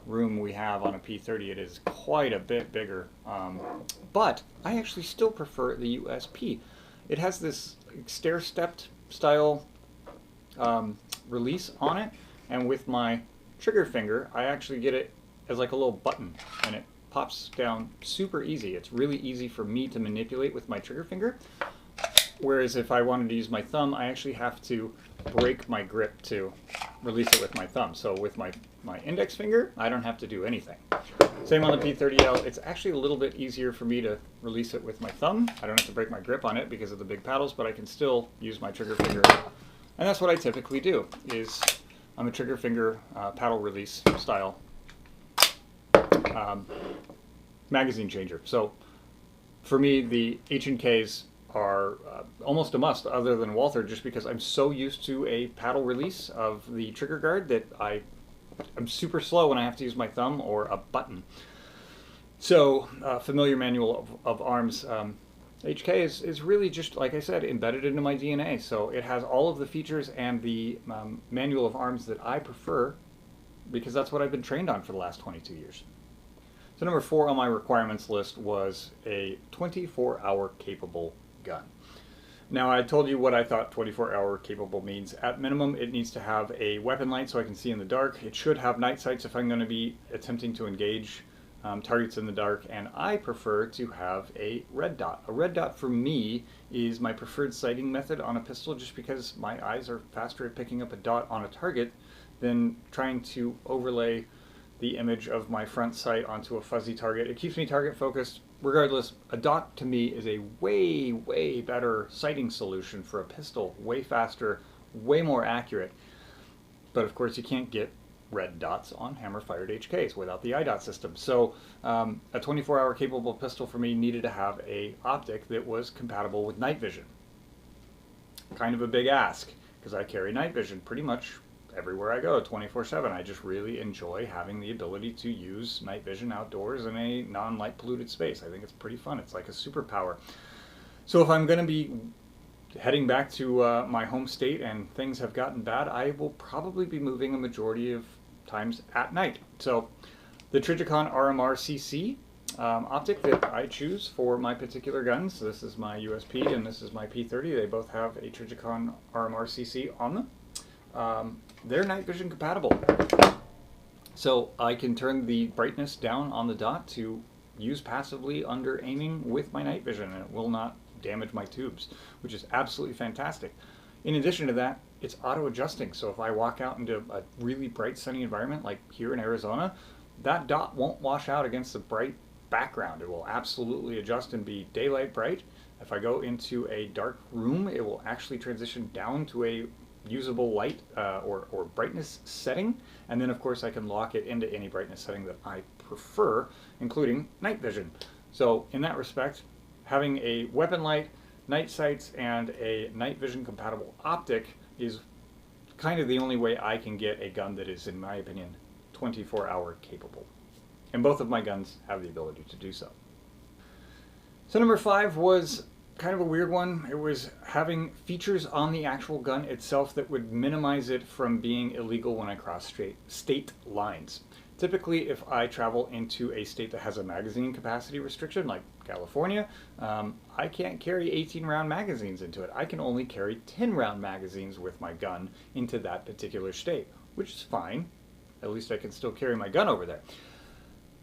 [SPEAKER 1] room we have on a P30. It is quite a bit bigger. But I actually still prefer the USP. It has this stair-stepped style release on it, and with my trigger finger, I actually get it as like a little button, and it pops down super easy. It's really easy for me to manipulate with my trigger finger. Whereas if I wanted to use my thumb, I actually have to break my grip to release it with my thumb. So with my index finger, I don't have to do anything. Same on the P30L. It's actually a little bit easier for me to release it with my thumb. I don't have to break my grip on it because of the big paddles, but I can still use my trigger finger. And that's what I typically do, is I'm a trigger finger paddle release style magazine changer. So for me, the H&Ks are almost a must other than Walther, just because I'm so used to a paddle release of the trigger guard that I'm super slow when I have to use my thumb or a button. So familiar manual of arms, HK is really just, like I said, embedded into my DNA. So it has all of the features and the manual of arms that I prefer because that's what I've been trained on for the last 22 years. So number 4 on my requirements list was a 24-hour capable gun. Now I told you what I thought 24-hour capable means. At minimum, it needs to have a weapon light so I can see in the dark. It should have night sights if I'm going to be attempting to engage targets in the dark, and I prefer to have a red dot. A red dot for me is my preferred sighting method on a pistol, just because my eyes are faster at picking up a dot on a target than trying to overlay the image of my front sight onto a fuzzy target. It keeps me target focused. Regardless, a dot to me is a way, way better sighting solution for a pistol. Way faster, way more accurate. But of course you can't get red dots on hammer-fired HKs without the iDot system. So a 24-hour capable pistol for me needed to have a optic that was compatible with night vision. Kind of a big ask, because I carry night vision pretty much everywhere I go, 24/7. I just really enjoy having the ability to use night vision outdoors in a non-light polluted space. I think it's pretty fun. It's like a superpower. So if I'm going to be heading back to my home state and things have gotten bad, I will probably be moving a majority of times at night. So the Trijicon RMR CC optic that I choose for my particular guns, so this is my USP and this is my P30. They both have a Trijicon RMR CC on them. They're night vision compatible. So I can turn the brightness down on the dot to use passively under aiming with my night vision, and it will not damage my tubes, which is absolutely fantastic. In addition to that, it's auto-adjusting. So if I walk out into a really bright sunny environment like here in Arizona, that dot won't wash out against the bright background. It will absolutely adjust and be daylight bright. If I go into a dark room, it will actually transition down to a usable light or brightness setting, and then of course I can lock it into any brightness setting that I prefer, including night vision. So in that respect, having a weapon light, night sights and a night vision compatible optic is kind of the only way I can get a gun that is, in my opinion, 24-hour capable. And both of my guns have the ability to do so. So number 5 was kind of a weird one. It was having features on the actual gun itself that would minimize it from being illegal when I cross state lines. Typically, if I travel into a state that has a magazine capacity restriction, like California, I can't carry 18-round magazines into it. I can only carry 10-round magazines with my gun into that particular state, which is fine. At least I can still carry my gun over there.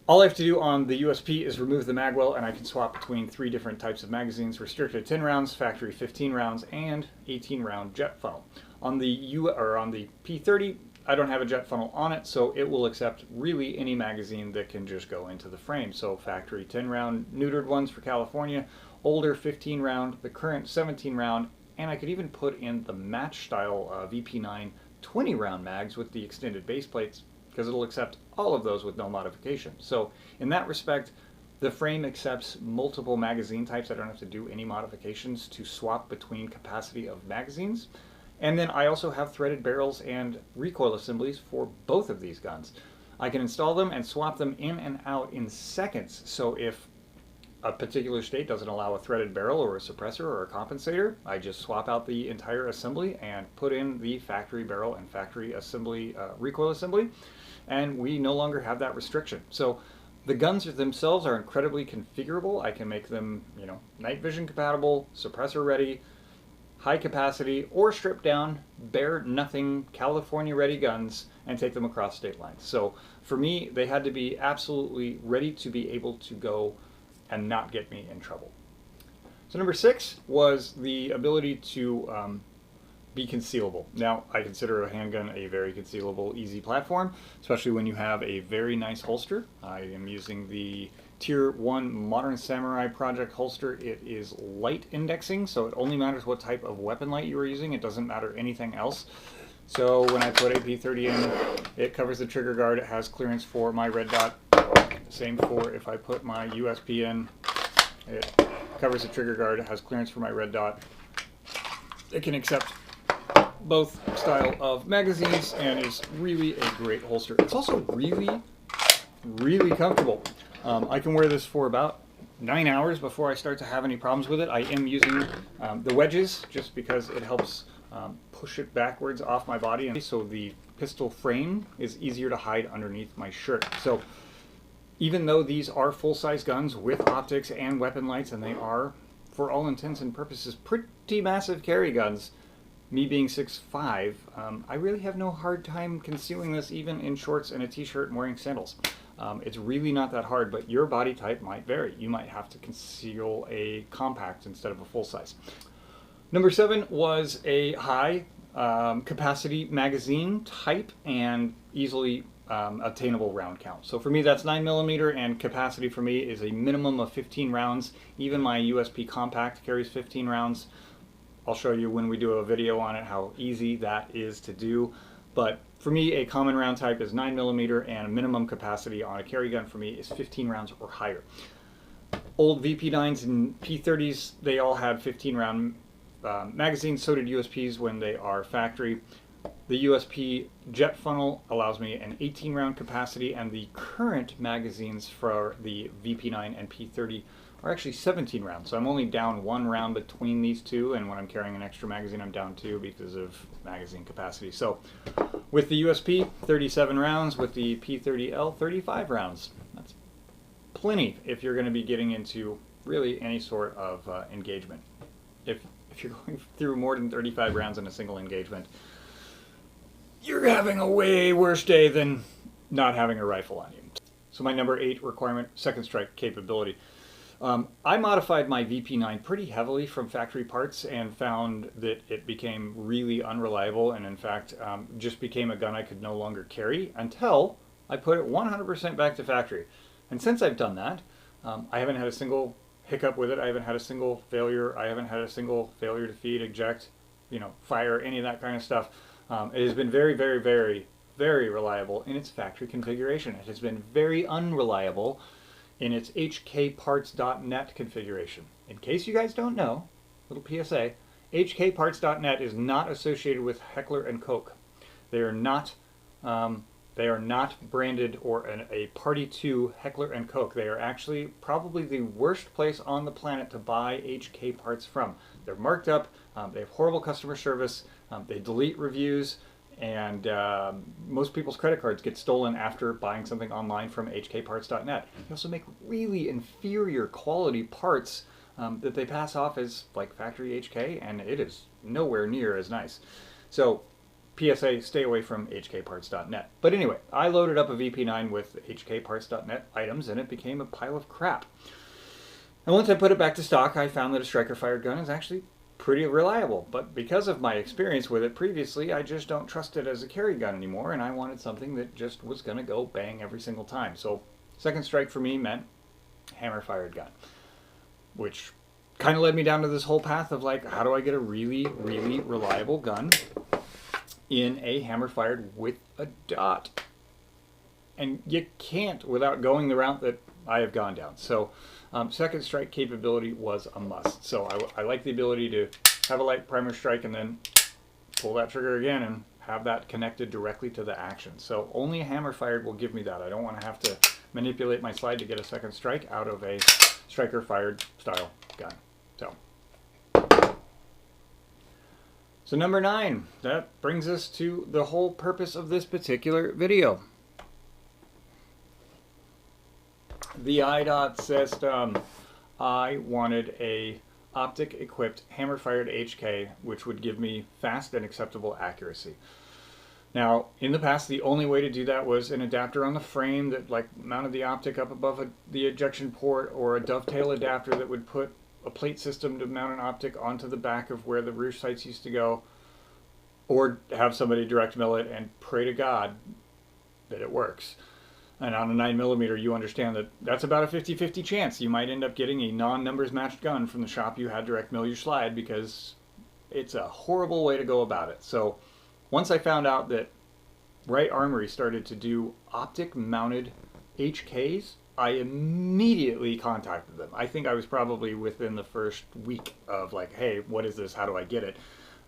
[SPEAKER 1] All I have to do on the USP is remove the magwell, and I can swap between 3 different types of magazines: restricted 10 rounds, factory 15 rounds, and 18-round jet funnel. On the P30, I don't have a jet funnel on it, so it will accept really any magazine that can just go into the frame. So factory 10-round neutered ones for California, older 15-round, the current 17-round, and I could even put in the match style VP9 20-round mags with the extended base plates, because it'll accept all of those with no modification. So in that respect, the frame accepts multiple magazine types. I don't have to do any modifications to swap between capacity of magazines. And then I also have threaded barrels and recoil assemblies for both of these guns. I can install them and swap them in and out in seconds. So if a particular state doesn't allow a threaded barrel or a suppressor or a compensator, I just swap out the entire assembly and put in the factory barrel and factory assembly, recoil assembly, and we no longer have that restriction. So the guns themselves are incredibly configurable. I can make them, night vision compatible, suppressor ready, high capacity, or stripped down, bare nothing, California ready guns and take them across state lines. So for me, they had to be absolutely ready to be able to go and not get me in trouble. So number 6 was the ability to be concealable. Now, I consider a handgun a very concealable, easy platform, especially when you have a very nice holster. I am using the Tier 1 Modern Samurai Project holster. It is light indexing, so it only matters what type of weapon light you are using. It doesn't matter anything else. So when I put a P30 in, it covers the trigger guard. It has clearance for my red dot. Same for if I put my USP in. It covers the trigger guard. It has clearance for my red dot. It can accept both style of magazines and is really a great holster. It's also really, really comfortable. I can wear this for about 9 hours before I start to have any problems with it. I am using the wedges just because it helps push it backwards off my body, and so the pistol frame is easier to hide underneath my shirt. So even though these are full-size guns with optics and weapon lights, and they are, for all intents and purposes, pretty massive carry guns, me being 6'5", I really have no hard time concealing this even in shorts and a t-shirt and wearing sandals. It's really not that hard, but your body type might vary. You might have to conceal a compact instead of a full-size. Number 7 was a high capacity magazine type and easily obtainable round count. So for me, that's 9mm, and capacity for me is a minimum of 15 rounds. Even my USP compact carries 15 rounds. I'll show you when we do a video on it how easy that is to do. But for me, a common round type is 9mm, and a minimum capacity on a carry gun for me is 15 rounds or higher. Old VP9s and P30s, they all had 15-round magazines. So did USPs when they are factory. The USP jet funnel allows me an 18-round capacity, and the current magazines for the VP9 and P30 are actually 17 rounds. So I'm only down 1 round between these two, and when I'm carrying an extra magazine, I'm down 2 because of magazine capacity. So with the USP, 37 rounds. With the P30L, 35 rounds. That's plenty if you're going to be getting into really any sort of engagement. If you're going through more than 35 rounds in a single engagement, you're having a way worse day than not having a rifle on you. So my number 8 requirement, second strike capability. I modified my VP9 pretty heavily from factory parts and found that it became really unreliable, and in fact just became a gun I could no longer carry until I put it 100% back to factory. And since I've done that, I haven't had a single hiccup with it. I haven't had a single failure. I haven't had a single failure to feed, eject, fire, any of that kind of stuff. It has been very, very, very, very reliable in its factory configuration. It has been very unreliable in its HKparts.net configuration. In case you guys don't know, little PSA, HKparts.net is not associated with Heckler and Koch. They are not branded or a party to Heckler and Koch. They are actually probably the worst place on the planet to buy HK parts from. They're marked up, they have horrible customer service, they delete reviews, and most people's credit cards get stolen after buying something online from HKparts.net. They also make really inferior quality parts that they pass off as like factory HK, and it is nowhere near as nice. So PSA, stay away from HKparts.net. But anyway, I loaded up a VP9 with HKparts.net items, and it became a pile of crap. And once I put it back to stock, I found that a striker-fired gun is actually pretty reliable. But because of my experience with it previously, I just don't trust it as a carry gun anymore, and I wanted something that just was going to go bang every single time. So second strike for me meant hammer-fired gun, which kind of led me down to this whole path of like, how do I get a really, really reliable gun in a hammer fired with a dot? And you can't without going the route that I have gone down. So second strike capability was a must. So I like the ability to have a light primer strike and then pull that trigger again and have that connected directly to the action. So only a hammer fired will give me that. I don't want to have to manipulate my slide to get a second strike out of a striker fired style gun. So number 9, that brings us to the whole purpose of this particular video. The iDot system. I wanted a optic equipped hammer fired HK which would give me fast and acceptable accuracy. Now in the past the only way to do that was an adapter on the frame that like mounted the optic up above the ejection port, or a dovetail adapter that would put a plate system to mount an optic onto the back of where the rear sights used to go, or have somebody direct mill it and pray to God that it works. And on a 9mm, you understand that that's about a 50-50 chance you might end up getting a non-numbers matched gun from the shop you had direct mill your slide, because it's a horrible way to go about it. So once I found out that Wright Armory started to do optic mounted HKs, I immediately contacted them. I think I was probably within the first week of like, hey, what is this? How do I get it?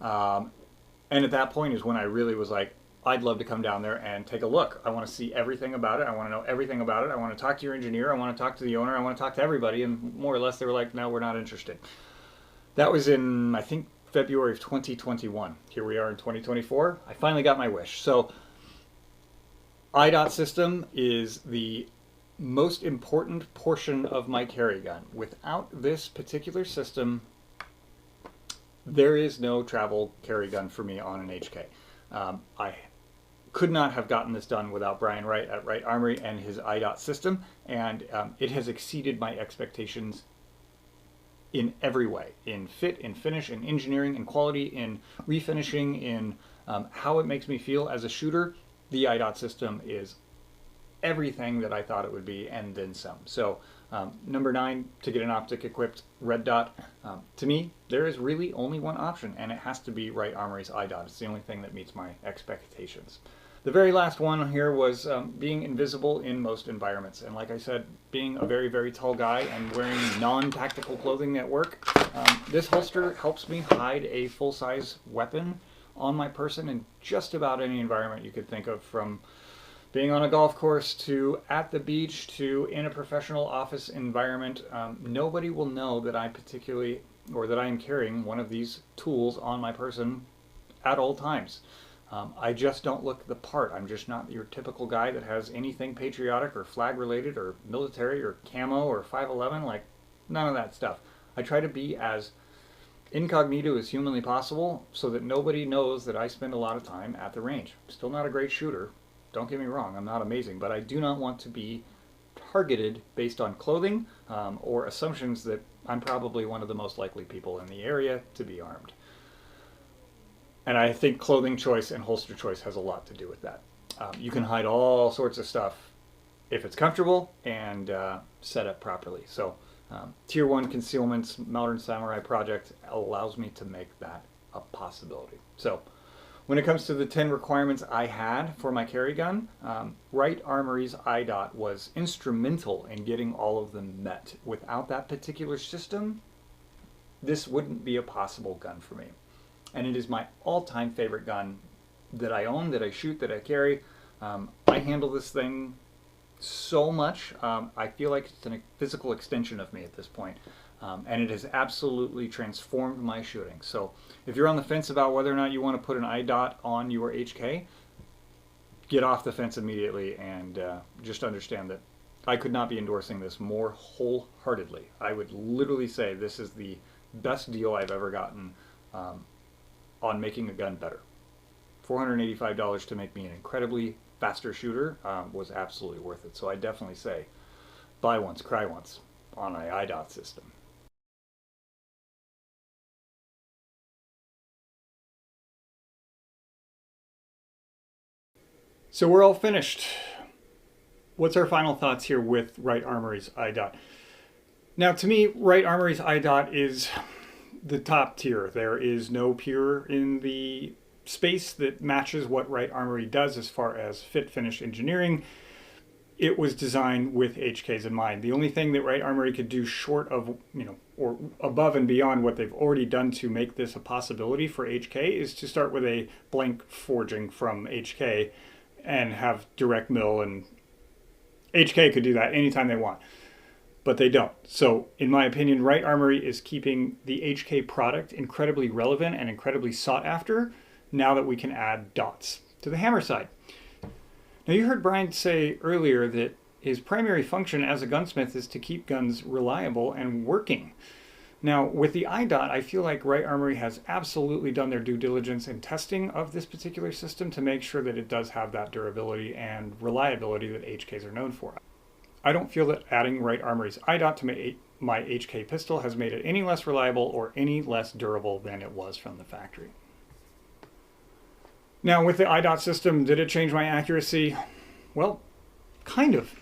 [SPEAKER 1] And at that point is when I really was like, I'd love to come down there and take a look. I want to see everything about it. I want to know everything about it. I want to talk to your engineer. I want to talk to the owner. I want to talk to everybody. And more or less they were like, no, we're not interested. That was in, I think, February of 2021. Here we are in 2024. I finally got my wish. So iDot system is the most important portion of my carry gun. Without this particular system, there is no travel carry gun for me on an HK. I could not have gotten this done without Brian Wright at Wright Armory and his iDot system, and it has exceeded my expectations in every way, in fit, in finish, in engineering, in quality, in refinishing, in how it makes me feel as a shooter. The iDot system is everything that I thought it would be, and then some. So number 9, to get an optic equipped red dot. To me, there is really only one option, and it has to be Wright Armory's iDot. It's the only thing that meets my expectations. The very last one here was being invisible in most environments. And like I said, being a very, very tall guy and wearing non-tactical clothing at work, this holster helps me hide a full-size weapon on my person in just about any environment you could think of, from being on a golf course to at the beach to in a professional office environment. Nobody will know that I particularly, or that I am carrying one of these tools on my person at all times. I just don't look the part. I'm just not your typical guy that has anything patriotic or flag related or military or camo or 511, like none of that stuff. I try to be as incognito as humanly possible so that nobody knows that I spend a lot of time at the range. I'm still not a great shooter. Don't get me wrong, I'm not amazing, but I do not want to be targeted based on clothing or assumptions that I'm probably one of the most likely people in the area to be armed. And I think clothing choice and holster choice has a lot to do with that. You can hide all sorts of stuff if it's comfortable and set up properly. So Tier 1 Concealment's Modern Samurai project allows me to make that a possibility. So when it comes to the 10 requirements I had for my carry gun, Wright Armory's iDot was instrumental in getting all of them met. Without that particular system, this wouldn't be a possible gun for me. And it is my all-time favorite gun that I own, that I shoot, that I carry. I handle this thing so much. I feel like it's a physical extension of me at this point. And it has absolutely transformed my shooting. So if you're on the fence about whether or not you want to put an iDot on your HK, get off the fence immediately, and just understand that I could not be endorsing this more wholeheartedly. I would literally say this is the best deal I've ever gotten on making a gun better. $485 to make me an incredibly faster shooter was absolutely worth it. So I definitely say buy once, cry once on an iDot system. So we're all finished. What's our final thoughts here with Wright Armory's iDot? Now, to me, Wright Armory's iDot is the top tier. There is no peer in the space that matches what Wright Armory does as far as fit finish engineering. It was designed with HKs in mind. The only thing that Wright Armory could do short of, or above and beyond what they've already done to make this a possibility for HK is to start with a blank forging from HK and have direct mill, and HK could do that anytime they want, but they don't. So in my opinion, Wright Armory is keeping the HK product incredibly relevant and incredibly sought after now that we can add dots to the hammer side. Now, you heard Brian say earlier that his primary function as a gunsmith is to keep guns reliable and working. Now, with the iDot, I feel like Wright Armory has absolutely done their due diligence in testing of this particular system to make sure that it does have that durability and reliability that HKs are known for. I don't feel that adding Wright Armory's iDot to my HK pistol has made it any less reliable or any less durable than it was from the factory. Now, with the iDot system, did it change my accuracy? Well, kind of.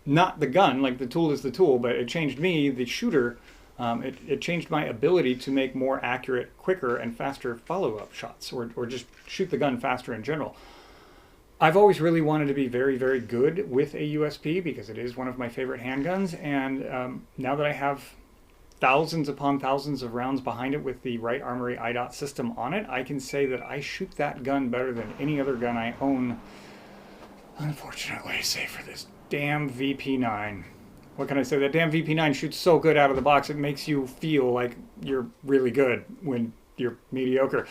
[SPEAKER 1] Not the gun, like the tool is the tool, but it changed me, the shooter. It changed my ability to make more accurate, quicker, and faster follow-up shots, or just shoot the gun faster in general. I've always really wanted to be very, very good with a USP because it is one of my favorite handguns, and now that I have thousands upon thousands of rounds behind it with the Wright Armory iDot system on it, I can say that I shoot that gun better than any other gun I own, unfortunately, save for this damn VP9. What can I say? That damn VP9 shoots so good out of the box, it makes you feel like you're really good when you're mediocre.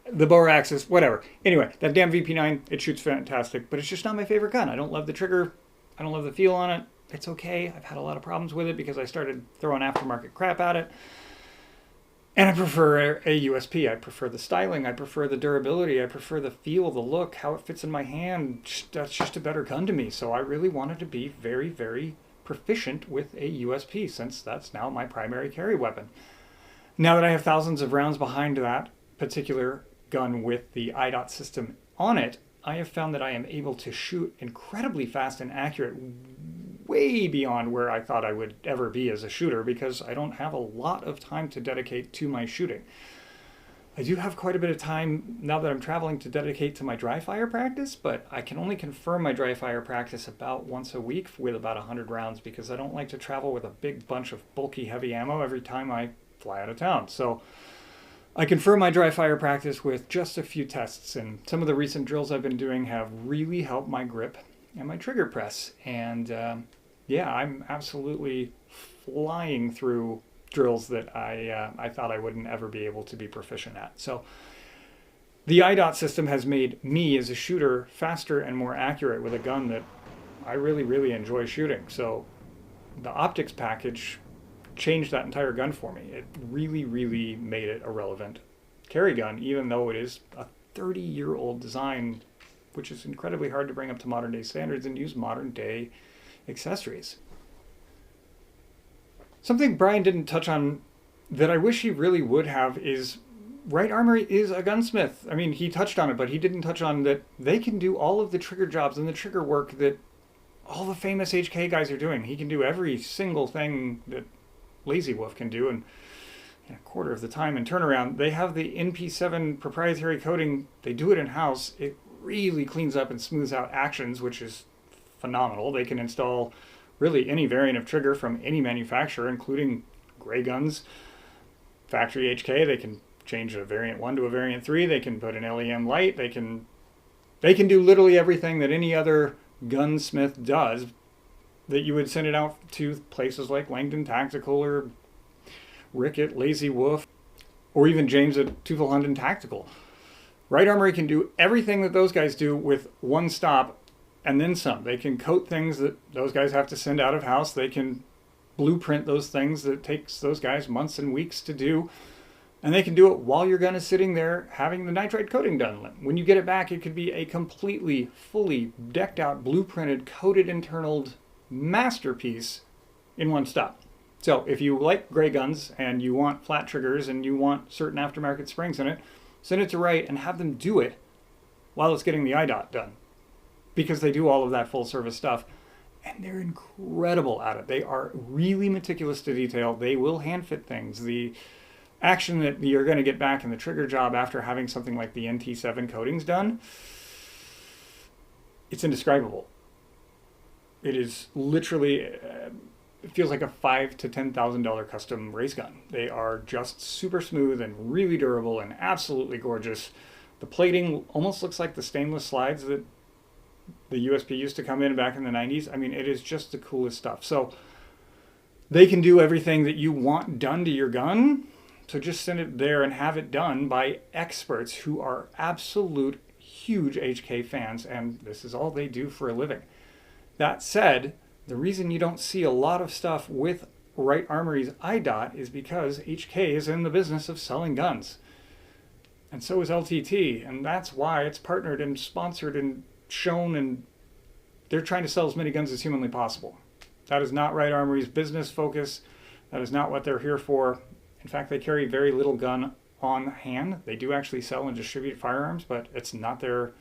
[SPEAKER 1] The Bower Axis, whatever. Anyway, that damn VP9, it shoots fantastic, but it's just not my favorite gun. I don't love the trigger. I don't love the feel on it. It's okay. I've had a lot of problems with it because I started throwing aftermarket crap at it. And I prefer a USP. I prefer the styling. I prefer the durability. I prefer the feel, the look, how it fits in my hand. That's just a better gun to me. So I really wanted to be very, very proficient with a USP since that's now my primary carry weapon. Now that I have thousands of rounds behind that particular gun with the iDot system on it, I have found that I am able to shoot incredibly fast and accurate, way beyond where I thought I would ever be as a shooter because I don't have a lot of time to dedicate to my shooting. I do have quite a bit of time now that I'm traveling to dedicate to my dry fire practice, but I can only confirm my dry fire practice about once a week with about 100 rounds because I don't like to travel with a big bunch of bulky heavy ammo every time I fly out of town. So I confirm my dry fire practice with just a few tests, and some of the recent drills I've been doing have really helped my grip and my trigger press. And yeah, I'm absolutely flying through drills that I thought I wouldn't ever be able to be proficient at. So the iDot system has made me as a shooter faster and more accurate with a gun that I really, really enjoy shooting. So the optics package changed that entire gun for me. It really, really made it a relevant carry gun, even though it is a 30-year-old design, which is incredibly hard to bring up to modern day standards and use modern day accessories. Something Brian didn't touch on that I wish he really would have is Wright Armory is a gunsmith. I mean, he touched on it, but he didn't touch on that they can do all of the trigger jobs and the trigger work that all the famous HK guys are doing. He can do every single thing that Lazy Wolf can do in a quarter of the time and turnaround. They have the NP7 proprietary coating. They do it in-house. It really cleans up and smooths out actions, which is phenomenal. They can install really any variant of trigger from any manufacturer, including gray guns, factory HK, they can change a variant 1 to a variant 3. They can put an LEM light. They can do literally everything that any other gunsmith does, that you would send it out to places like Langdon Tactical or Rick at Lazy Wolf, or even James at Teufelhunden Tactical. Wright Armory can do everything that those guys do with one stop and then some. They can coat things that those guys have to send out of house. They can blueprint those things that takes those guys months and weeks to do. And they can do it while your gun is sitting there having the nitride coating done. When you get it back, it could be a completely, fully decked out, blueprinted, coated, internaled masterpiece in one stop. So if you like gray guns and you want flat triggers and you want certain aftermarket springs in it, send it to Wright and have them do it while it's getting the iDot done. Because they do all of that full service stuff. And they're incredible at it. They are really meticulous to detail. They will hand fit things. The action that you're going to get back in the trigger job after having something like the NT7 coatings done, it's indescribable. It is literally, it feels like a $5,000 to $10,000 custom race gun. They are just super smooth and really durable and absolutely gorgeous. The plating almost looks like the stainless slides that the USP used to come in back in the 90s. I mean, it is just the coolest stuff. So they can do everything that you want done to your gun. So just send it there and have it done by experts who are absolute huge HK fans, and this is all they do for a living. That said, the reason you don't see a lot of stuff with Wright Armory's iDot is because HK is in the business of selling guns. And so is LTT, and that's why it's partnered and sponsored and shown, and they're trying to sell as many guns as humanly possible. That is not Wright Armory's business focus. That is not what they're here for. In fact, they carry very little gun on hand. They do actually sell and distribute firearms, but it's not their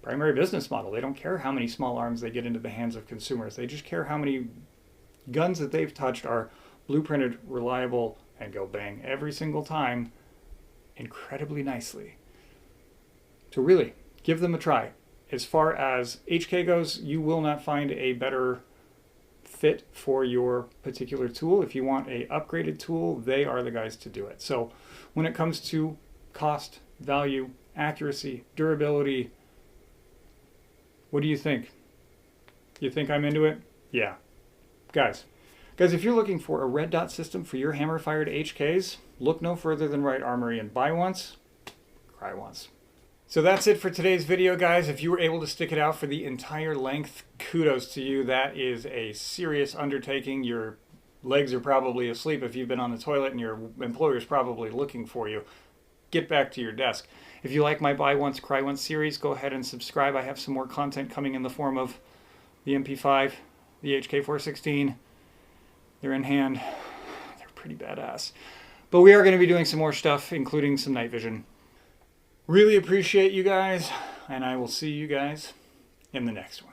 [SPEAKER 1] primary business model. They don't care how many small arms they get into the hands of consumers. They just care how many guns that they've touched are blueprinted, reliable, and go bang every single time incredibly nicely. So really, give them a try. As far as HK goes, you will not find a better fit for your particular tool. If you want a upgraded tool, they are the guys to do it. So when it comes to cost, value, accuracy, durability, what do you think? You think I'm into it? Yeah. Guys, if you're looking for a red dot system for your hammer-fired HKs, look no further than Wright Armory, and buy once, cry once. So that's it for today's video, guys. If you were able to stick it out for the entire length, kudos to you. That is a serious undertaking. Your legs are probably asleep if you've been on the toilet, and your employer's probably looking for you. Get back to your desk. If you like my Buy Once, Cry Once series, go ahead and subscribe. I have some more content coming in the form of the MP5, the HK416. They're in hand. They're pretty badass. But we are going to be doing some more stuff, including some night vision. Really appreciate you guys, and I will see you guys in the next one.